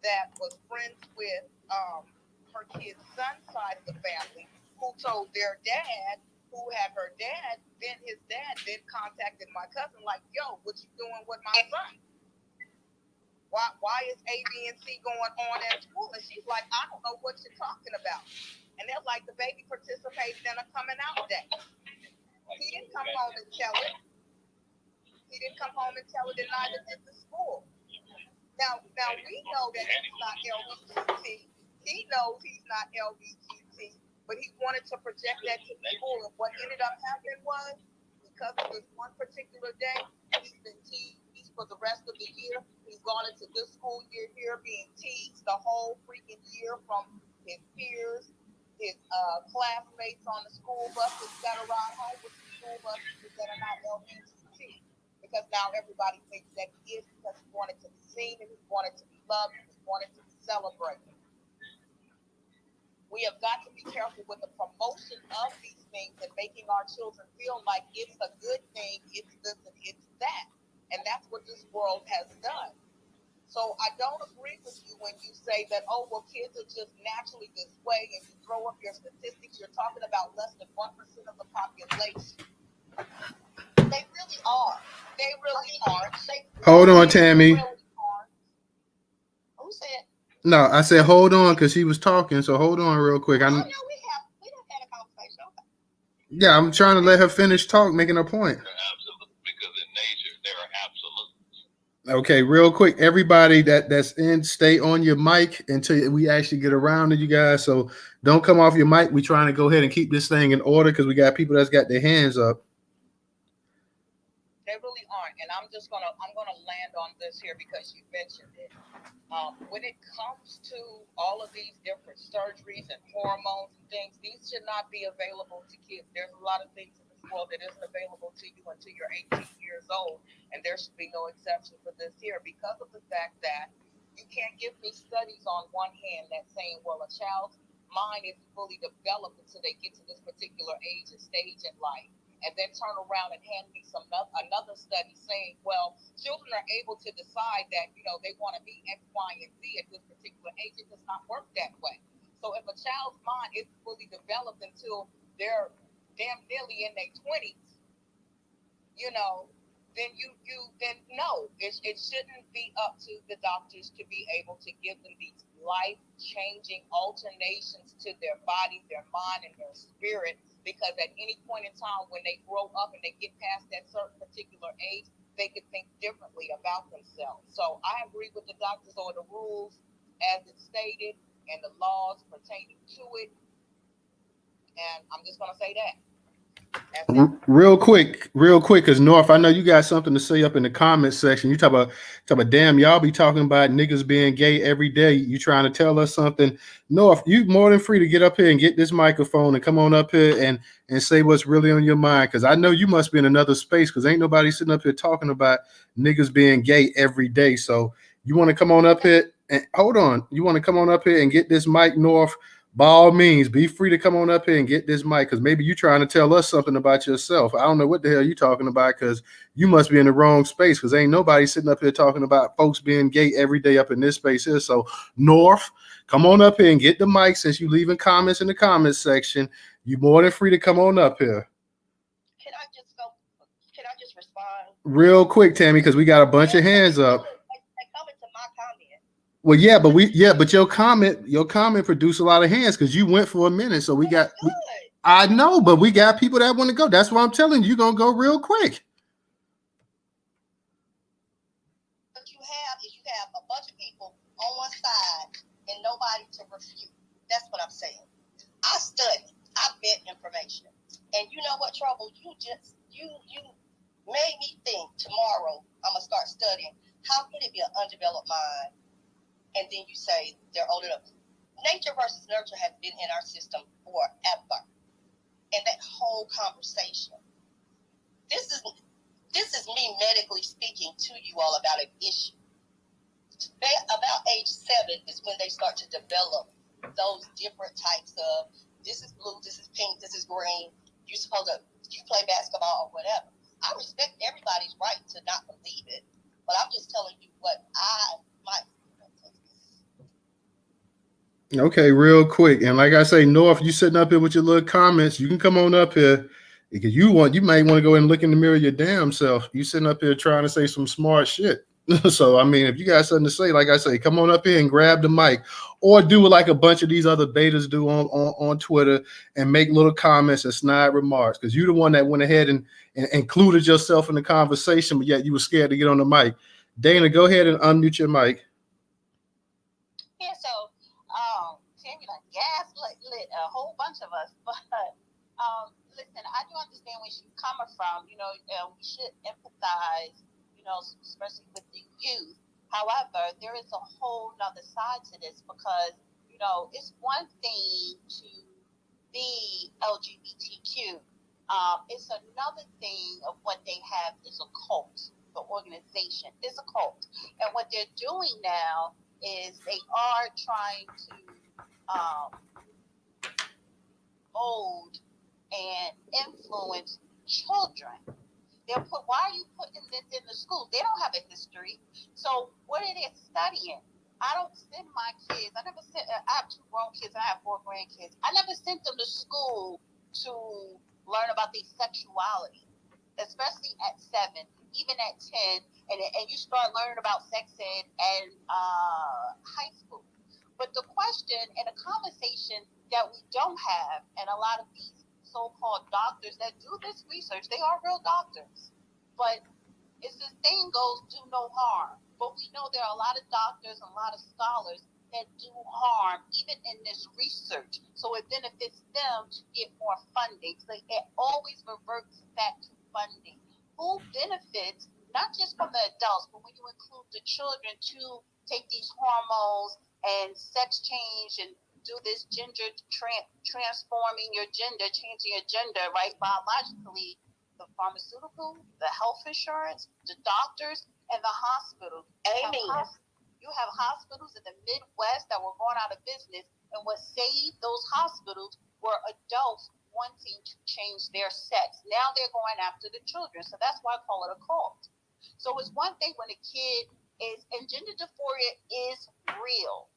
that was friends with her kid's son's side of the family, who told their dad, who had her dad, then his dad then contacted my cousin like, yo, what you doing with my son? Why is A, B, and C going on at school? And she's like, I don't know what you're talking about. And they're like, the baby participated in a coming out day. He didn't come home and tell it. He didn't come home and tell it, and neither did the school. Now we know that he's not LBGT. He knows he's not LBGT, but he wanted to project that to the school. And what ended up happening was, because of this one particular day, he's been teased for the rest of the year. He's gone into this school year here being teased the whole freaking year from his peers, his classmates on the school bus. He's got to ride home with the school buses that are not LBGT. Because now everybody thinks that he is, because he wanted to be seen and he wanted to be loved and he wanted to be celebrated. We have got to be careful with the promotion of these things and making our children feel like it's a good thing, it's this and it's that. And that's what this world has done. So I don't agree with you when you say that, oh, well, kids are just naturally this way, and you throw up your statistics, you're talking about less than 1% of the population. They really are. They really aren't. Hold on, Tammy. Really aren't. Who said? No, I said hold on because she was talking. So hold on real quick. I know we have had a conversation. Okay. Yeah, I'm trying to let her finish making her point. Because in nature, there are absolutes. Okay, real quick, everybody that's in, stay on your mic until we actually get around to you guys. So don't come off your mic. We're trying to go ahead and keep this thing in order because we got people that's got their hands up. They really aren't, and I'm gonna land on this here because you mentioned it. When it comes to all of these different surgeries and hormones and things, these should not be available to kids. There's a lot of things in this world that isn't available to you until you're 18 years old, and there should be no exception for this here because of the fact that you can't give me studies on one hand that's saying, well, a child's mind isn't fully developed until they get to this particular age and stage in life. And then turn around and hand me another study saying, well, children are able to decide that, they want to be X, Y, and Z at this particular age. It does not work that way. So if a child's mind isn't fully developed until they're damn nearly in their 20s, then no, it shouldn't be up to the doctors to be able to give them these life-changing alternations to their body, their mind, and their spirit. Because at any point in time when they grow up and they get past that certain particular age, they could think differently about themselves. So I agree with the doctors or the rules as it's stated and the laws pertaining to it. And I'm just gonna say that. Real quick, because North, I know you got something to say up in the comment section. You talk about, damn, y'all be talking about niggas being gay every day. You trying to tell us something? North, you more than free to get up here and get this microphone and come on up here and say what's really on your mind. Because I know you must be in another space, because ain't nobody sitting up here talking about niggas being gay every day. So you want to come on up here and hold on. You want to come on up here and get this mic, North? By all means, be free to come on up here and get this mic, because maybe you're trying to tell us something about yourself. I don't know what the hell you're talking about, because you must be in the wrong space, because ain't nobody sitting up here talking about folks being gay every day up in this space here. So, North, come on up here and get the mic. Since you leaving comments in the comments section, you more than free to come on up here. Can I just respond? Real quick, Tammy, because we got a bunch of hands up. They comment to my comment. Well, but your comment produced a lot of hands because you went for a minute. So we got, I know, but we got people that want to go. That's why I'm telling you, you're going to go real quick. What you have a bunch of people on one side and nobody to refute. That's what I'm saying. I studied. I bet information. And you know what, Trouble? You made me think tomorrow I'm going to start studying. How could it be an undeveloped mind? And then you say they're old enough. Nature versus nurture has been in our system forever. And that whole conversation. This is me medically speaking to you all about an issue. About age 7 is when they start to develop those different types of, this is blue, this is pink, this is green. You play basketball or whatever. I respect everybody's right to not believe it, but I'm just telling you what my Okay, real quick. And like I say, North, you sitting up here with your little comments, you can come on up here because you might want to go and look in the mirror your damn self. You sitting up here trying to say some smart shit. So, I mean, if you got something to say, like I say, come on up here and grab the mic or do like a bunch of these other betas do on Twitter and make little comments and snide remarks, because you're the one that went ahead and included yourself in the conversation, but yet you were scared to get on the mic. Dana, go ahead and unmute your mic. Yeah, so Tammy like lit a whole bunch of us, but listen, I do understand where she's coming from. You know, we should empathize, you know, especially with the youth. However, there is a whole nother side to this, because, you know, it's one thing to be LGBTQ. It's another thing of what they have is a cult. The organization is a cult. And what they're doing now is they are trying to mold and influence children. Why are you putting this in the schools? They don't have a history. So what are they studying? I don't send my kids. I have 2 grown kids and I have 4 grandkids. I never sent them to school to learn about their sexuality, especially at 7, even at 10, and you start learning about sex ed in high school. But the question and a conversation that we don't have, and a lot of these so-called doctors that do this research, they are real doctors, but it's this thing goes, do no harm. But we know there are a lot of doctors and a lot of scholars that do harm, even in this research. So it benefits them to get more funding. So it always reverts back to funding. Who benefits, not just from the adults, but when you include the children to take these hormones and sex change and do this gender transforming your gender, changing your gender, right, biologically, the pharmaceutical, the health insurance, the doctors, and the hospitals. Amen. You have hospitals in the Midwest that were going out of business, and what saved those hospitals were adults wanting to change their sex. Now they're going after the children, so that's why I call it a cult. So it's one thing when a kid is, and gender dysphoria is real,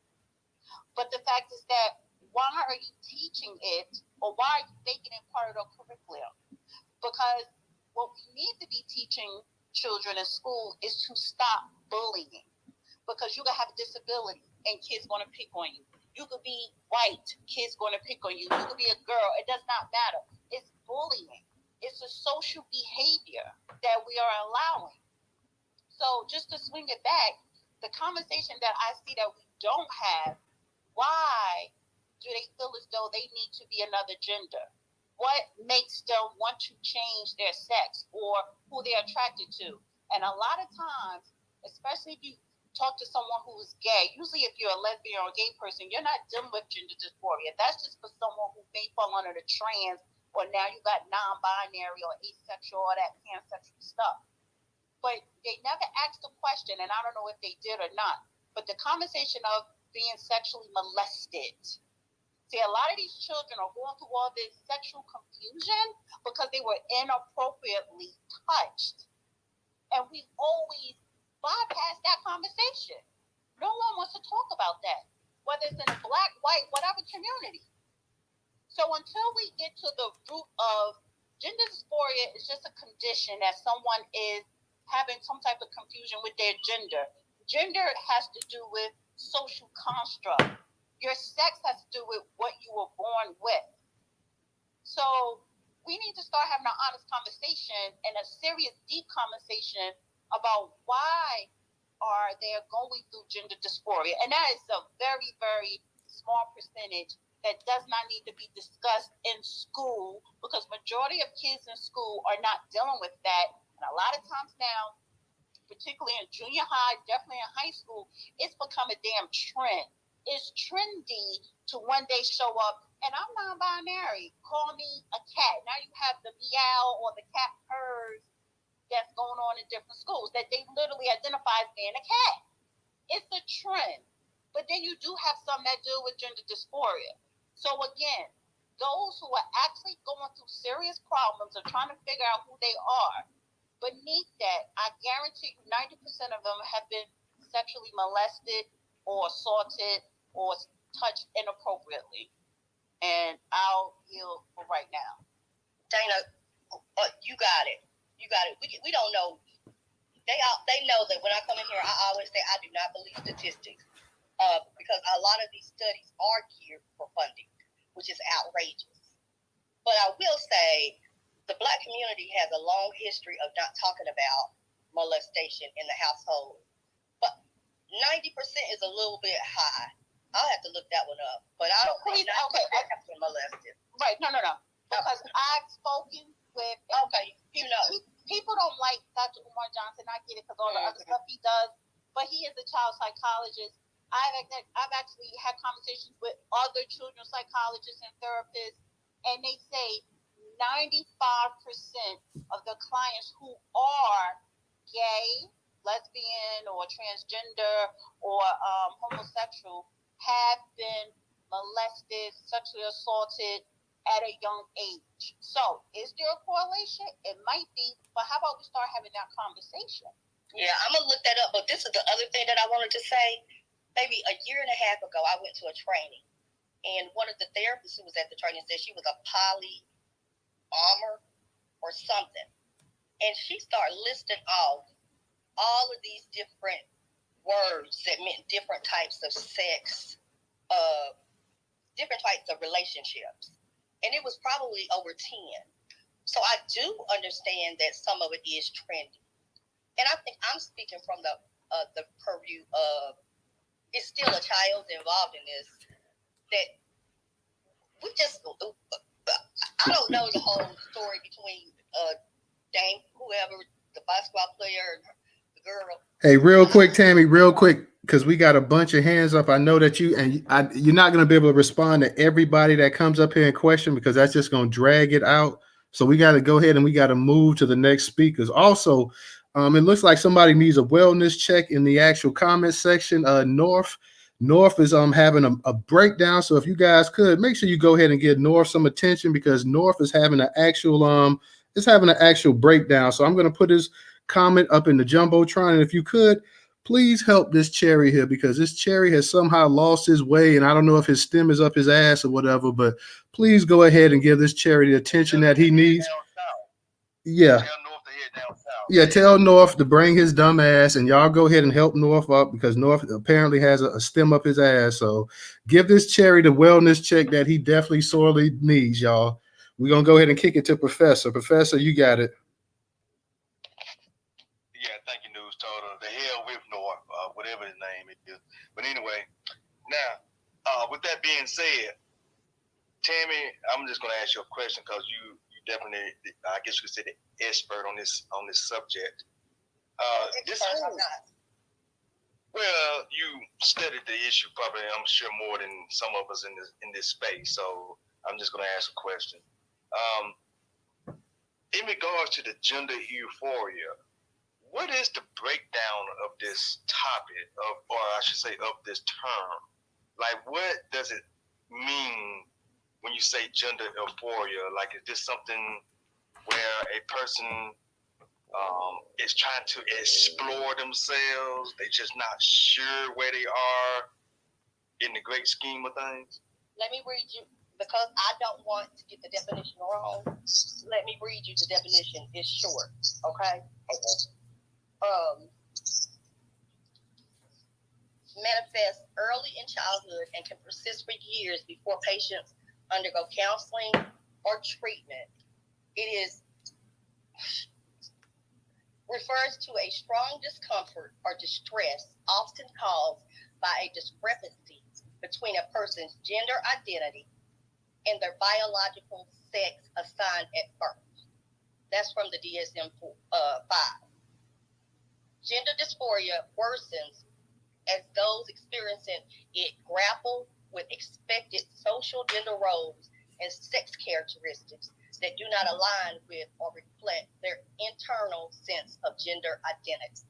but the fact is that why are you teaching it, or why are you making it part of the curriculum? Because what we need to be teaching children in school is to stop bullying. Because you can have a disability and kids going to pick on you. You could be white, kids going to pick on you. You could be a girl, it does not matter. It's bullying. It's a social behavior that we are allowing. So just to swing it back, the conversation that I see that we don't have, why do they feel as though they need to be another gender? What makes them want to change their sex or who they're attracted to? And a lot of times, especially if you talk to someone who is gay, usually if you're a lesbian or a gay person, you're not dealing with gender dysphoria. That's just for someone who may fall under the trans, or now you got non-binary or asexual or that pansexual stuff. But they never asked the question, and I don't know if they did or not, but the conversation of being sexually molested. See, a lot of these children are going through all this sexual confusion because they were inappropriately touched. And we always bypass that conversation. No one wants to talk about that, whether it's in a black, white, whatever community. So until we get to the root of gender dysphoria, is just a condition that someone is having some type of confusion with their gender. Gender has to do with social construct. Your sex has to do with what you were born with. So we need to start having an honest conversation and a serious, deep conversation about why are they going through gender dysphoria. And that is a very, very small percentage that does not need to be discussed in school, because majority of kids in school are not dealing with that. And a lot of times now, particularly in junior high, definitely in high school, it's become a damn trend. It's trendy to one day show up, and I'm non-binary. Call me a cat. Now you have the meow or the cat purrs that's going on in different schools that they literally identify as being a cat. It's a trend. But then you do have some that deal with gender dysphoria. So again, those who are actually going through serious problems are trying to figure out who they are. Beneath that, I guarantee you 90% of them have been sexually molested or assaulted or touched inappropriately. And I'll yield for right now. Dana, you got it. You got it. We don't know. They know that when I come in here, I always say I do not believe statistics. Because a lot of these studies are geared for funding, which is outrageous. But I will say the Black community has a long history of not talking about molestation in the household. But 90% is a little bit high. I'll have to look that one up. But I don't think 90% have been molested. Right, no. Because I've spoken with people don't like Dr. Umar Johnson. I get it because all the other stuff he does, but he is a child psychologist. I've actually had conversations with other children's psychologists and therapists, and they say 95% of the clients who are gay, lesbian, or transgender, or homosexual have been molested, sexually assaulted at a young age. So is there a correlation? It might be, but how about we start having that conversation? Yeah, I'm going to look that up, but this is the other thing that I wanted to say. Maybe a year and a half ago, I went to a training, and one of the therapists who was at the training said she was a polyamor or something. And she started listing off all of these different words that meant different types of sex, different types of relationships. And it was probably over 10. So I do understand that some of it is trendy. And I think I'm speaking from the purview of it's still a child involved in this, that we just, I don't know the whole story between Dame, whoever, the basketball player and the girl. Hey, real quick, Tammy, real quick, because we got a bunch of hands up. I know that you're not going to be able to respond to everybody that comes up here and question, because that's just going to drag it out. So we got to go ahead and we got to move to the next speakers. Also, it looks like somebody needs a wellness check in the actual comment section. North is having a breakdown. So if you guys could make sure you go ahead and give North some attention, because North is having an actual breakdown. So I'm going to put his comment up in the Jumbotron, and if you could, please help this cherry here, because this cherry has somehow lost his way, and I don't know if his stem is up his ass or whatever, but please go ahead and give this cherry the attention that he needs. Yeah. Yeah, tell North to bring his dumb ass, and y'all go ahead and help North up, because North apparently has a stem up his ass. So give this cherry the wellness check that he definitely sorely needs, y'all. We're going to go ahead and kick it to Professor. Professor, you got it. Yeah, thank you, Newstoter. whatever his name is. But anyway, now, with that being said, Tammy, I'm just going to ask you a question because you definitely, I guess you could say, the expert on this subject. Well, you studied the issue probably, I'm sure, more than some of us in this space. So I'm just going to ask a question. In regards to the gender euphoria, what is the breakdown of this topic, or I should say, of this term? Like, what does it mean when you say gender euphoria? Like, is this something where a person is trying to explore themselves? They're just not sure where they are in the great scheme of things? Let me read you, because I don't want to get the definition wrong. Let me read you the definition. It's short, okay? Manifests early in childhood and can persist for years before patients undergo counseling or treatment. It refers to a strong discomfort or distress, often caused by a discrepancy between a person's gender identity and their biological sex assigned at birth. That's from the DSM-5. Gender dysphoria worsens as those experiencing it grapple with expected social gender roles and sex characteristics that do not align with or reflect their internal sense of gender identity.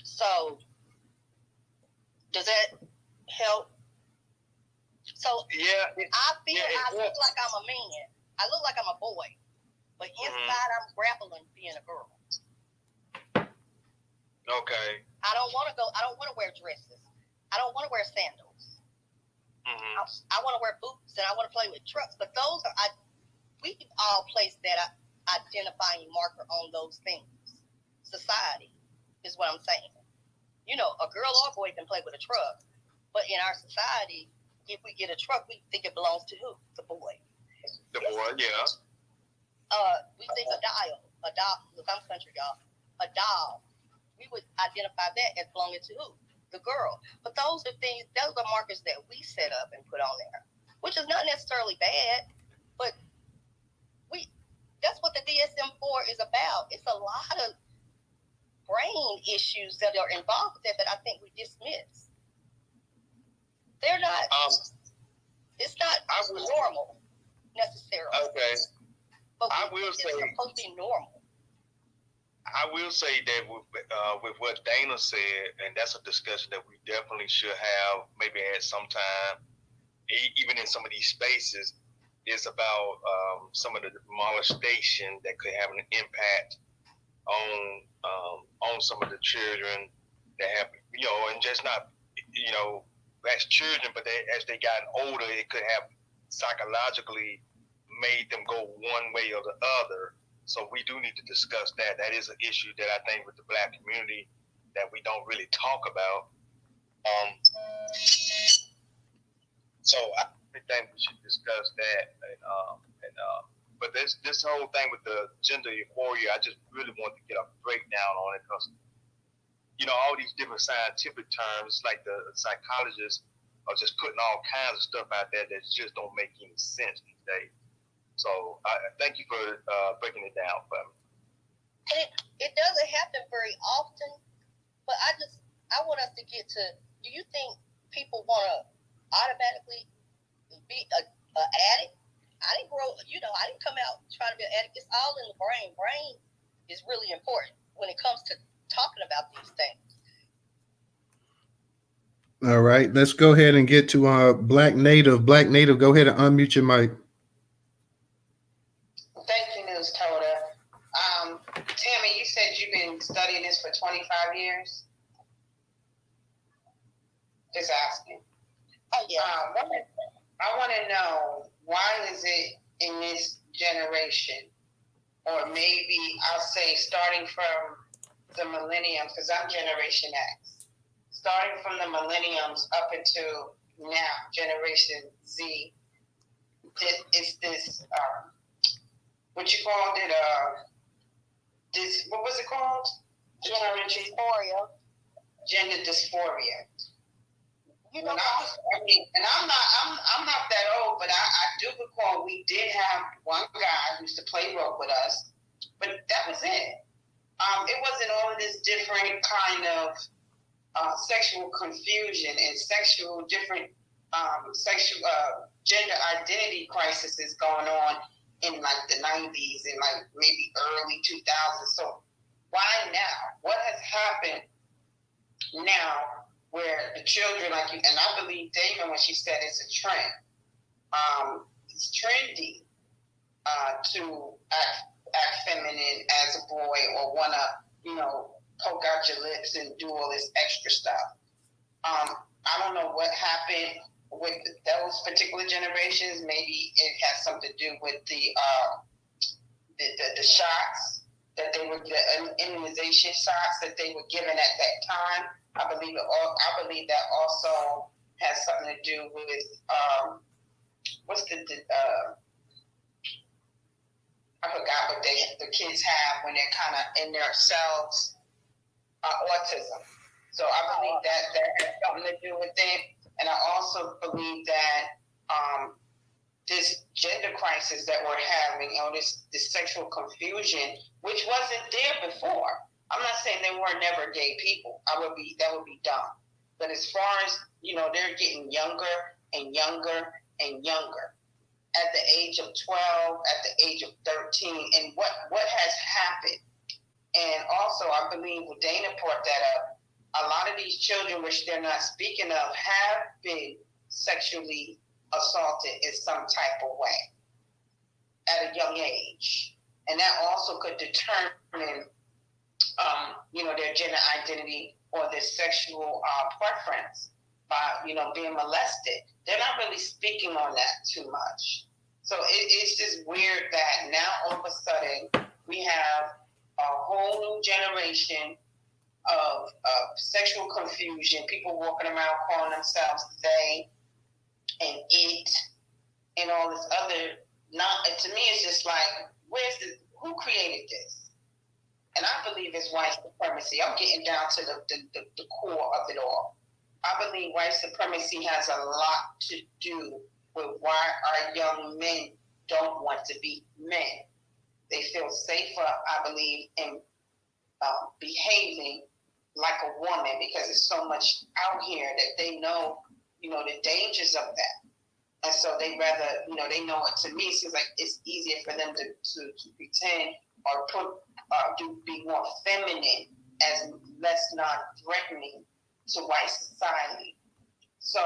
So, does that help? So, yeah, I feel I look like I'm a man. I look like I'm a boy, but inside I'm grappling being a girl. Okay. I don't want to wear dresses. I don't want to wear sandals. I want to wear boots and I want to play with trucks. But we all place that identifying marker on those things. Society is what I'm saying. You know, a girl or a boy can play with a truck, but in our society, if we get a truck, we think it belongs to who? The boy. The boy, yeah. We think a doll. Look, I'm country, y'all. A doll. We would identify that as belonging to who? The girl. But those are markers that we set up and put on there, which is not necessarily bad, but that's what the DSM-4 is about. It's a lot of brain issues that are involved with that I think we dismiss. They're not, it's not normal necessarily. Okay. But I will say, it's supposed to be normal. I will say that with what Dana said, and that's a discussion that we definitely should have maybe at some time, even in some of these spaces, is about some of the molestation that could have an impact on some of the children that have, and just not, as children, but as they gotten older, it could have psychologically made them go one way or the other. So we do need to discuss that. That is an issue that I think with the Black community that we don't really talk about. So I think we should discuss that. But this whole thing with the gender euphoria, I just really want to get a breakdown on it because, all these different scientific terms, like the psychologists are just putting all kinds of stuff out there that just don't make any sense these days. So I thank you for breaking it down for me. It doesn't happen very often, but I want us to get to, do you think people want to automatically be an addict? I didn't come out trying to be an addict. It's all in the brain. Brain is really important when it comes to talking about these things. All right, let's go ahead and get to Black Native. Black Native, go ahead and unmute your mic. Thank you, Newstoter. Tammy, you said you've been studying this for 25 years? Just asking. Oh, yeah. I want to know, why is it in this generation, or maybe I'll say starting from the millenniums, because I'm Generation X, starting from the millenniums up until now, Generation Z, it's this, what you called it, what was it called? Gender dysphoria. Gender dysphoria. You know, I'm not that old, but I do recall we did have one guy who used to play rope with us, but that was it. It wasn't all of this different kind of sexual confusion and different sexual gender identity crises going on in like the 90s and like maybe early 2000s. So why now? What has happened now where the children, like you, and I believe David when she said it's a trend. It's trendy to act feminine as a boy or want to, poke out your lips and do all this extra stuff. I don't know what happened with those particular generations. Maybe it has something to do with the shots that they were, the immunization shots that they were given at that time. I believe that also has something to do with what's I forgot what the kids have when they're kind of in their cells, autism. So I believe that has something to do with it, and I also believe that this gender crisis that we're having, this sexual confusion, which wasn't there before. I'm not saying there were never gay people. That would be dumb. But as far as they're getting younger and younger and younger. At the age of 12, at the age of 13, and what has happened. And also, I believe when Dana brought that up, a lot of these children, which they're not speaking of, have been sexually assaulted in some type of way at a young age. And that also could determine, their gender identity or their sexual preference by, being molested. They're not really speaking on that too much. So it's just weird that now all of a sudden we have a whole new generation of sexual confusion, people walking around calling themselves they and it and all this other. To me, it's just like, who created this? And I believe it's white supremacy. I'm getting down to the core of it all. I believe white supremacy has a lot to do with why our young men don't want to be men. They feel safer, I believe, in behaving like a woman because there's so much out here that they know, the dangers of that. And so they rather, they know it. To me, it seems like it's easier for them to pretend or be more feminine as less non-threatening to white society. So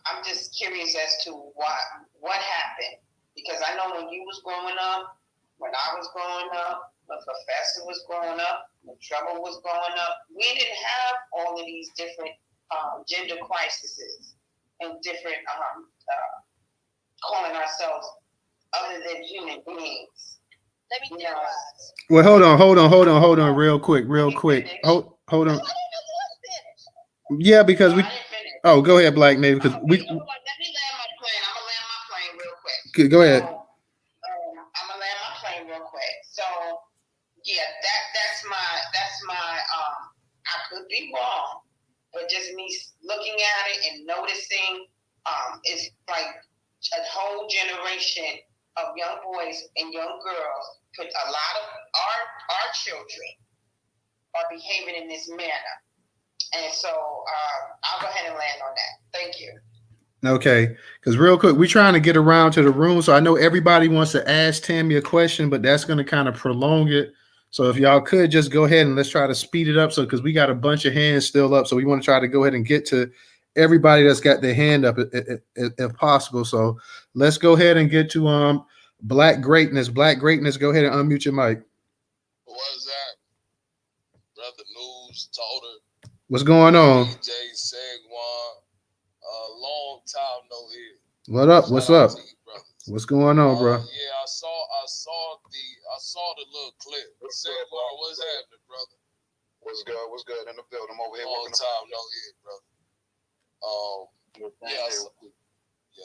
I'm just curious as to what happened. Because I know when you was growing up, when I was growing up, when Professor was growing up, when Trouble was growing up, we didn't have all of these different gender crises and different calling ourselves other than human beings. Let me theorize. Well, hold on, real quick. Hold on. Yeah, because we. Oh, go ahead, Black Navy. Because we. Let me land my plane. I'm gonna land my plane real quick. Go ahead. I'm gonna land my plane real quick. So, yeah, that's my. I could be wrong, but just me looking at it and noticing, it's like a whole generation of young boys and young girls. Put a lot of our children are behaving in this manner. And so I'll go ahead and land on that. Thank you. Okay, because real quick, we're trying to get around to the room. So I know everybody wants to ask Tammy a question, but that's going to kind of prolong it. So if y'all could just go ahead and let's try to speed it up. So because we got a bunch of hands still up. So we want to try to go ahead and get to everybody that's got their hand up if possible. So let's go ahead and get to Black Greatness. Black Greatness, go ahead and unmute your mic. What's that? Brother Newstoter. What's going on? DJ Segwan. Long time no hear. What up? What's up? What's going on, bro? Yeah, I saw the little clip. Segwan, what's happening, brother? What's good in the building? I'm over here. Long time no hear, brother.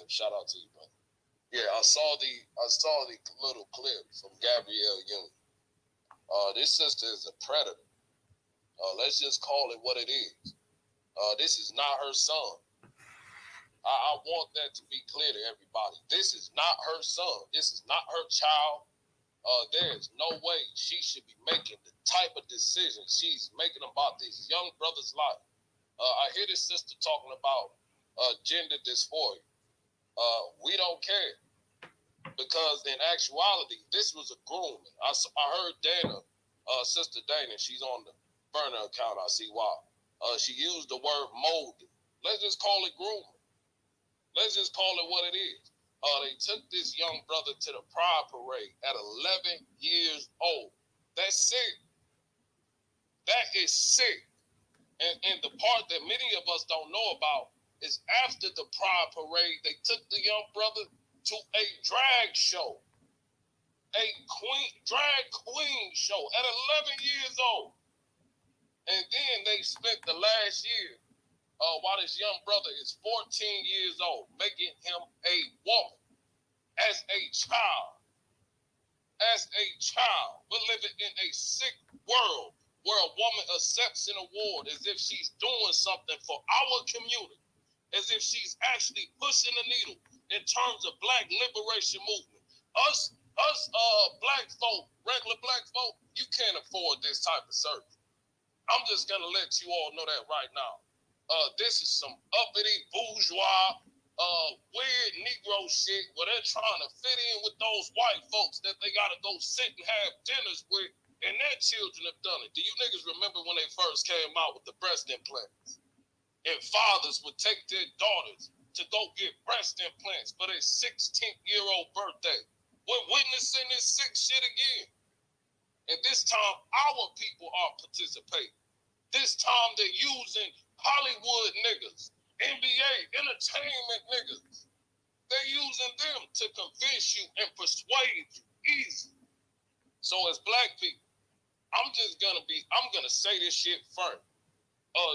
Shout out to you, brother. Yeah, I saw the little clip from Gabrielle Union. This sister is a predator. Let's just call it what it is. This is not her son. I want that to be clear to everybody. This is not her son. This is not her child. There's no way she should be making the type of decisions she's making about this young brother's life. I hear this sister talking about gender dysphoria. We don't care, because in actuality, this was a grooming. I heard Dana, Sister Dana, she's on the burner account, I see why. She used the word molding. Let's just call it grooming. Let's just call it what it is. They took this young brother to the Pride Parade at 11 years old. That's sick. That is sick. And the part that many of us don't know about is after the Pride Parade, they took the young brother to a drag show. A drag queen show at 11 years old. And then they spent the last year, while this young brother is 14 years old, making him a woman. As a child, we're living in a sick world where a woman accepts an award as if she's doing something for our community, as if she's actually pushing the needle in terms of Black liberation movement. Us black folk, regular black folk, you can't afford this type of service. I'm just gonna let you all know that right now. This is some uppity bourgeois, weird Negro shit where they're trying to fit in with those white folks that they gotta go sit and have dinners with, and their children have done it. Do you niggas remember when they first came out with the breast implants? And fathers would take their daughters to go get breast implants for their 16-year-old birthday. We're witnessing this sick shit again. And this time, our people are participating. This time, they're using Hollywood niggas, NBA, entertainment niggas. They're using them to convince you and persuade you easy. So as black people, I'm gonna say this shit firm.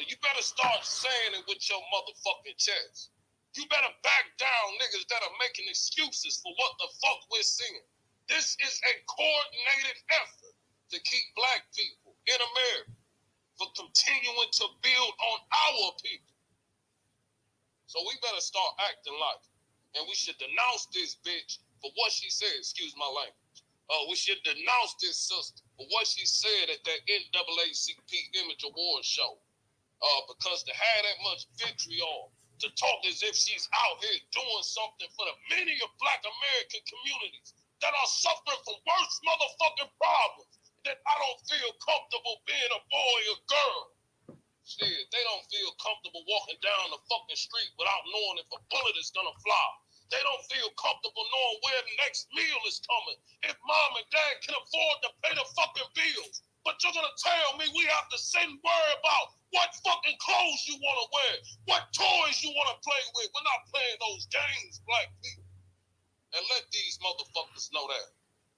You better start saying it with your motherfucking chest. You better back down niggas that are making excuses for what the fuck we're seeing. This is a coordinated effort to keep black people in America for continuing to build on our people. So we better start acting like it. And we should denounce this bitch for what she said. Excuse my language. We should denounce this sister for what she said at that NAACP Image Awards show. Because to have that much vitriol, to talk as if she's out here doing something for the many of Black American communities that are suffering from worse motherfucking problems, that I don't feel comfortable being a boy or girl. Shit, they don't feel comfortable walking down the fucking street without knowing if a bullet is gonna fly. They don't feel comfortable knowing where the next meal is coming, if mom and dad can afford to pay the fucking bills. But you're gonna tell me we have to sit and worry about what fucking clothes you wanna wear, what toys you wanna play with. We're not playing those games, black people. And let these motherfuckers know that.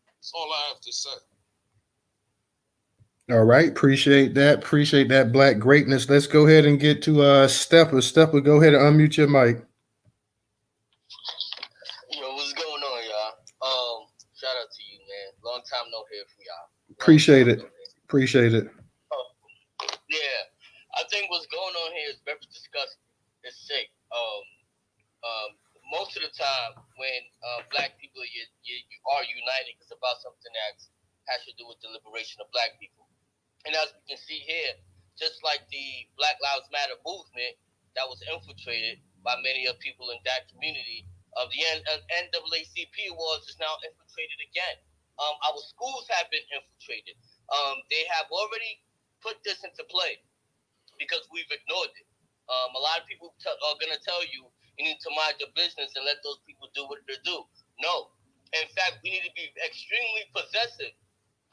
That's all I have to say. All right, appreciate that. Appreciate that black greatness. Let's go ahead and get to Stepper. Stepper, go ahead and unmute your mic. Yo, what's going on, y'all? Shout out to you, man. Long time no hear from y'all. Appreciate it. Appreciate it. Yeah, I think what's going on here is very disgusting. It's sick. Most of the time when black people you are united, it's about something that has to do with the liberation of black people. And as we can see here, just like the Black Lives Matter movement that was infiltrated by many of people in that community, the NAACP awards is now infiltrated again. Our schools have been infiltrated. They have already put this into play because we've ignored it. A lot of people are going to tell you need to mind your business and let those people do what they do. No. In fact, we need to be extremely possessive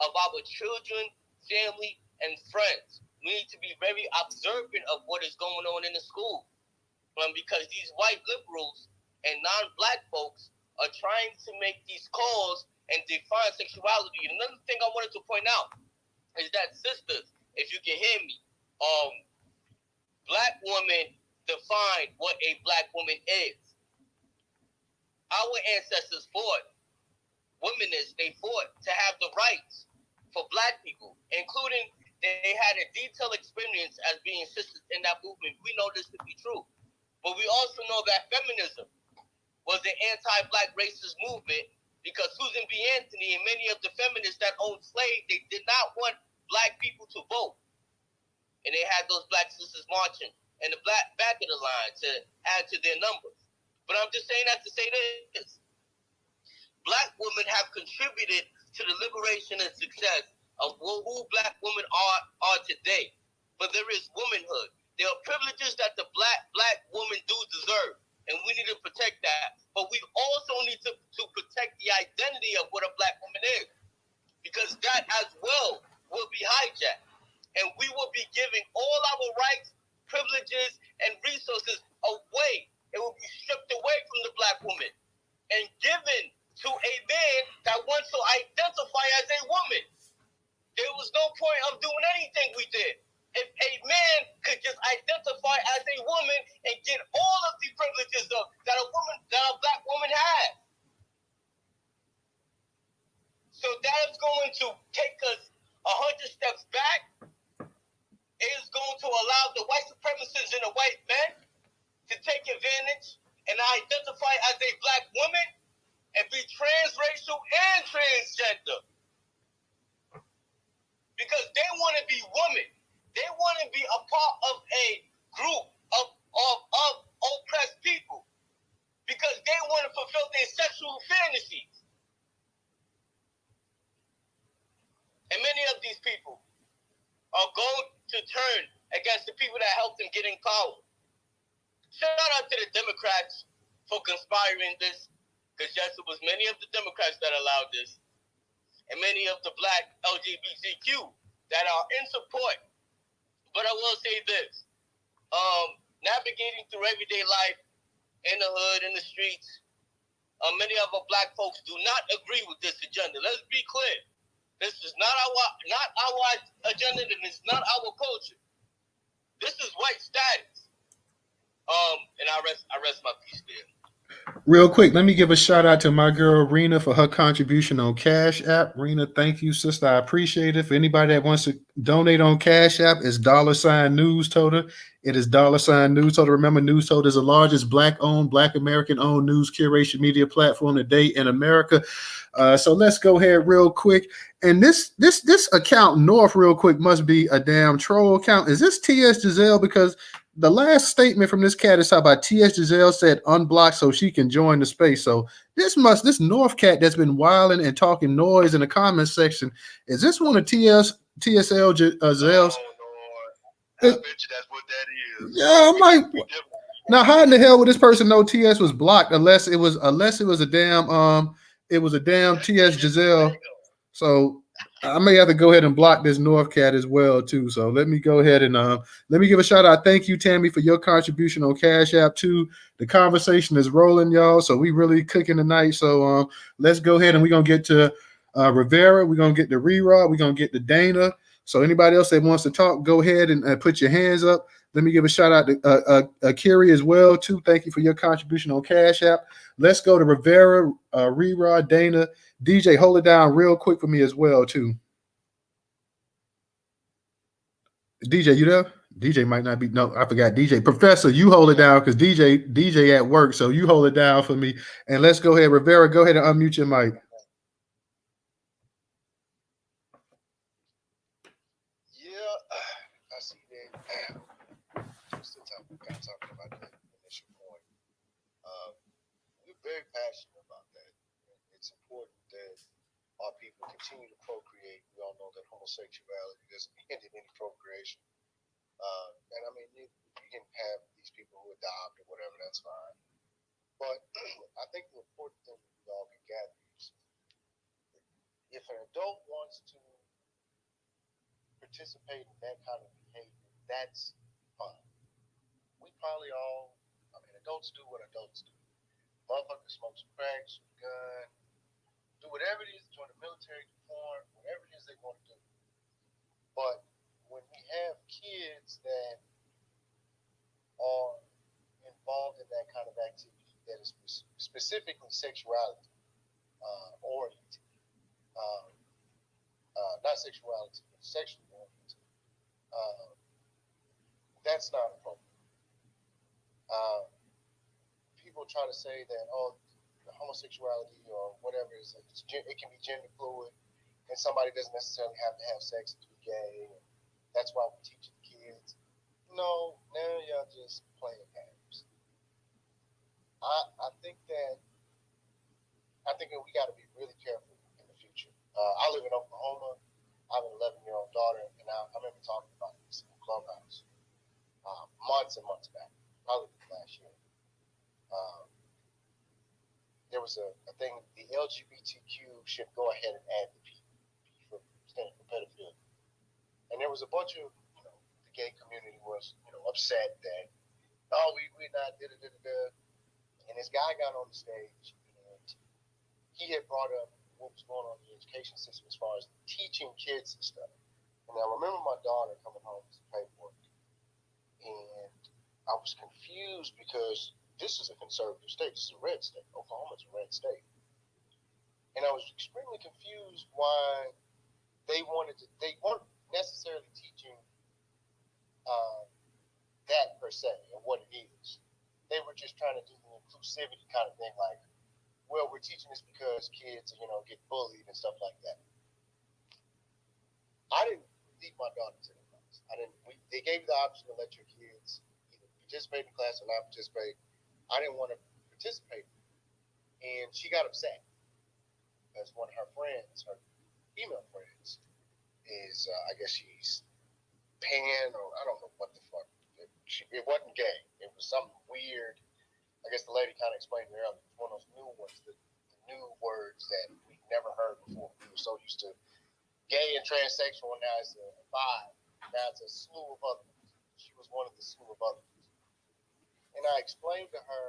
of our children, family, and friends. We need to be very observant of what is going on in the school. Because these white liberals and non-black folks are trying to make these calls and define sexuality. And another thing I wanted to point out is that, sisters, if you can hear me, black women define what a black woman is. Our ancestors fought, they fought to have the rights for black people, including they had a detailed experience as being sisters in that movement. We know this to be true. But we also know that feminism was an anti-black racist movement because Susan B. Anthony and many of the feminists that owned slaves, they did not want black people to vote. And they had those black sisters marching in the black back of the line to add to their numbers. But I'm just saying that to say this. Black women have contributed to the liberation and success of who black women are today. But there is womanhood. There are privileges that the black woman do deserve, and we need to protect that. But we also need to protect the identity of what a black woman is, because that as well will be hijacked, and we will be giving all our rights, privileges, and resources away. It will be stripped away from the black woman and given to a man that wants to identify as a woman. There was no point of doing anything we did. If a man could just identify as a woman and get all of the privileges that a black woman has. So that is going to take us 100 steps back. It is going to allow the white supremacists and the white men to take advantage and identify as a black woman and be transracial and transgender. Because they want to be women. They want to be a part of a group of oppressed people. Because they want to fulfill their sexual fantasies. And many of these people are going to turn against the people that helped them get in power. Shout out to the Democrats for conspiring this, because yes, it was many of the Democrats that allowed this, and many of the black LGBTQ that are in support. But I will say this, navigating through everyday life, in the hood, in the streets, many of our black folks do not agree with this agenda. Let's be clear. This is not our agenda, and it's not our culture. This is white status. And I rest my piece there. Real quick, let me give a shout out to my girl Rena for her contribution on Cash App. Rena, thank you, sister. I appreciate it. For anybody that wants to donate on Cash App, it's $Newstoter. It is $Newstoter. Remember, Newstoter is the largest Black-owned, Black American-owned news curation media platform today in America. So let's go ahead real quick. And this account, North, real quick, must be a damn troll account. Is this T.S. Giselle? Because the last statement from this cat is how about T.S. Giselle said unblock so she can join the space. So this North cat that's been wilding and talking noise in the comment section, is this one of TSL Giselle's? I bet you that's what that is. Yeah, I'm like, now how in the hell would this person know TS was blocked unless it was a damn TS Giselle? So I may have to go ahead and block this North cat as well too. So let me go ahead and let me give a shout out. Thank you, Tammy, for your contribution on Cash App too. The conversation is rolling, y'all. So we really cooking tonight. So let's go ahead and we're gonna get to Rivera. We're gonna get to Rerod. We're gonna get to Dana. So anybody else that wants to talk, go ahead and put your hands up. Let me give a shout out to Akiri as well too. Thank you for your contribution on Cash App. Let's go to Rivera, Rerod, Dana. DJ, hold it down real quick for me as well too. DJ, you there? DJ might not be. No, I forgot. DJ, Professor, you hold it down because DJ at work, so you hold it down for me. And let's go ahead, Rivera. Go ahead and unmute your mic. Yeah, I see that. Just kind of talking about that initial point. We're very passionate about that. It's important that our people continue to procreate. We all know that homosexuality doesn't end in any procreation. And I mean, you can have these people who adopt or whatever, that's fine. But I think the important thing that we all can gather is if an adult wants to participate in that kind of behavior, that's fine. We probably all, adults do what adults do. Motherfuckers smoke some crack, shoot a gun, do whatever it is, join the military, perform, whatever it is they want to do. But when we have kids that are involved in that kind of activity that is specifically sexuality oriented, not sexuality, but sexually oriented, That's not appropriate. People try to say that, oh, homosexuality or whatever it can be gender fluid, and somebody doesn't necessarily have to have sex to be gay. And that's why we teach the kids. No, now y'all just playing games. I think that we got to be really careful in the future. I live in Oklahoma. I have an 11-year-old daughter, and I remember talking about this in Clubhouse months and months back, probably last year. There was a thing, the LGBTQ should go ahead and add the P for standing for pedophilia. And there was a bunch of, the gay community was, upset that, oh, we're not, da-da-da-da-da. And this guy got on the stage, and he had brought up what was going on in the education system as far as teaching kids and stuff. And I remember my daughter coming home with some paperwork, and I was confused because this is a conservative state. This is a red state. Oklahoma's a red state. And I was extremely confused why they weren't necessarily teaching that per se and what it is. They were just trying to do the inclusivity kind of thing, like, well, we're teaching this because kids, get bullied and stuff like that. I didn't lead my daughter to the class. They gave you the option to let your kids either participate in class or not participate. I didn't want to participate. And she got upset because one of her friends, her female friends, is, I guess she's pan, or I don't know what the fuck. It wasn't gay. It was something weird. I guess the lady kind of explained it earlier. It's one of those new ones, the new words that we've never heard before. We were so used to gay and transsexual, and now it's a vibe. Now it's a slew of others. She was one of the slew of others. And I explained to her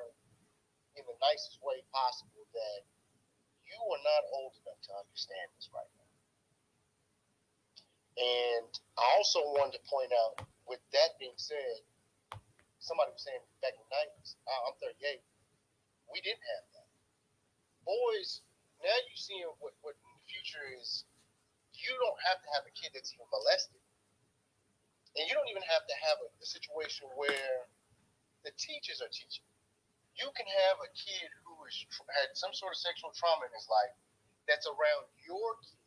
in the nicest way possible that you are not old enough to understand this right now. And I also wanted to point out, with that being said, somebody was saying back in the 90s, I'm 38, we didn't have that. Boys, now you're seeing what in the future is, you don't have to have a kid that's even molested. And you don't even have to have a situation where the teachers are teaching. You can have a kid who had some sort of sexual trauma in his life that's around your kid,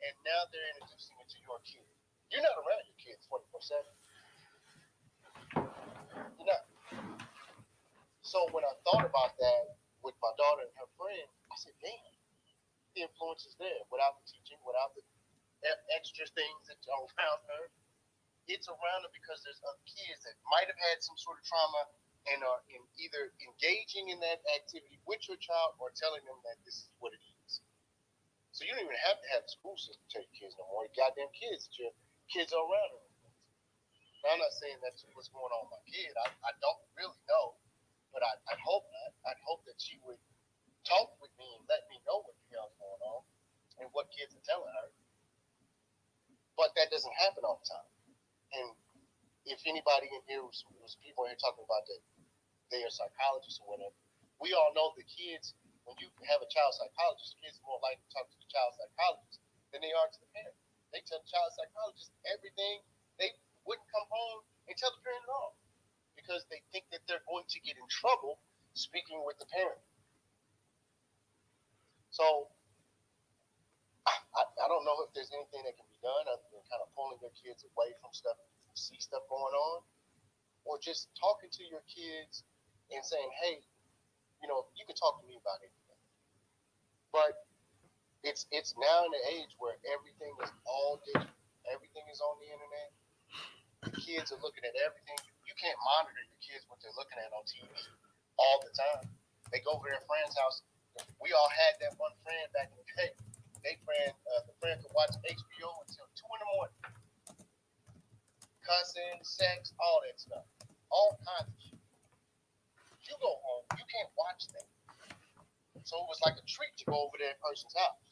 and now they're introducing it to your kid. You're not around your kids 24/7. You're not. So when I thought about that with my daughter and her friend, I said, damn, the influence is there. Without the teaching, without the extra things that are around her, it's around her because there's other kids that might have had some sort of trauma and are either engaging in that activity with your child or telling them that this is what it is. So you don't even have to have the school system tell your kids no more. You goddamn kids that your kids are around her. Now, I'm not saying that's what's going on with my kid. I don't really know, but I'd hope not. I'd hope that she would talk with me and let me know what the hell's going on and what kids are telling her. But that doesn't happen all the time. And if anybody in here was people in here talking about that they are psychologists or whatever, we all know the kids, when you have a child psychologist, kids are more likely to talk to the child psychologist than they are to the parent. They tell the child psychologist everything. They wouldn't come home and tell the parent at all because they think that they're going to get in trouble speaking with the parent. So I don't know if there's anything that can be done other than kind of pulling your kids away from stuff, see stuff going on, or just talking to your kids and saying, hey, you can talk to me about anything. But it's now in an age where everything is all digital. Everything is on the internet. The kids are looking at everything. You can't monitor your kids what they're looking at on TV all the time. They go over to their friend's house. We all had that one friend back in the day. The friend could watch HBO until 2 a.m. Cussing, sex, all that stuff. All kinds of shit. You go home, you can't watch that. So it was like a treat to go over to that person's house.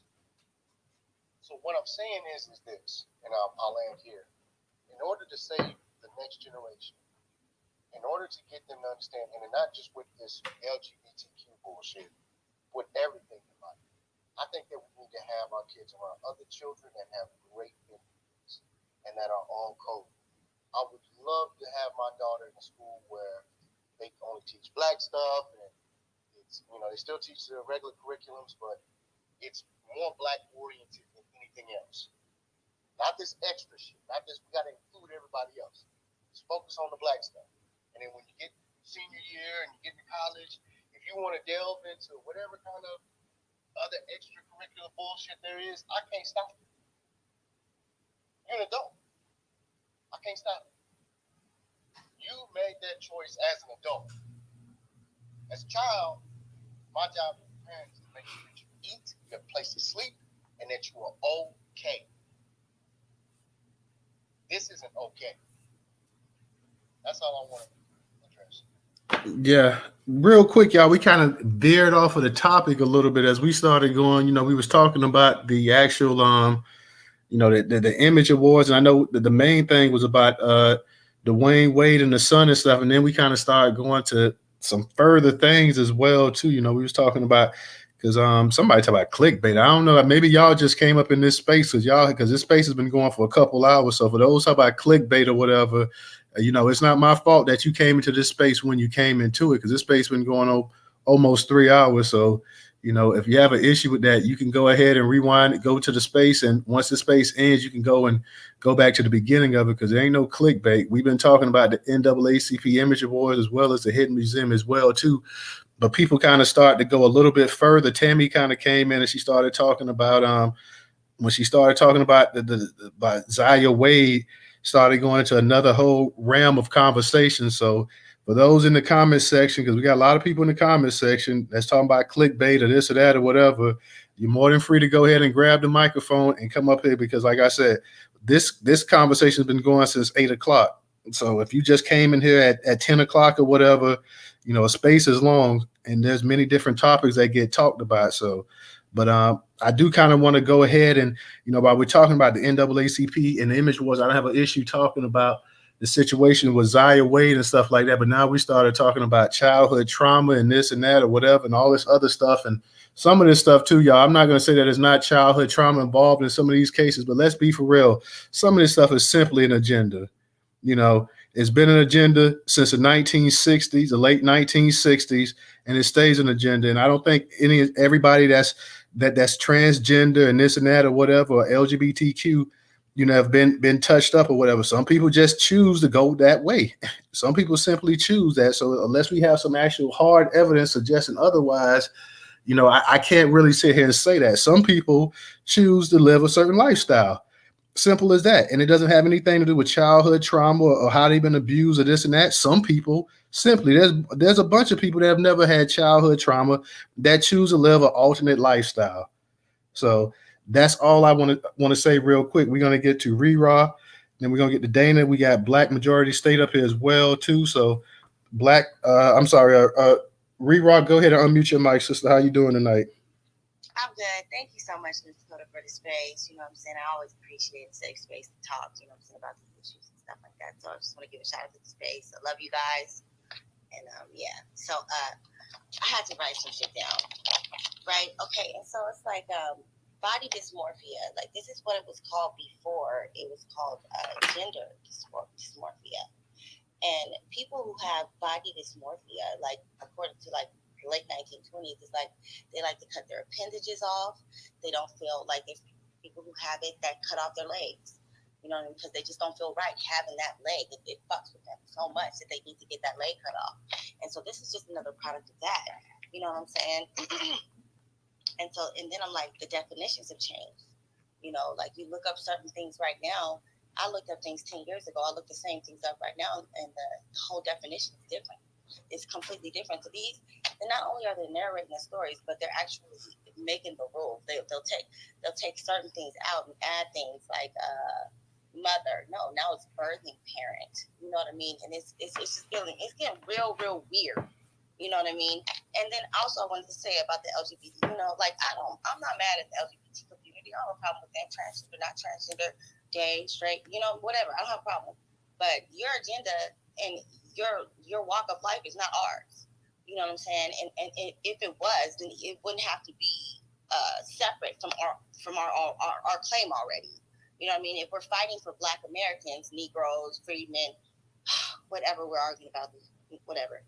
So what I'm saying is this, and I'll land here. In order to save the next generation, in order to get them to understand, and not just with this LGBTQ bullshit, with everything in life, I think that we need to have our kids around other children that have great influence. and that are all code. I would love to have my daughter in a school where they only teach black stuff, and it's, they still teach the regular curriculums, but it's more black oriented than anything else. Not this extra shit. Not this, we got to include everybody else. Just focus on the black stuff. And then when you get senior year and you get to college, if you want to delve into whatever kind of other extracurricular bullshit there is, I can't stop it. You're an adult. I can't stop it. You made that choice as an adult. As a child, my job as a parent is to make sure that you eat, you have a place to sleep, and that you are okay. This isn't okay. That's all I want to address. Yeah, real quick, y'all. We kind of veered off of the topic a little bit as we started going. We was talking about the actual, the Image Awards, and I know that the main thing was about Dwayne Wade and the Sun and stuff, and then we kind of started going to some further things as well too. We was talking about because somebody talked about clickbait. I don't know, maybe y'all just came up in this space because this space has been going for a couple hours. So for those talk about clickbait or whatever, it's not my fault that you came into this space when you came into it, because this space been going on almost 3 hours. So if you have an issue with that, you can go ahead and rewind it, go to the space, and once the space ends, you can go back to the beginning of it, because there ain't no clickbait. We've been talking about the NAACP Image Awards as well as the Hidden Museum as well too. But people kind of start to go a little bit further. Tammy kind of came in and she started talking about when she started talking about about Zaya Wade, started going into another whole realm of conversation. So for those in the comment section, because we got a lot of people in the comment section that's talking about clickbait or this or that or whatever, you're more than free to go ahead and grab the microphone and come up here, because like I said, this conversation has been going since 8 o'clock. So if you just came in here at 10 o'clock or whatever, a space is long and there's many different topics that get talked about. So, but I do kind of want to go ahead and, while we're talking about the NAACP and the Image Awards, I don't have an issue talking about the situation with Zaya Wade and stuff like that. But now we started talking about childhood trauma and this and that or whatever and all this other stuff. And some of this stuff too, y'all, I'm not going to say that there's not childhood trauma involved in some of these cases, but let's be for real. Some of this stuff is simply an agenda. It's been an agenda since the 1960s, the late 1960s, and it stays an agenda. And I don't think everybody that's transgender and this and that or whatever, or LGBTQ, have been touched up or whatever. Some people just choose to go that way. Some people simply choose that. So unless we have some actual hard evidence suggesting otherwise, I can't really sit here and say that. Some people choose to live a certain lifestyle. Simple as that. And it doesn't have anything to do with childhood trauma or how they've been abused or this and that. Some people simply, there's a bunch of people that have never had childhood trauma that choose to live an alternate lifestyle. So that's all I want to say real quick. We're going to get to Re-Raw, then we're going to get to Dana. We got Black Majority State up here as well too. So Re-Raw, go ahead and unmute your mic, sister. How you doing tonight? I'm good. Thank you so much, Newstoter, for the space. You know what I'm saying? I always appreciate a safe space to talk, about these issues and stuff like that. So I just want to give a shout out to the space. I love you guys. And yeah. So I had to write some shit down. Right? Okay. And so it's like body dysmorphia. Like this is what it was called before. It was called gender dysmorphia. And people who have body dysmorphia, like according to like late 1920s, it's like they like to cut their appendages off. They don't feel like there's people who have it that cut off their legs, because they just don't feel right having that leg. It fucks with them so much that they need to get that leg cut off. And so this is just another product of that. You know what I'm saying? And then I'm like, the definitions have changed. Like you look up certain things right now. I looked up things 10 years ago. I look the same things up right now, and the whole definition is different. It's completely different. So and not only are they narrating the stories, but they're actually making the rules. They'll take certain things out and add things like mother. No, now it's birthing parent. You know what I mean? And it's just getting real weird. You know what I mean? And then also I wanted to say about the LGBT. I'm not mad at the LGBT community. I don't have a problem with them, transgender, not transgender, gay, straight, whatever. I don't have a problem. But your agenda and your walk of life is not ours. You know what I'm saying? And if it was, then it wouldn't have to be separate from our claim already. You know what I mean? If we're fighting for Black Americans, Negroes, freedmen, whatever we're arguing about, whatever.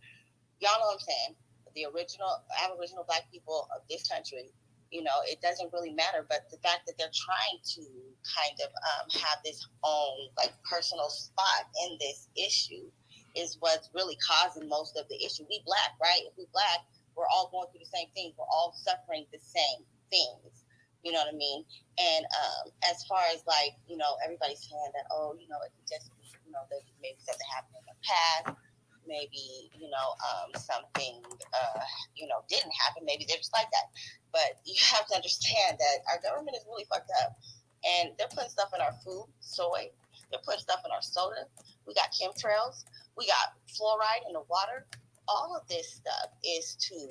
Y'all know what I'm saying? The Aboriginal Black people of this country, you know, it doesn't really matter. But the fact that they're trying to kind of have this own like personal spot in this issue is what's really causing most of the issue. We Black, right? If we Black, we're all going through the same things. We're all suffering the same things. You know what I mean? And as far as like, you know, everybody's saying that, oh, you know, it could just be, you know, that maybe something happened in the past, maybe, you know, something, you know, didn't happen. Maybe they're just like that. But you have to understand that our government is really fucked up. And they're putting stuff in our food, soy. They're putting stuff in our soda. We got chemtrails. We got fluoride in the water. All of this stuff is to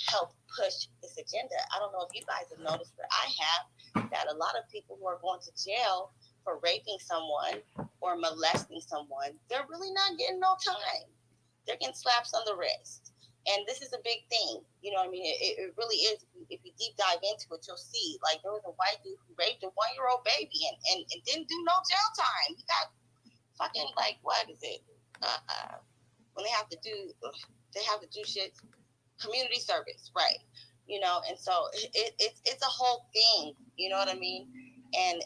help push this agenda. I don't know if you guys have noticed, but I have, that a lot of people who are going to jail for raping someone or molesting someone, they're really not getting no time. They're getting slaps on the wrist. And this is a big thing. You know what I mean? It really is. If you deep dive into it, you'll see. Like, there was a white dude who raped a 1-year-old baby and didn't do no jail time. He got fucking, like, what is it? When they have to do shit, community service, right? You know, and so it's a whole thing. You know what I mean? And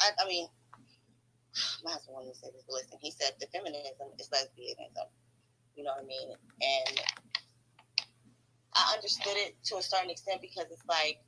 I mean, my husband wanted to say this, but listen, he said the feminism is lesbianism. You know what I mean? And I understood it to a certain extent because it's like,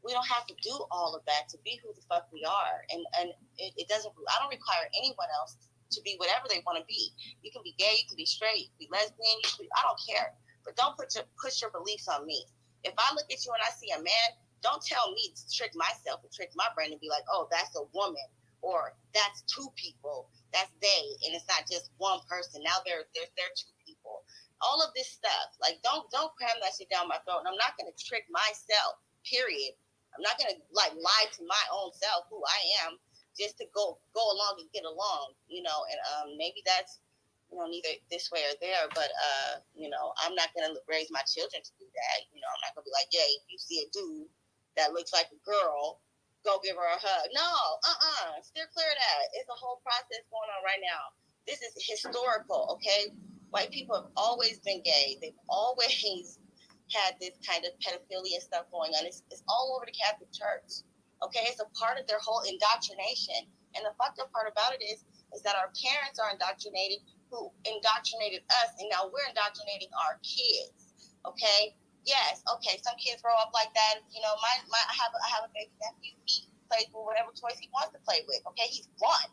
we don't have to do all of that to be who the fuck we are. And it doesn't, I don't require anyone else to be whatever they want to be. You can be gay, you can be straight, you can be lesbian, I don't care. But don't push your beliefs on me. If I look at you and I see a man, don't tell me to trick myself and trick my brain and be like, oh, that's a woman, or that's two people, that's they, and it's not just one person. Now they're two people. All of this stuff, like don't cram that shit down my throat. And I'm not gonna trick myself, period. I'm not gonna like lie to my own self who I am just to go along and get along, you know. And maybe that's, you know, neither this way or there, but you know, I'm not gonna raise my children to do that. You know, I'm not gonna be like, yeah, if you see a dude that looks like a girl, go give her a hug. No, steer clear of that. It's a whole process going on right now. This is historical, okay? White people have always been gay. They've always had this kind of pedophilia stuff going on. It's all over the Catholic Church, okay? It's a part of their whole indoctrination. And the fucked up part about it is that our parents are indoctrinated, who indoctrinated us, and now we're indoctrinating our kids, okay? Yes, okay, some kids grow up like that. You know, I have a baby nephew. He plays with whatever toys he wants to play with, okay? He's one.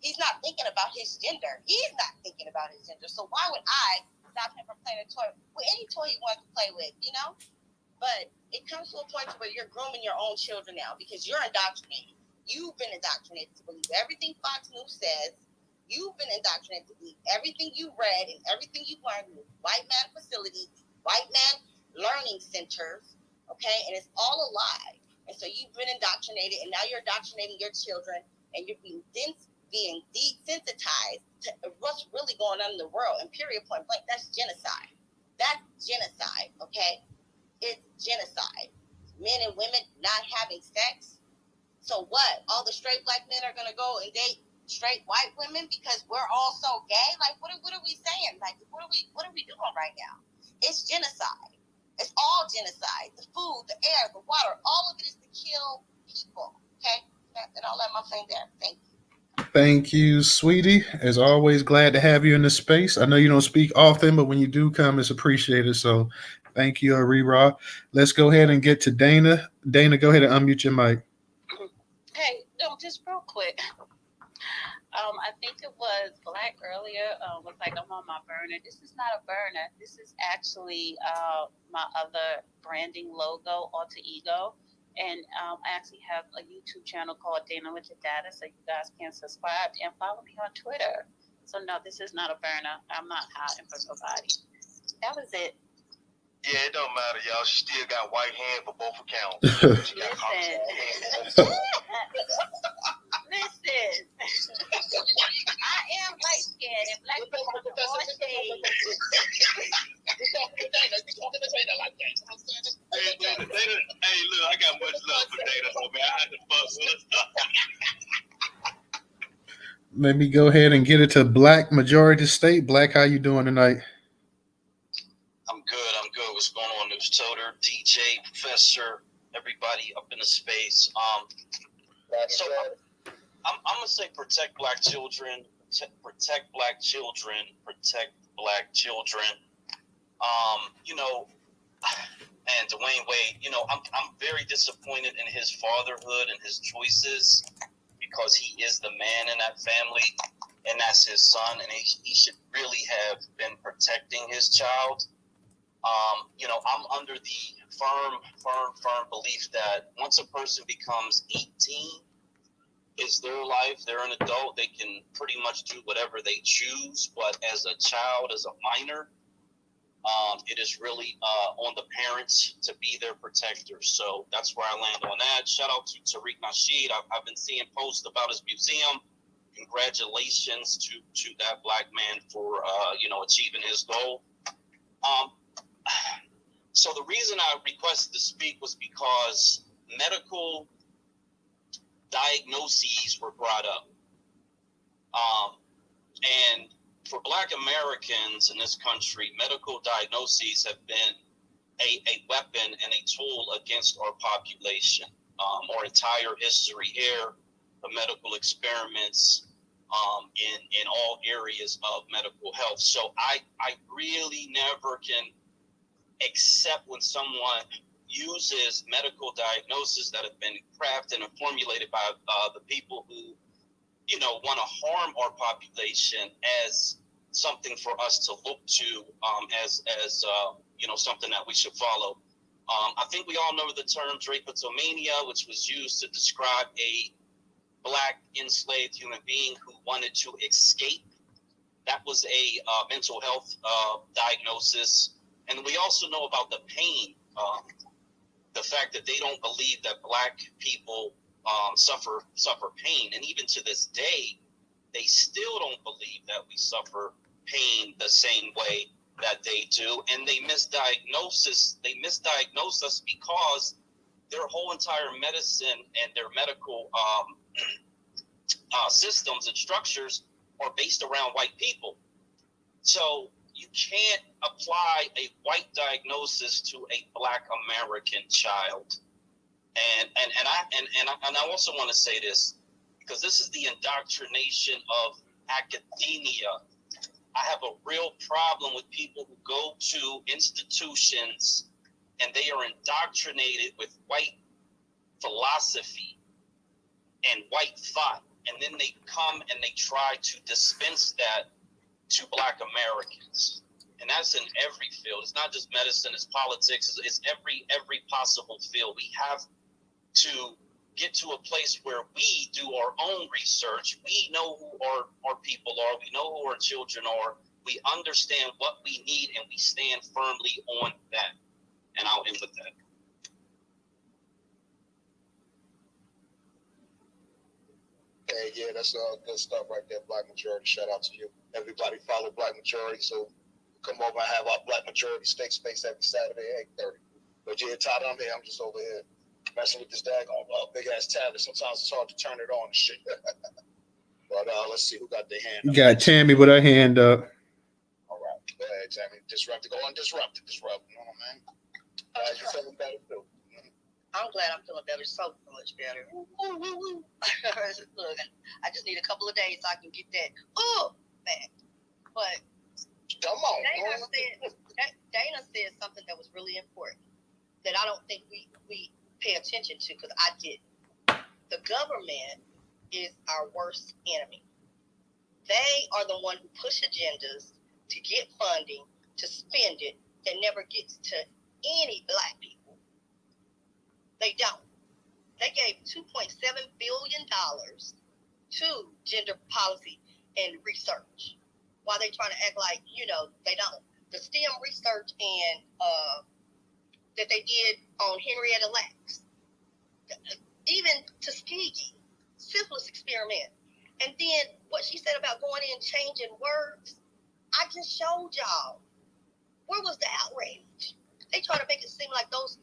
He's not thinking about his gender. He's not thinking about his gender. So why would I stop him from playing a toy with any toy he wants to play with, you know? But it comes to a point where you're grooming your own children now because you're indoctrinated. You've been indoctrinated to believe everything Fox News says. You've been indoctrinated to believe everything you read and everything you learned in white man facilities, white man learning centers, okay? And it's all a lie. And so you've been indoctrinated, and now you're indoctrinating your children, and you're being desensitized to what's really going on in the world. And period, point blank, that's genocide. That's genocide, okay? It's genocide. Men and women not having sex. So what? All the straight black men are gonna go and date straight white women because we're all so gay? Like, what are we saying? Like, what are we doing right now? It's genocide. It's all genocide. The food, the air, the water, all of it is to kill people. Okay? And I'll let my friend there. Thank you. Thank you, sweetie. As always, glad to have you in the space. I know you don't speak often, but when you do come, it's appreciated. So thank you, Rira. Let's go ahead and get to Dana. Dana, go ahead and unmute your mic. Hey, no, just real quick. I think it was Black earlier, was like, I'm on my burner. This is not a burner. This is actually my other branding logo, Alter Ego. And I actually have a YouTube channel called Dana with the Data, so you guys can subscribe and follow me on Twitter. So no, this is not a burner. I'm not hiding from nobody. That was it. Yeah, it don't matter, y'all. She still got white hand for both accounts. Listen. I am light skinned and black people are all shades. Hey, look, I got much love for Dana, though, man. I had to fuck with her. let me go ahead and get it to Black Majority State. Black, how you doing tonight? I'm good. What's going on, Newstoter, DJ, Professor, everybody up in the space? So I'm gonna say protect black children, protect black children, protect black children. You know, and Dwayne Wade, you know, I'm very disappointed in his fatherhood and his choices because he is the man in that family and that's his son, and he should really have been protecting his child. You know, I'm under the firm belief that once a person becomes 18, it's their life, they're an adult, they can pretty much do whatever they choose. But as a child, as a minor, it is really on the parents to be their protectors. So that's where I land on that. Shout out to Tariq Nasheed. I've been seeing posts about his museum. Congratulations to that black man for you know, achieving his goal. So the reason I requested to speak was because medical diagnoses were brought up. And for black Americans in this country, medical diagnoses have been a weapon and a tool against our population. Our entire history here, the medical experiments in all areas of medical health. So I really never can accept when someone uses medical diagnoses that have been crafted and formulated by the people who, you know, want to harm our population as something for us to look to, as you know, something that we should follow. I think we all know the term drapetomania, which was used to describe a black enslaved human being who wanted to escape. That was a mental health diagnosis. And we also know about the pain, the fact that they don't believe that black people suffer pain. And even to this day, they still don't believe that we suffer pain the same way that they do. And they misdiagnose us because their whole entire medicine and their medical systems and structures are based around white people. So you can't apply a white diagnosis to a black American child. And I also want to say this, because this is the indoctrination of academia. I have a real problem with people who go to institutions and they are indoctrinated with white philosophy and white thought, and then they come and they try to dispense that to black Americans. And that's in every field. It's not just medicine, it's politics, it's every possible field. We have to get to a place where we do our own research. We know who our people are. We know who our children are. We understand what we need, and we stand firmly on that. And I'll end with that. Hey, yeah, that's good stuff right there, Black Majority. Shout out to you. Everybody follow Black Majority. So come over and have our Black Majority Steak Space every Saturday at 8:30. But yeah, Todd, I'm here. I'm just over here messing with this daggone big ass tablet. Sometimes it's hard to turn it on and shit. But let's see who got their hand You up. got Tammy with her hand up. All right. Go ahead, Tammy. Disrupt. Go undisrupt. Disrupt. You know what I mean? You feeling better too. I'm glad I'm feeling better, so much better. Look, I just need a couple of days so I can get that back. But come on, Dana said something that was really important that I don't think we pay attention to, because I didn't. The government is our worst enemy. They are the one who push agendas to get funding, to spend it, that never gets to any black people. They don't. They gave $2.7 billion to gender policy and research. While they trying to act like, you know, they don't. The STEM research and that they did on Henrietta Lacks, even Tuskegee, syphilis experiment. And then what she said about going in changing words, I just showed y'all. Where was the outrage? They try to make it seem like those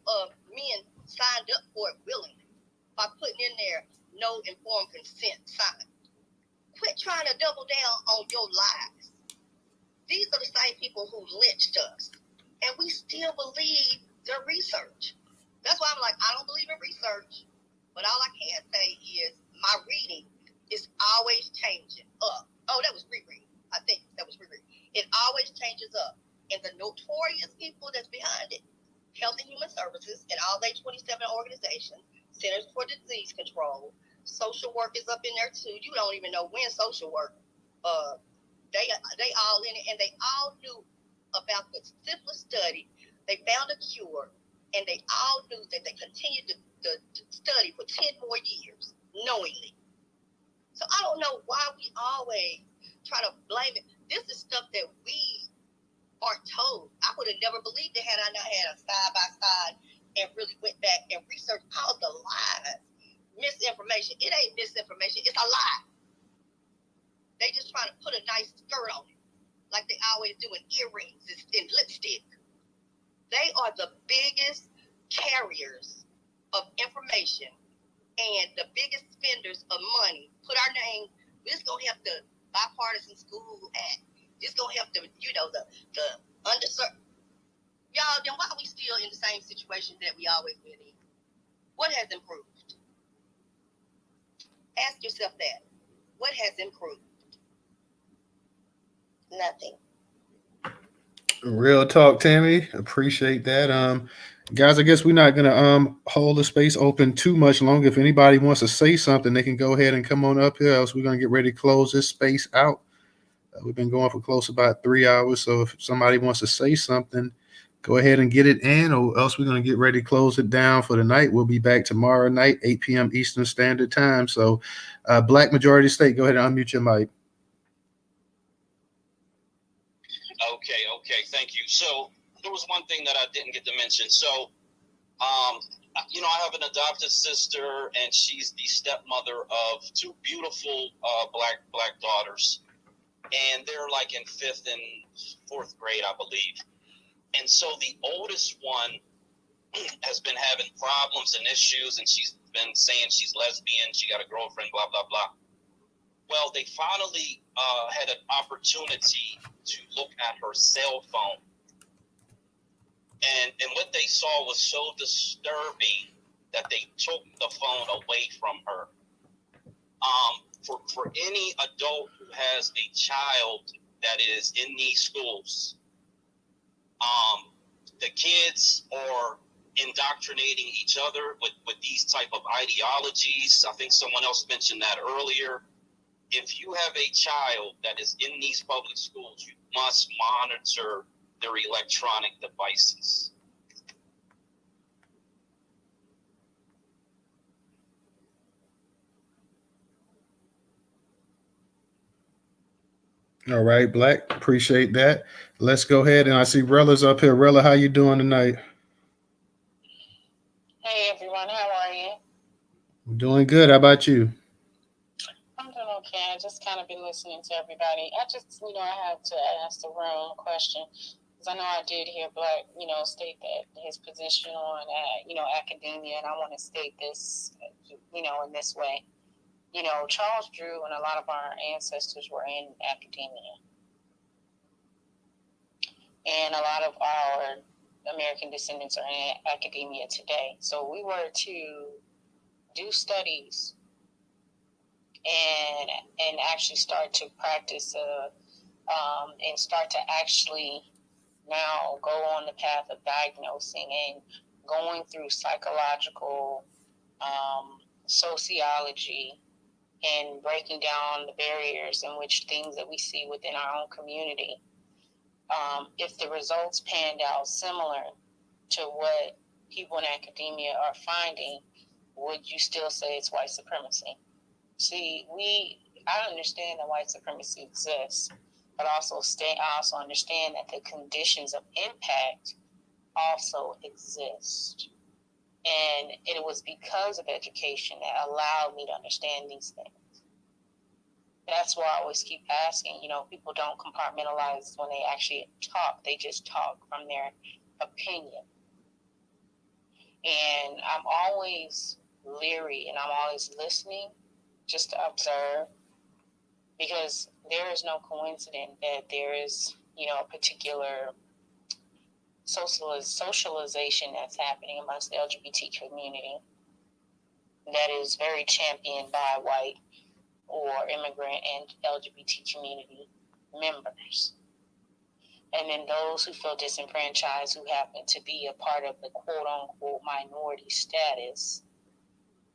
men signed up for it willingly by putting in there no informed consent sign. Quit trying to double down on your lies. These are the same people who lynched us. And we still believe their research. That's why I'm like, I don't believe in research. But all I can say is my reading is always changing up. Oh, that was reread. I think that was reread. It always changes up. And the notorious people that's behind it, Health and Human Services and all they 27 organizations, Centers for Disease Control, social work is up in there too. You don't even know when social work, they all in it, and they all knew about the syphilis study. They found a cure, and they all knew that they continued to study for 10 more years, knowingly. So I don't know why we always try to blame it. This is stuff that we are told. I would have never believed it had I not had a side-by-side and really went back and researched all the lies. Misinformation. It ain't misinformation. It's a lie. They just trying to put a nice skirt on it, like they always do in earrings and lipstick. They are the biggest carriers of information and the biggest spenders of money. Put our name. This gonna help the bipartisan school act. This gonna help the the underserved. Y'all, then why are we still in the same situation that we always been in? What has improved? Ask yourself that. What has improved? Nothing. Real talk, Tammy. Appreciate that. Guys, I guess we're not gonna hold the space open too much longer. If anybody wants to say something, they can go ahead and come on up here. Else we're gonna get ready to close this space out. We've been going for close to about 3 hours. So if somebody wants to say something, go ahead and get it in, or else we're gonna get ready to close it down for the night. We'll be back tomorrow night, 8 p.m. Eastern Standard Time. So, Black Majority State, go ahead and unmute your mic. Okay, thank you. So there was one thing that I didn't get to mention. So, I have an adopted sister, and she's the stepmother of two beautiful black daughters, and they're like in 5th and 4th grade, I believe. And so the oldest one has been having problems and issues, and she's been saying she's lesbian, she got a girlfriend, blah blah blah. Well, they finally had an opportunity to look at her cell phone. And what they saw was so disturbing that they took the phone away from her. For any adult who has a child that is in these schools, the kids are indoctrinating each other with these type of ideologies. I think someone else mentioned that earlier. If you have a child that is in these public schools, you must monitor their electronic devices. All right, Black. Appreciate that. Let's go ahead, and I see Rella's up here. Rella, how you doing tonight? Hey everyone, how are you? Doing good. How about you? I'm doing okay. I just kind of been listening to everybody. I had to ask the room a question because I know I did hear Black, state that his position on, academia, and I want to state this, in this way. Charles Drew and a lot of our ancestors were in academia. And a lot of our American descendants are in academia today. So we were to do studies and actually start to practice and start to actually now go on the path of diagnosing and going through psychological sociology and breaking down the barriers in which things that we see within our own community. If the results panned out similar to what people in academia are finding, would you still say it's white supremacy? See, I understand that white supremacy exists, but I also understand that the conditions of impact also exist. And it was because of education that allowed me to understand these things. That's why I always keep asking, people don't compartmentalize when they actually talk. They just talk from their opinion. And I'm always leery and I'm always listening just to observe. because there is no coincidence that there is, a particular socialization that's happening amongst the LGBT community that is very championed by white or immigrant and LGBT community members. And then those who feel disenfranchised, who happen to be a part of the quote-unquote minority status,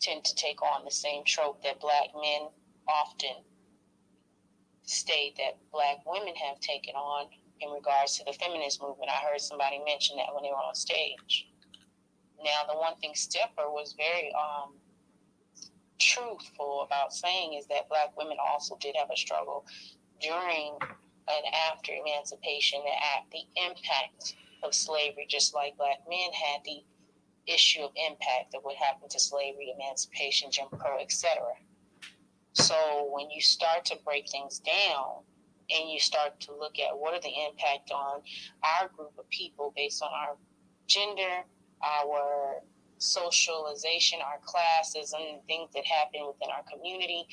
tend to take on the same trope that Black men often state that Black women have taken on in regards to the feminist movement. I heard somebody mention that when they were on stage. Now, the one thing Stepper was very truthful about saying is that Black women also did have a struggle during and after emancipation, the impact of slavery, just like Black men had the issue of impact of what happened to slavery, emancipation, Jim Crow, etc. So when you start to break things down and you start to look at what are the impact on our group of people based on our gender, our socialization, our classes, and things that happen within our community,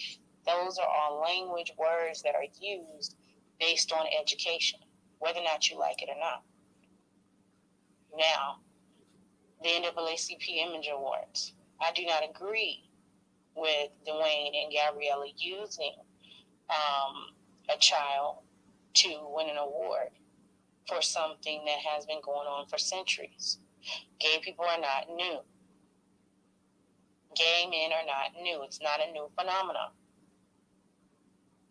those are all language words that are used based on education, whether or not you like it or not. Now, the NAACP Image Awards. I do not agree with Dwayne and Gabriella using a child to win an award for something that has been going on for centuries. Gay people are not new. Gay men are not new. It's not a new phenomenon.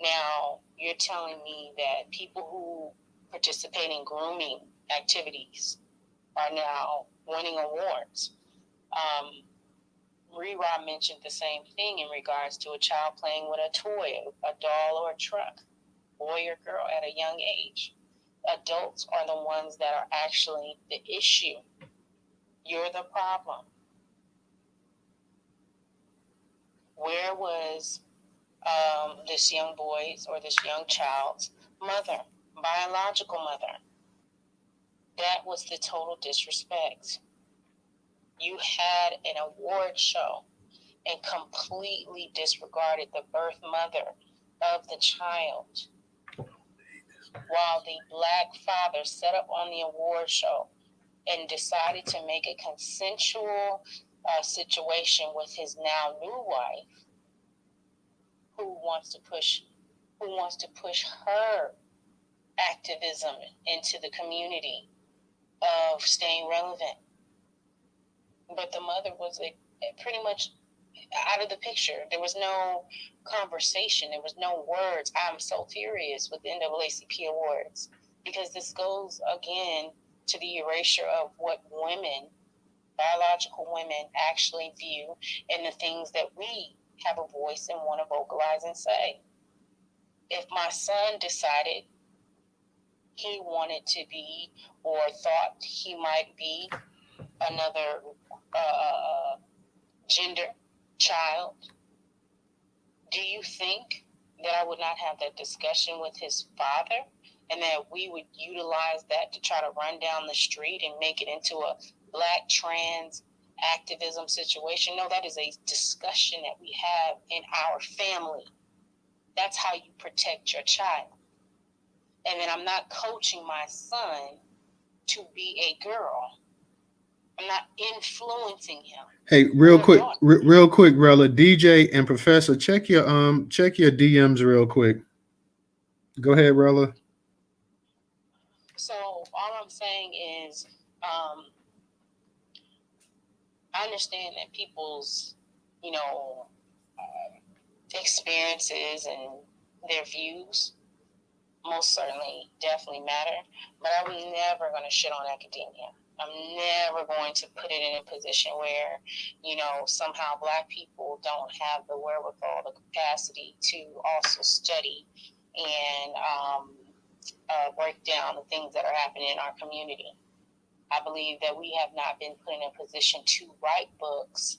Now, you're telling me that people who participate in grooming activities are now winning awards. Rerod mentioned the same thing in regards to a child playing with a toy, a doll or a truck, boy or girl at a young age. Adults are the ones that are actually the issue. You're the problem. Where was this young boy's or this young child's mother, biological mother? That was the total disrespect. You had an award show and completely disregarded the birth mother of the child, while the Black father set up on the award show and decided to make a consensual situation with his now new wife, who wants to push her activism into the community of staying relevant. But the mother was pretty much out of the picture. There was no conversation. There was no words. I'm so furious with the NAACP awards because this goes again to the erasure of what women, biological women, actually view and the things that we have a voice and want to vocalize and say. If my son decided he wanted to be or thought he might be another gender child, do you think that I would not have that discussion with his father and that we would utilize that to try to run down the street and make it into a Black trans activism situation? No, that is a discussion that we have in our family. That's how you protect your child. And then I'm not coaching my son to be a girl. I'm not influencing him. Hey, real quick, Rella, DJ and Professor, check your DMs real quick. Go ahead, Rella. So all I'm saying is, I understand that people's, experiences and their views most certainly definitely matter, but I'm never going to shit on academia. I'm never going to put it in a position where, somehow Black people don't have the wherewithal, the capacity to also study and break down the things that are happening in our community. I believe that we have not been put in a position to write books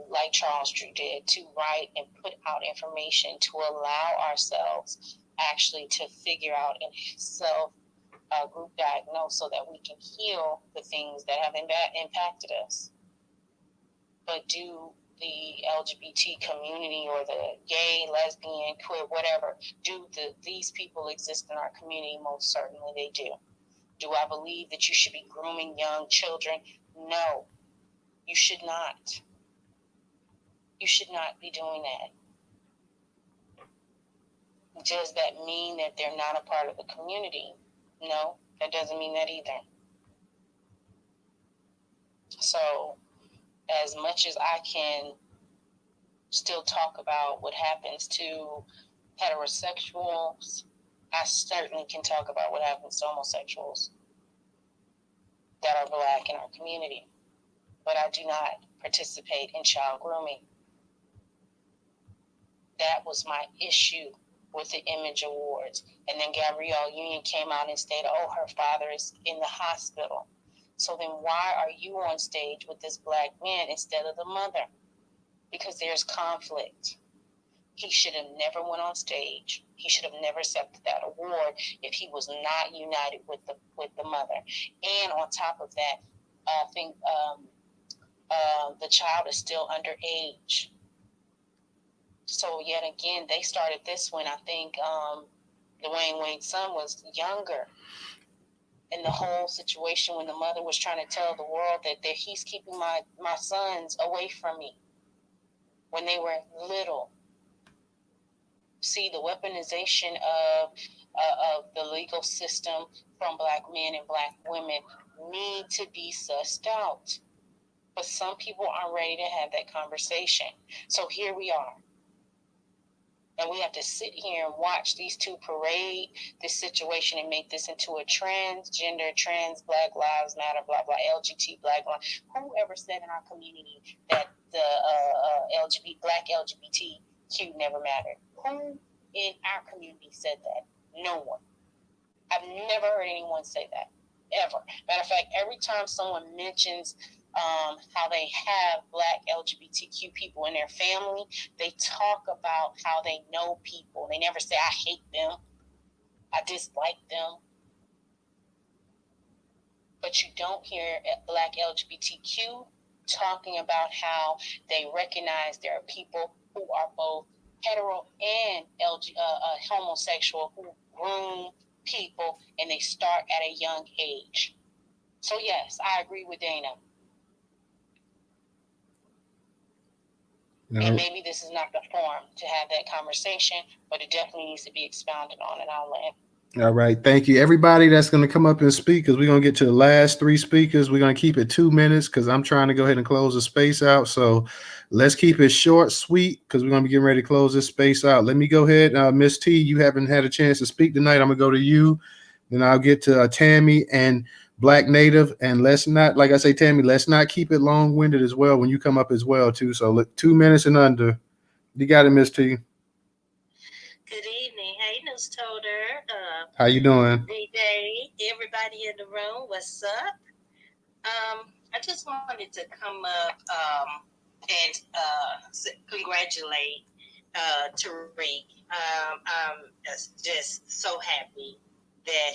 like Charles Drew did, to write and put out information to allow ourselves actually to figure out and self-group diagnose so that we can heal the things that have impacted us. But do the LGBT community or the gay, lesbian, queer, whatever. Do these people exist in our community? Most certainly they do. Do I believe that you should be grooming young children? No, you should not. You should not be doing that. Does that mean that they're not a part of the community? No, that doesn't mean that either. So, as much as I can still talk about what happens to heterosexuals, I certainly can talk about what happens to homosexuals that are Black in our community. But I do not participate in child grooming. That was my issue with the Image Awards. And then Gabrielle Union came out and stated, oh, her father is in the hospital. So then why are you on stage with this Black man instead of the mother? Because there's conflict. He should have never went on stage. He should have never accepted that award if he was not united with the mother. And on top of that, I think the child is still underage. So yet again, they started this when I think Dwayne Wade's son was younger. And the whole situation when the mother was trying to tell the world that he's keeping my sons away from me when they were little. See, the weaponization of the legal system from Black men and Black women need to be sussed out. But some people aren't ready to have that conversation. So here we are. And we have to sit here and watch these two parade this situation and make this into a transgender, trans, Black Lives Matter, blah, blah, LGBT, Black Lives. Whoever said in our community that the Black LGBTQ never mattered? Who in our community said that? No one. I've never heard anyone say that, ever. Matter of fact, every time someone mentions how they have Black LGBTQ people in their family, they talk about how they know people. They never say, I hate them, I dislike them. But you don't hear Black LGBTQ talking about how they recognize there are people who are both hetero and homosexual who groom people, and they start at a young age. So yes, I agree with Dana. No. And maybe this is not the forum to have that conversation, but it definitely needs to be expounded on, and I'll land. All right. Thank you. Everybody that's going to come up and speak, because we're going to get to the last three speakers. We're going to keep it 2 minutes because I'm trying to go ahead and close the space out. So let's keep it short, sweet, because we're going to be getting ready to close this space out. Let me go ahead. Miss T, you haven't had a chance to speak tonight. I'm going to go to you. Then I'll get to Tammy and Black Native. And let's not, like I say, Tammy, let's not keep it long-winded as well when you come up as well, too. So look, 2 minutes and under. You got it, Miss T. Good evening. Hey, Newstoter. How you doing? D-Day, everybody in the room, what's up? I just wanted to come up and congratulate Tariq. I'm just so happy that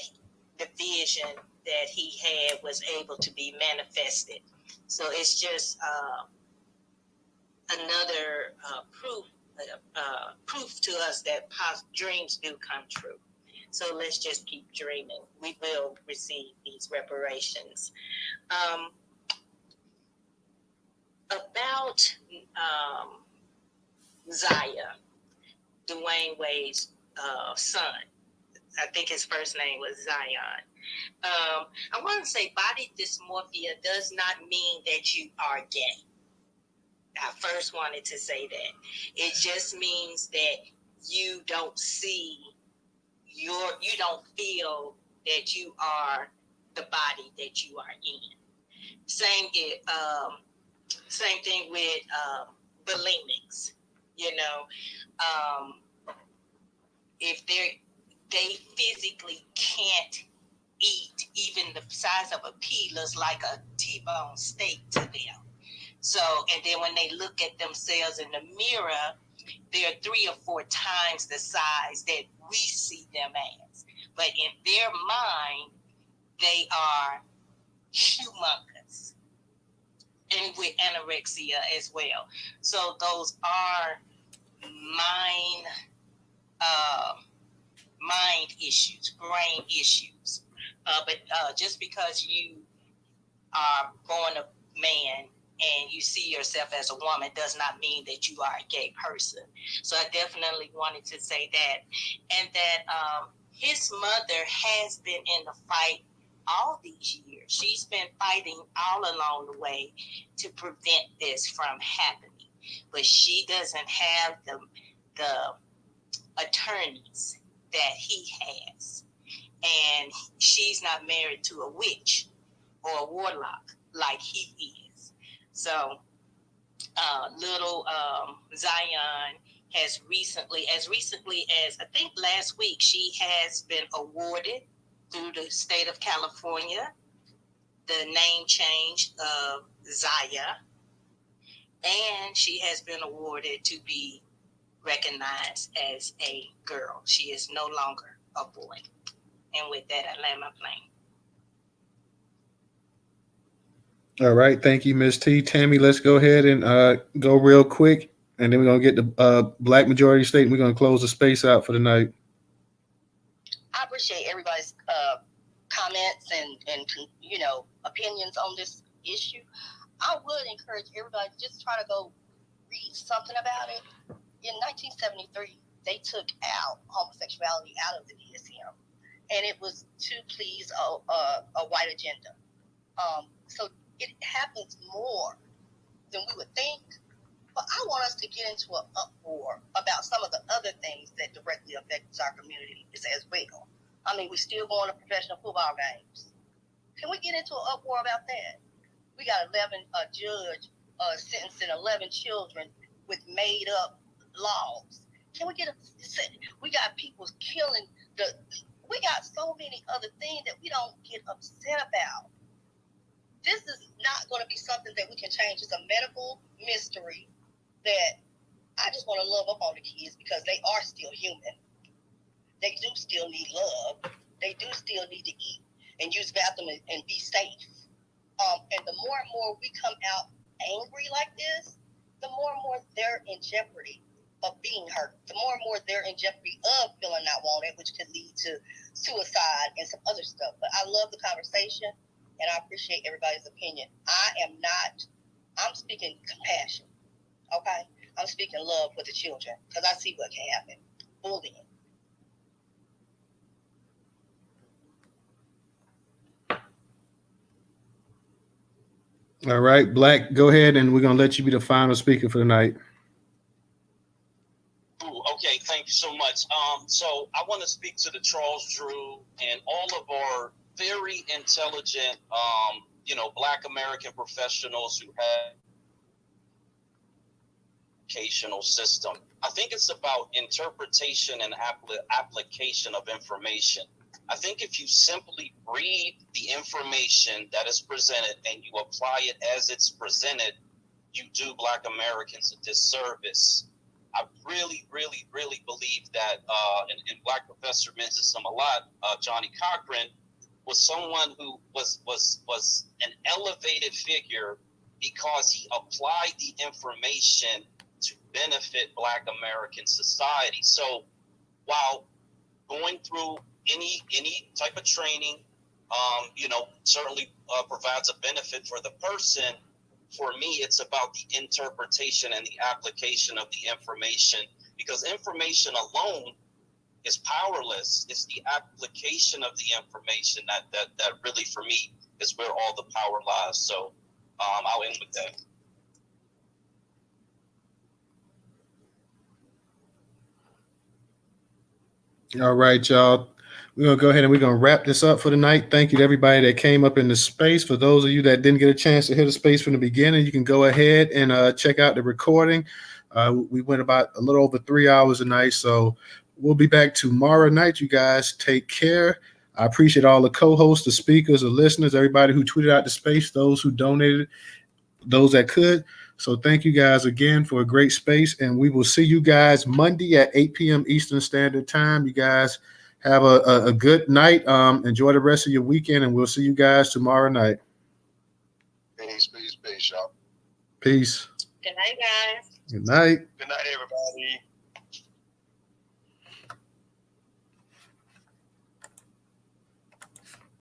the vision that he had was able to be manifested. So it's just another proof to us that dreams do come true. So let's just keep dreaming. We will receive these reparations. About Zaya, Dwayne Wade's son. I think his first name was Zion. I want to say body dysmorphia does not mean that you are gay. I first wanted to say that. It just means that you don't see you don't feel that you are the body that you are in. Same thing with bulimics. You know, if they physically can't eat, even the size of a pea looks like a T-bone steak to them. So, and then when they look at themselves in the mirror, they're 3 or 4 times the size that we see them as. But in their mind, they are humongous. and with anorexia as well. So those are mind issues, brain issues. But just because you are born a man and you see yourself as a woman does not mean that you are a gay person. So I definitely wanted to say that. And that his mother has been in the fight all these years. She's been fighting all along the way to prevent this from happening. But she doesn't have the attorneys that he has. And she's not married to a witch or a warlock like he is. So little Zion has recently as I think last week, she has been awarded through the state of California the name change of Zaya, and she has been awarded to be recognized as a girl. She is no longer a boy. And with that, I land my plane. All right. Thank you, Ms. T. Tammy, let's go ahead and go real quick, and then we're going to get the Black majority state, and we're going to close the space out for the night. I appreciate everybody's comments and opinions on this issue. I would encourage everybody to just try to go read something about it. In 1973, they took out homosexuality out of the DSM, and it was to please a white agenda. So it happens more than we would think. But I want us to get into an uproar about some of the other things that directly affect our community as well. I mean, we're still going to professional football games. Can we get into an uproar about that? We got a judge sentencing 11 children with made up laws. Can we we got people killing we got so many other things that we don't get upset about. This is not going to be something that we can change. It's a medical mystery that I just want to love up on the kids because they are still human. They do still need love. They do still need to eat and use bathroom and be safe. And the more and more we come out angry like this, the more and more they're in jeopardy of being hurt. The more and more they're in jeopardy of feeling not wanted, which could lead to suicide and some other stuff. But I love the conversation, and I appreciate everybody's opinion. I'm speaking compassion, okay? I'm speaking love for the children because I see what can happen. Bullying. All right, Black, go ahead, and we're going to let you be the final speaker for the night. Okay, thank you so much. So I want to speak to the Charles Drew and all of our very intelligent, Black American professionals who have educational system. I think it's about interpretation and application of information. I think if you simply read the information that is presented and you apply it as it's presented, you do Black Americans a disservice. I really, really, really believe that, and Black Professor mentions him a lot, Johnny Cochran was someone who was an elevated figure because he applied the information to benefit Black American society. So while going through any type of training, certainly provides a benefit for the person, for me, it's about the interpretation and the application of the information, because information alone is powerless. It's the application of the information that really, for me, is where all the power lies. So I'll end with that. All right, y'all. We're going to go ahead and we're going to wrap this up for the night. Thank you to everybody that came up in the space. For those of you that didn't get a chance to hear the space from the beginning, you can go ahead and check out the recording. We went about a little over 3 hours a night, so we'll be back tomorrow night. You guys take care. I appreciate all the co-hosts, the speakers, the listeners, everybody who tweeted out the space, those who donated, those that could. So thank you guys again for a great space, and we will see you guys Monday at 8 p.m. Eastern Standard Time. You guys have a good night. Enjoy the rest of your weekend, and we'll see you guys tomorrow night. Peace, y'all. Peace. Good night, guys. Good night. Good night, everybody.